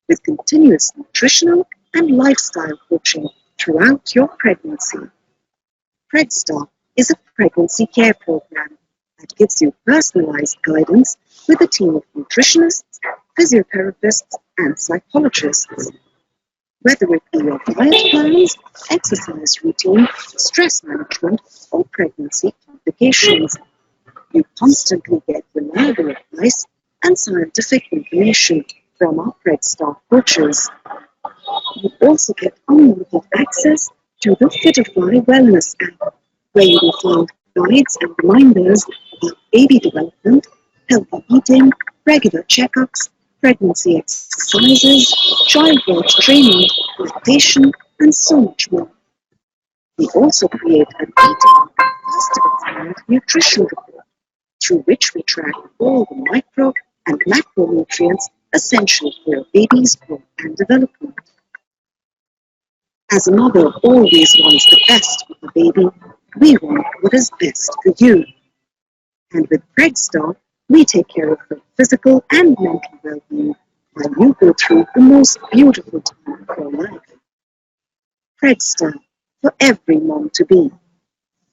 with continuous nutritional and lifestyle coaching throughout your pregnancy. PregStar is a pregnancy care program that gives you personalized guidance with a team of nutritionists, physiotherapists, and psychologists. Whether it be your diet plans, exercise routine, stress management, or pregnancy complications, you constantly get reliable advice and scientific information from our PregStar coaches. You also get unlimited access to the Fitify Wellness app, where you will find guides and reminders about baby development, healthy eating, regular checkups, pregnancy exercises, childbirth training, lactation, and so much more. We also create a detailed, customer-defined nutrition report through which we track all the micro and macronutrients essential for your baby's growth and development. As a mother always wants the best for the baby, we want what is best for you. And with PregStar, we take care of your physical and mental well-being while you go through the most beautiful time of your life. PregStar, for every mom to be.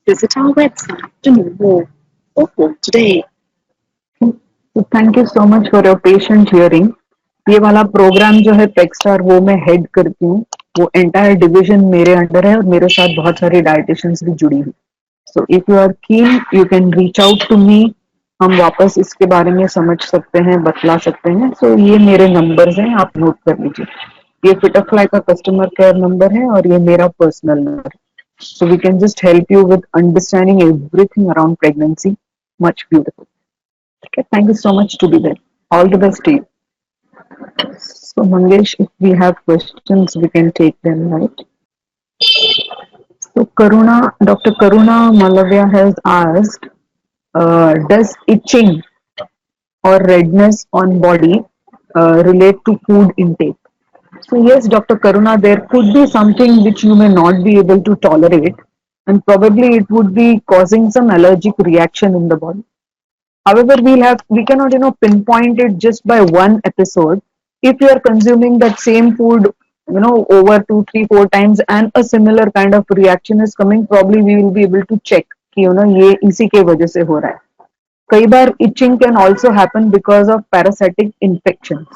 Visit our website to know more or call today. तो thank you so much for your patient hearing. ये वाला programme जो है पेक्स्टार, वो मैं head करती हूँ। वो एंटायर डिवीजन मेरे अंडर है और मेरे साथ बहुत सारी डाइटिशियंस भी जुड़ी हुई। So if you are keen, you can reach out to me. हम वापस इसके बारे में समझ सकते हैं, बतला सकते हैं। सो ये मेरे नंबर्स हैं, आप नोट कर लीजिए। ये फिटरफ्लाई का कस्टमर केयर नंबर है और ये मेरा पर्सनल नंबर है। So we can just help you with understanding everything around pregnancy much beautiful. Okay, thank you so much to be there. All the best to you. So, Mangesh, if we have questions, we can take them, right? So, Dr. Karuna Malavya has asked, does itching or redness on body relate to food intake? So, yes, Dr. Karuna, there could be something which you may not be able to tolerate, and probably it would be causing some allergic reaction in the body. However, we cannot pinpoint it just by one episode. If you are consuming that same food over 2, 3, 4 times and a similar kind of reaction is coming, probably we will be able to check कि ये इसी के वजह से हो रहा है। कई बार itching can also happen because of parasitic infections.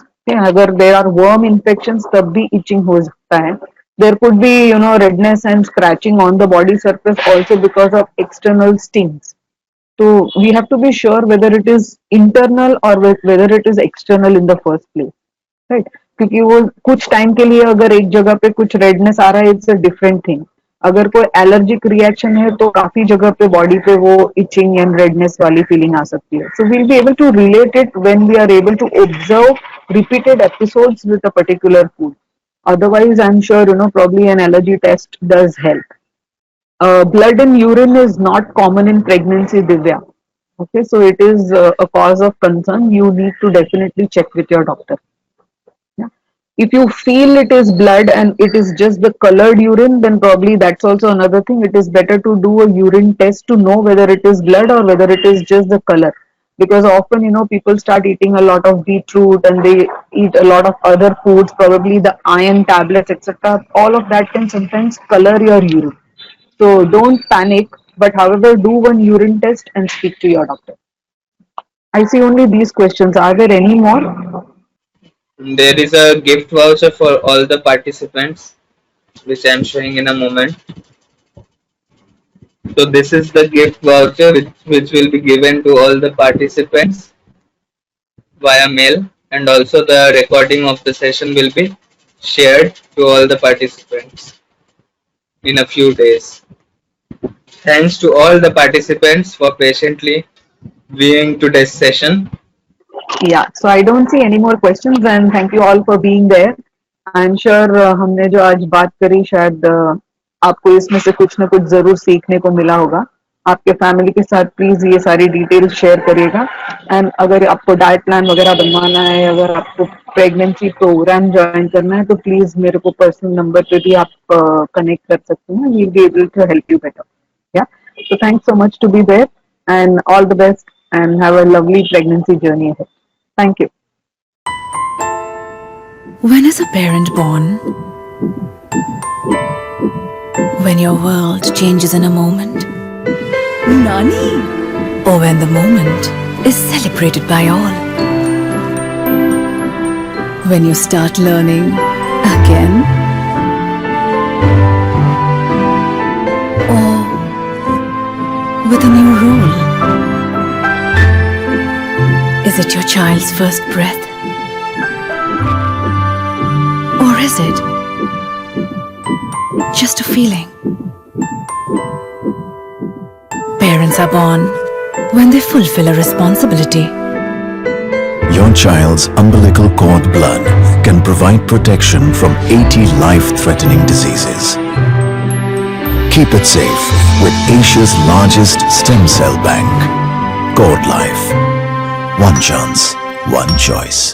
अगर there are worm infections तब भी itching हो सकता है। There could be redness and scratching on the body surface also because of external stings. So we have to be sure whether it is internal or whether it is external in the first place, right? क्योंकि वो कुछ time के लिए अगर एक जगह पे कुछ रेडनेस आ रहा है, इट्स अ डिफरेंट थिंग। अगर कोई एलर्जिक रिएक्शन है तो काफी जगह पे बॉडी पे वो इचिंग एंड रेडनेस वाली फीलिंग आ सकती है। So we'll be able to relate it when we are able to observe repeated episodes with a particular food. Otherwise, I'm sure probably an allergy test does help. Blood in urine is not common in pregnancy, Divya. Okay, so it is a cause of concern. You need to definitely check with your doctor. Yeah. If you feel it is blood and it is just the colored urine, then probably that's also another thing. It is better to do a urine test to know whether it is blood or whether it is just the color. Because often, people start eating a lot of beetroot and they eat a lot of other foods, probably the iron tablets, etc. All of that can sometimes color your urine. So don't panic, but however, do one urine test and speak to your doctor. I see only these questions. Are there any more? There is a gift voucher for all the participants, which I am showing in a moment. So this is the gift voucher which will be given to all the participants via mail, and also the recording of the session will be shared to all the participants in a few days. Thanks to all the participants for patiently viewing today's session. Yeah, so I don't see any more questions and thank you all for being there. I'm sure हमने जो आज बात करी शायद आपको इसमें से कुछ ना कुछ जरूर सीखने को मिला होगा. आपके फैमिली के साथ प्लीज ये सारी डिटेल्स शेयर करिएगा. एंड अगर आपको डाइट प्लान वगैरह बनवाना है, अगर आपको प्रेगनेंसी प्रोग्राम ज्वाइन करना है तो प्लीज मेरे को पर्सनल नंबर पे भी आप कनेक्ट कर सकते हैं. We will be able to help you better. Yeah, so thanks so much to be there and all the best and have a lovely pregnancy journey ahead. Thank you. When is a parent born? When your world changes in a moment. Nani? Or when the moment is celebrated by all. When you start learning again. Or with a new role. Is it your child's first breath? Or is it just a feeling? Parents are born when they fulfill a responsibility. Your child's umbilical cord blood can provide protection from 80 life-threatening diseases. Keep it safe with Asia's largest stem cell bank, Cord Life. One chance, one choice.